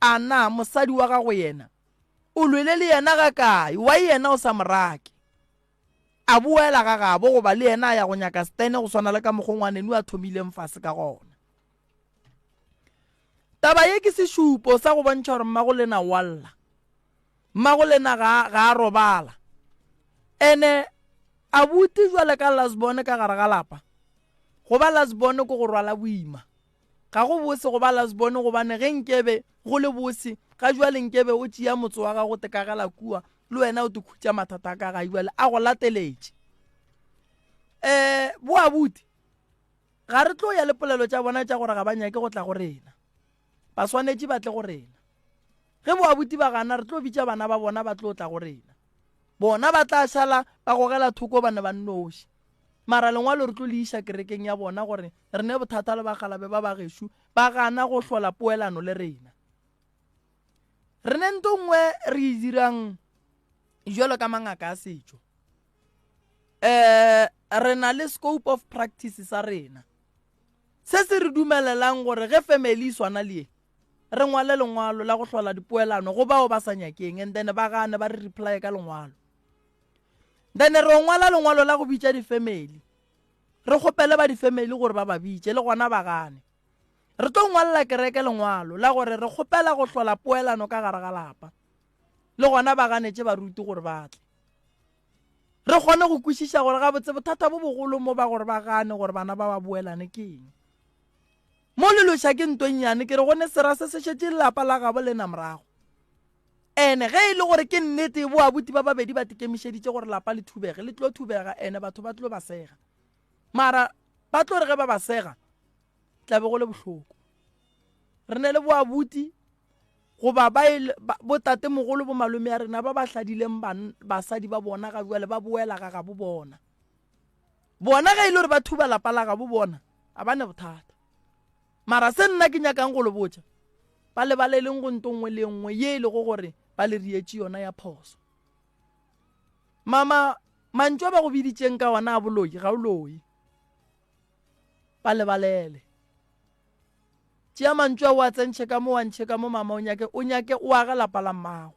a na mosadi wa gago yena o lwele le yena ga kae, wa yena o sa morake a boela ga gabo goba le yena a ya go nyaka stene go swana le ka mokgwa ngwanenu a thomileng fase ka gona. Taba ye ke sešupo sa go bontšha gore mmago lena walla, mmago lena ga a robala, ene abuti jwale ka lasbone ka gare ga lapa, go ba lasbone ko go rwala boima, ga go bose go ba lasbone gobane ge nkebe go le bose ga jwale nkebe o tšea motse wa gago tekagela kua le wena o te khutša mathata ka ga jwale a go lateletše. Bo abuti ga re tlo ya le polelo tša bona tša gore ga ba nyake go tla go rena, ba swanetše ba tle go rena. Ge bo abuti ba gana re tlo bitša bana ba bona ba tlo tla go rena, bona ba tla šala ba gogela thoko bane ba nnoši, mara lengwalo re tlo le iša kerekeng ya bona gore re ne bothata le bagalabe ba bagešo ba gana go hlola poelano le rena. Re ne nto ngwe re e dirang jalo ka mangaka a setšo, re na le scope of practice sa rena se se re dumelelang gore ge family swana le re ngwale lengwalo la go hlola dipoelano go bao ba sa nyakeng, and then ba gane ba re reply ka lengwalo, then re ngwala lengwalo la go bitša di-family, re kgopele ba di-family gore ba ba bitše le gona ba gane. Re tlo ngwalela kereke lengwalo la gore re kgopela go hlola poelano ka gare ga lapa, le gona ba ganetše baruti gore ba tle re kgone go kwešiša gore ga botse bothata bo bogolo mo ba gore ba gane gore bana ba ba boelane ke eng. Mo leloša ke ntonyane ke re gone sera se se šetše lelapa la gabo le na morago, ene ge e le gore ke nnete bo abuti ba babedi ba tekemišeditše gore lapa le thubege, le tlo thubega, ene batho ba tlo ba sega, mara ba tlo re ge ba ba sega tlabe go le bohloko. Re ne le bo abuti goba botate mogolo bo malome ya rena ba ba hladileng basadi ba bona ga jwale ba boela ga gabo bona ge e le gore ba thuba lapa la gabo bona a bane bothata, mara se nna ke nyakang go le botša ba le ba le leng go ntongwe le nngwe ye e le go gore ba le rietše yona ya phoso. Mama mantšwa ba go biditšeng ka ona a boloi ga o loi, ba le balele tšea mantšwa o a tsentšhe ka mo wa ntšhe ka mo mama o nyake o aga lapa la mmago.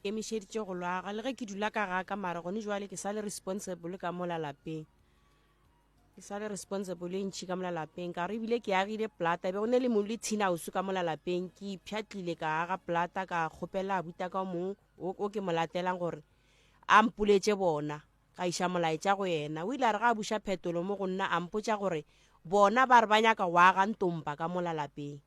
Emišeditše go lwaga le ge ke dula ka ga ka mara gone jwale ke sa le responsible ka mola lapeng. ke sa le responsible e ntšhi ka mola lapeng ka re ebile ke agile plata be go ne le mongwe le tshina osu ka mola lapeng ke ipšhatlile ka aga plata ka kgopela abuta ka mongwe o ke mo latelang gore a mpuletse bona ka iša molaetša go yena o ile a re ga a buša phetolo mo go nna a mpotša gore bona ba re ba nyaka go aga ntompa ka mola lapeng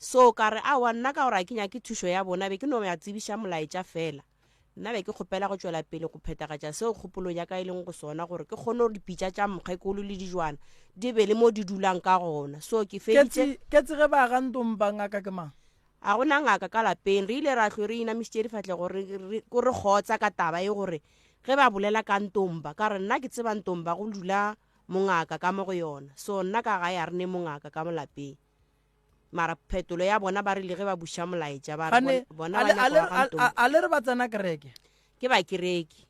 so ka re aowa nna ka gore a ke nyake thušo ya bona be ke no ya tsebiša molaetša fela nna be ke kgopela go tšwela pele go phethagatša seo kgopolong ya ka e leng go sona gore ke kgone gore dipitša tša mokgekolo le dijwana di be le mo di dulang ka gona so ke feditše ke tsege ba aga ntompa ngaka ke mang a gona ngaka ka lapeng re ile ra hlwe re inamišitše difatle gore ko re kgotsa ka taba e gore ge ba bolela ka ntompa ka re nna ke tseba ntompa go dula mongaka ka mo go yona so nna ka gae a re ne mongaka ka molapeng mara phetolo ya bona ba rile ge ba buša molaetša ba bona a le re ba tsena kereke ke ba kereki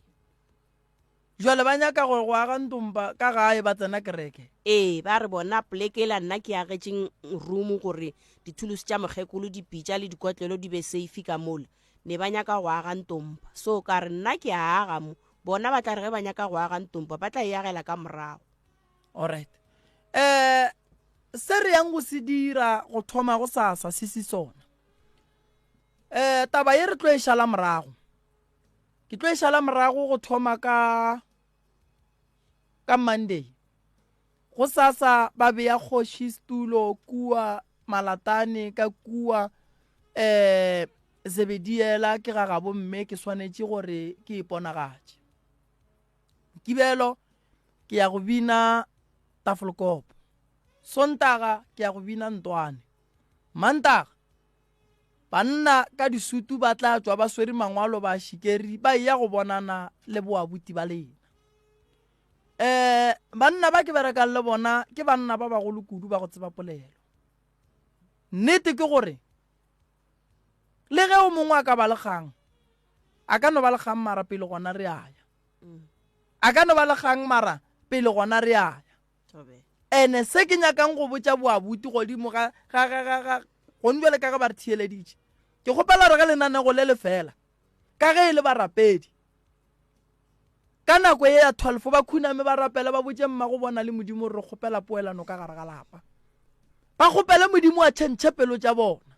jwale ba nyaka gore go aga ntompa ka gae ba tsena kereke ee ba re bona polekela nna ke agetseng room gore dithulusi tša mokgekolo dipitša le dikotlelo di be safe ka mola ne ba nyaka go aga ntompa so ka re nna ke a aga mo bona ba tla re ge ba nyaka go aga ntompa ba tla e agela ka morago alright se re yang go se dira go thoma go sasa se sona taba ye re tlo e šala morago ke tlo e šala morago go thoma ka Monday go sasa ba beya kgoši stulo kua Malatane ka kua Zebediela ke ga gabo mme ke swanetše gore ke iponagatše Kibelo ke ya go bina Tafelkop Sontaga ke ya go bina Ntwane Mantaga banna ka disutu ba tla tswa ba swere mangwalo ba shikeri ba ya go bonana le boabuti ba lena banna ba ke berekang le bona ke banna ba bagolo kudu ba go tseba polelo nnete ke gore le ge o mongwe a ka ba lekgang a ka no ba lekgang mara pele gona re aya a ka no ba lekgang mara pele gona re aya ene se ke nyakang go botša boabuti godimo ga gone bjale ka ga ba re thieleditše ke kgopela re ge lenanego le le fela ka ge e le barapedi ka nako ye ya 12 ba khuname ba rapela ba botše mma go bona le modimo re kgopela poelano ka gare ga lapa ba kgopele modimo a tšhentšhe pelo tša bona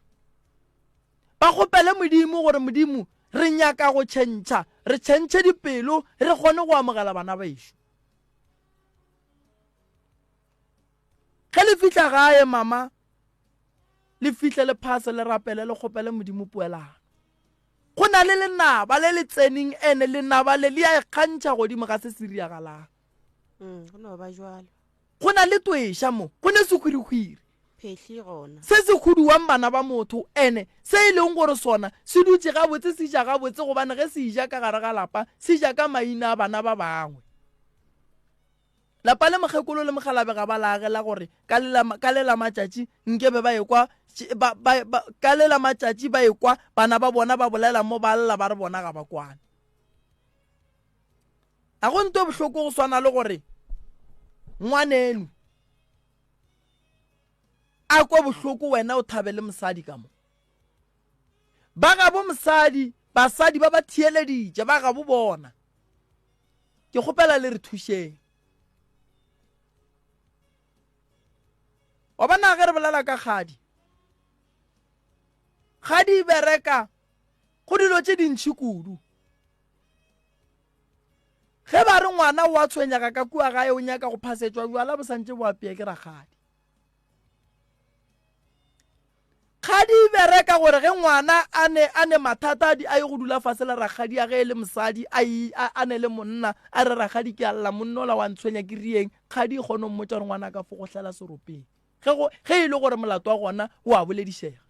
ba kgopele modimo gore modimo re nyaka go tšhentšha re tšhentšhe dipelo re kgone go amogela bana baešo ge le fihla gae mama le fihle le phase le rapele le kgopele modimo puelano go na le lenaba le le tsening ene lenaba le a ikgantšha godimo ga se se riagalang go na le twešha mo go ne sekhwirikgwiri se se khuduwang bana ba motho ene se e leng gore sona se dutse gabotse se ja gabotse gobane ge se ija ka gare ga lapa se ja ka maina a bana ba bangwe lapa le mokgekolo le mogalabe ga ba laagela gore ka lela matšatši nkebe ba ekwa ka lela matšatši ba ekwa bana ba bona ba bolela mo ba lla ba re bona ga ba kwane a go nto bohloko go swana le gore ngwanenu a kwa bohloko wena o thabele mosadi ka mo ba gabo mosadi basadi ba ba thieleditše ba gabo bona ke kgopela le re thušeng wa bana ge re bolela ka kgadi e bereka go dilo tše dintšhi kudu ge ba re ngwana o a tshwenyaka ka kua gae o nyaka go phasetswa bjala bo santše bo apea ke rakgadi e bereka gore ge ngwana a ne mathata a ye go dula fase le rakgadi a ge e le mosadi a ne le monna a re rakgadi ke alla monna ola wa ntshwenya ke rieng kgadi e kgone mmotsa gore ngwana ka fo go hlela seropeng ge e le gore molato wa gona o a boledišega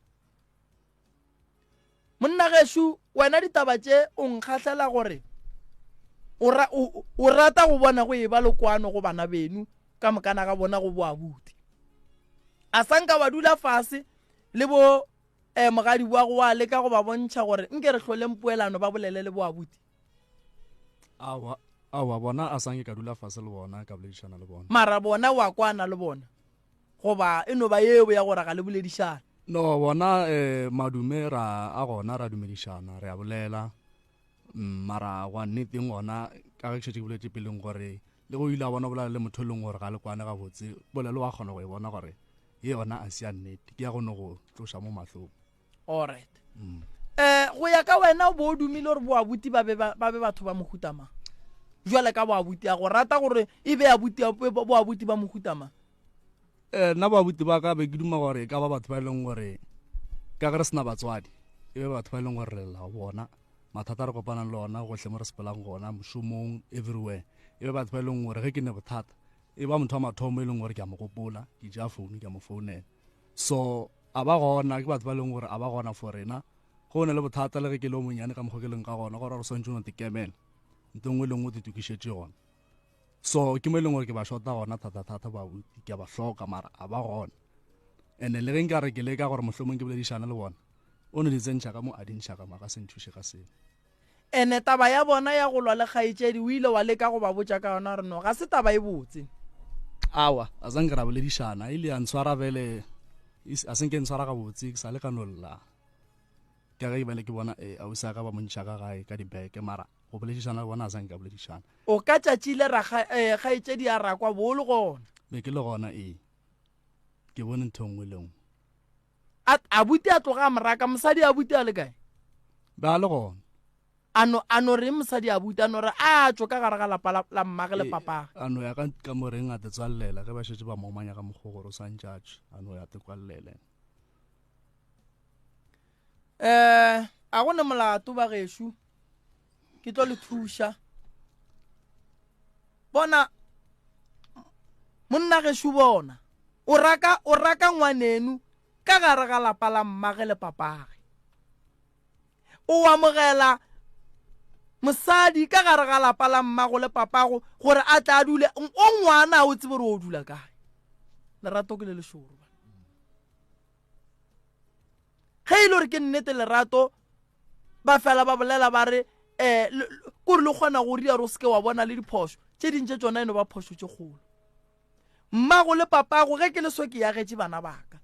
monna gešu wena ditaba tše o nkgahlela gore o rata go bona go e ba lekwano go bana benu ka mokana ga bona go boabuti a sanka ba dula fase le bo mogadi wa go wa leka go ba bontšha gore nke re hloleng poelano ba bolele le boabuti awa bona a sanke ka dula fase le bona ka boledišana le bona mara bona wa kwana le bona goba e no ba yeo ya gore ga le boledišana no bona madume a gona ra dumedišana re a bolela mara wa nneteng gona ka ge ke šetse ke boletse peleng gore le go ile a bona bola le motho leng gore ga le kwane ga botse bolelo wa kgona go e bona gore ye yona a sia nnete ke ya gone go tloša mo mahlong. Alright. Go ya ka wena bo dumile gore boabuti ba be batho ba mogutama jwale ka boabuti a go rata gore e be boabuti ba mogutama? Nna boabuti ba ka be ke duma gore e ka ba batho ba e leng gore ka ge re sena batswadi e be batho ba e leng gore re lela bona mathata re kopanang le ona gotlhe mo re sepelang gona mošomong everywhere e be batho ba e leng gore ge ke ne bothata e ba motho wa mathomo e leng gore ke a mo gopola ke ja founu ke a mo founela so a ba gona ke batho ba e leng gore a ba gona for rena go ne le bothata le ge ke le o monyane ka mokgwa ke leng ka gona gore re swantse o tekemela ntho nngwe le nngwe te tukišetse gona so ke mo e leng gore ke ba shota gona thata babuti ke a ba hloka mara a ba gona ene le ge nka re ke le ka gore mohlomong ke boledišana le bona o ne di tsentšha ka mo a dintšha ka maka se nthuše ka seo. Ene taba ya bona ya go lwa le kgaetšedi o ile wa leka go ba botša ka yona re no ga se taba e botse? Awa a zanke ra boledišana ile ya ntshwara bele a senke ntshwara ga botse ke sa le ka nolla ka ge bele ke bona a usa ka ba montšha ka gae ka dibeke mara go boledišana le bona a zanke ka boledišana. O ka tšatšile ra kgaetšedi ya rakwa bolo gona? Be ke le gona ke bone ntho nngwe le nngwe. Abuti a tloga moraka mosadi abuti a le kae? Ba le gona. Ano re mosadi abuti ano re a tšo ka gare ga lapa la mmage le papage? Ano ya ka moreng a te tswalela ge ba šetse ba momanya ka mokgwa gore o santšatše ano ya te kwalele. A go ne molato ba gešo ke tlo le thuša bona monna gešo bona o raka ngwanenu ka gare ga lapa la mmage le papage o amogela mosadi ka gare ga lapa la mmago le papago gore a tla dule o ngwana o tsebe gore o dula kae lerato ke le lešoro ge ile gore ke nnete lerato ba fela ba bolela ba re kore le kgona go ria re o seke wa bona le diphoso tše dintše tsona eno ba phoso tše kgolo mmago le papago ge ke le so ke yagetše bana baka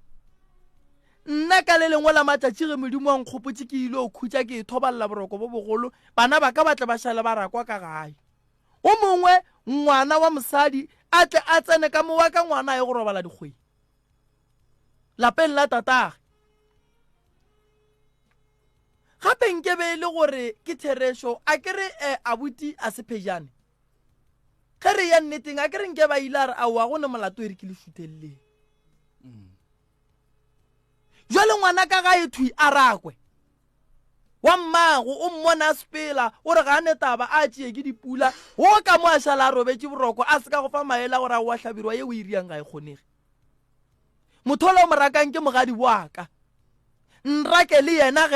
nna ka le lengwe la matšatši ge modimo wa nkgopotse ke ile o khutša ke thobalela boroko bo bogolo bana ba ka batle ba šale ba rakwa ka gae o mongwe ngwana wa mosadi a tle a tsene ka mo wa ka ngwana ye go robala dikgwedi lapeng la tatage gape nke be le gore ke therešo a ke re abuti a sephejane ge re ya nneteng a ke re nke ba ile a re aowa go ne molato e re ke le šutheleleng jwale ngwana ka ga ethwi a rakwe wa mmago o mmona sepela o re ga ne taba a tšee ke dipula o ka mo a šala a robetse boroko a se ka go fa maela gore a wa hlabirwa ye o iriang ga e kgonege motho o le o mo rakang ke mogadi boaka nrake le yena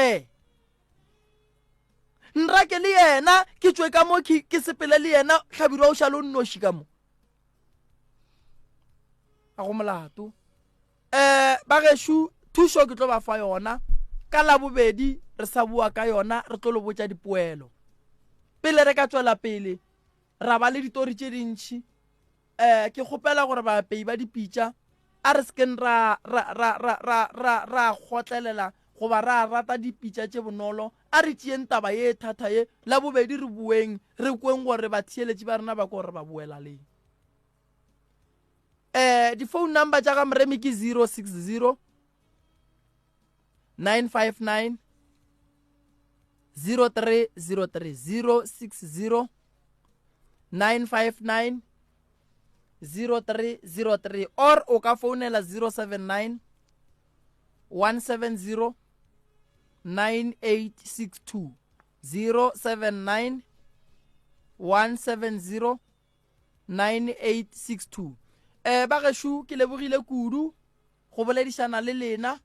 nrake le yena ke tswe ka mo ke sepele le yena hlabirwa o šale o nnoši ka mo a go molato ba gešo thušo ke tlo ba fa yona ka labobedi re sa bua ka yona re tlo le botša dipoelo pele re ka tswela pele ra ba le ditori tše dintšhi ke kgopela gore bapei ba dipitša a re seken ra kgotlelela goba ra rata dipitša tše bonolo a re tšeeng taba ye thata ye labobedi re bueng re kweng gore batheeletši ba rena ba ko gore ba buela leng di-phone number tša ga moremi ke 060 959 0303 060 959 0303 or o ka founela 079 170 9862 079 170 9862 ba gešo ke lebogile kudu go boledišana le lena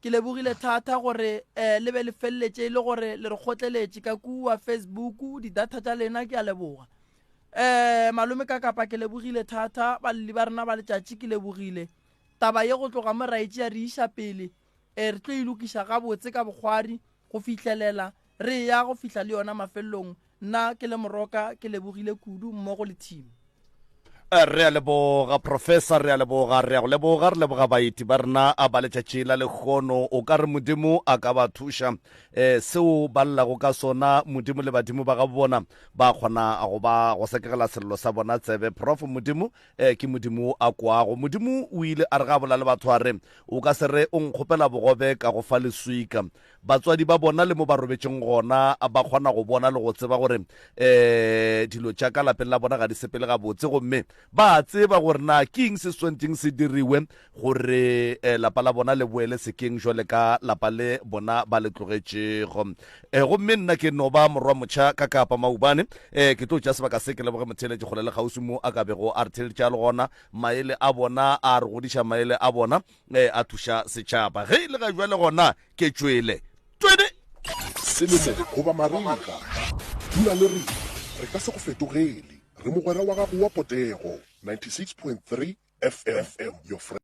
ke lebogile thata gore le be le felletše le gore le re kgotleletše ka kua Facebook di-data tša lena ke a leboga malome ka kapa ke lebogile thata baleli ba rena ba letšatši ke lebogile taba ye go tloga mo raetše ya re iša pele re tlo ilokiša gabotse ka bokgwari go fihlelela re ya go fihla le yona mafelelong nna ke le moroka ke lebogile kudu mmogo le team re a leboga professor, re a leboga, re a go leboga, re leboga baeti ba rena a ba letšatši la lekgono. O ka re modimo a ka ba thuša seo ba llago ka sona, modimo le badimo ba ga bona ba kgona go sekegela selelo sa bona tsebe. Prof modimo ke modimo a kwago. Modimo o ile a re ga bola le batho a re o ka se re o nkgopela bogobe ka go fa leswika. Batswadi ba bona le mo ba robetšeng gona ba kgona go bona le go tseba gore dilo tša ka lapeng la bona ga di sepele ga botse, gomme ba tseba gore na ke eng se swanteng se diriwe gore lapa la bona le boele sekeng jwale ka lapa le bona ba le tlogetšego. Gomme nna ke no ba morwa motšha ka Kapa Maubane, ke tlo tša sebaka se ke leboge motheletše kgole le kgausi mo a ka bego a re theletša le gona maele a bona, a re godiša maele a bona, a thuša setšhaba. Ge le ga jwale gona ke tšwele selemo goba mariga dula le re ka se go fetogele re mogwera wa gago wa potego 96.3 FM, your friend.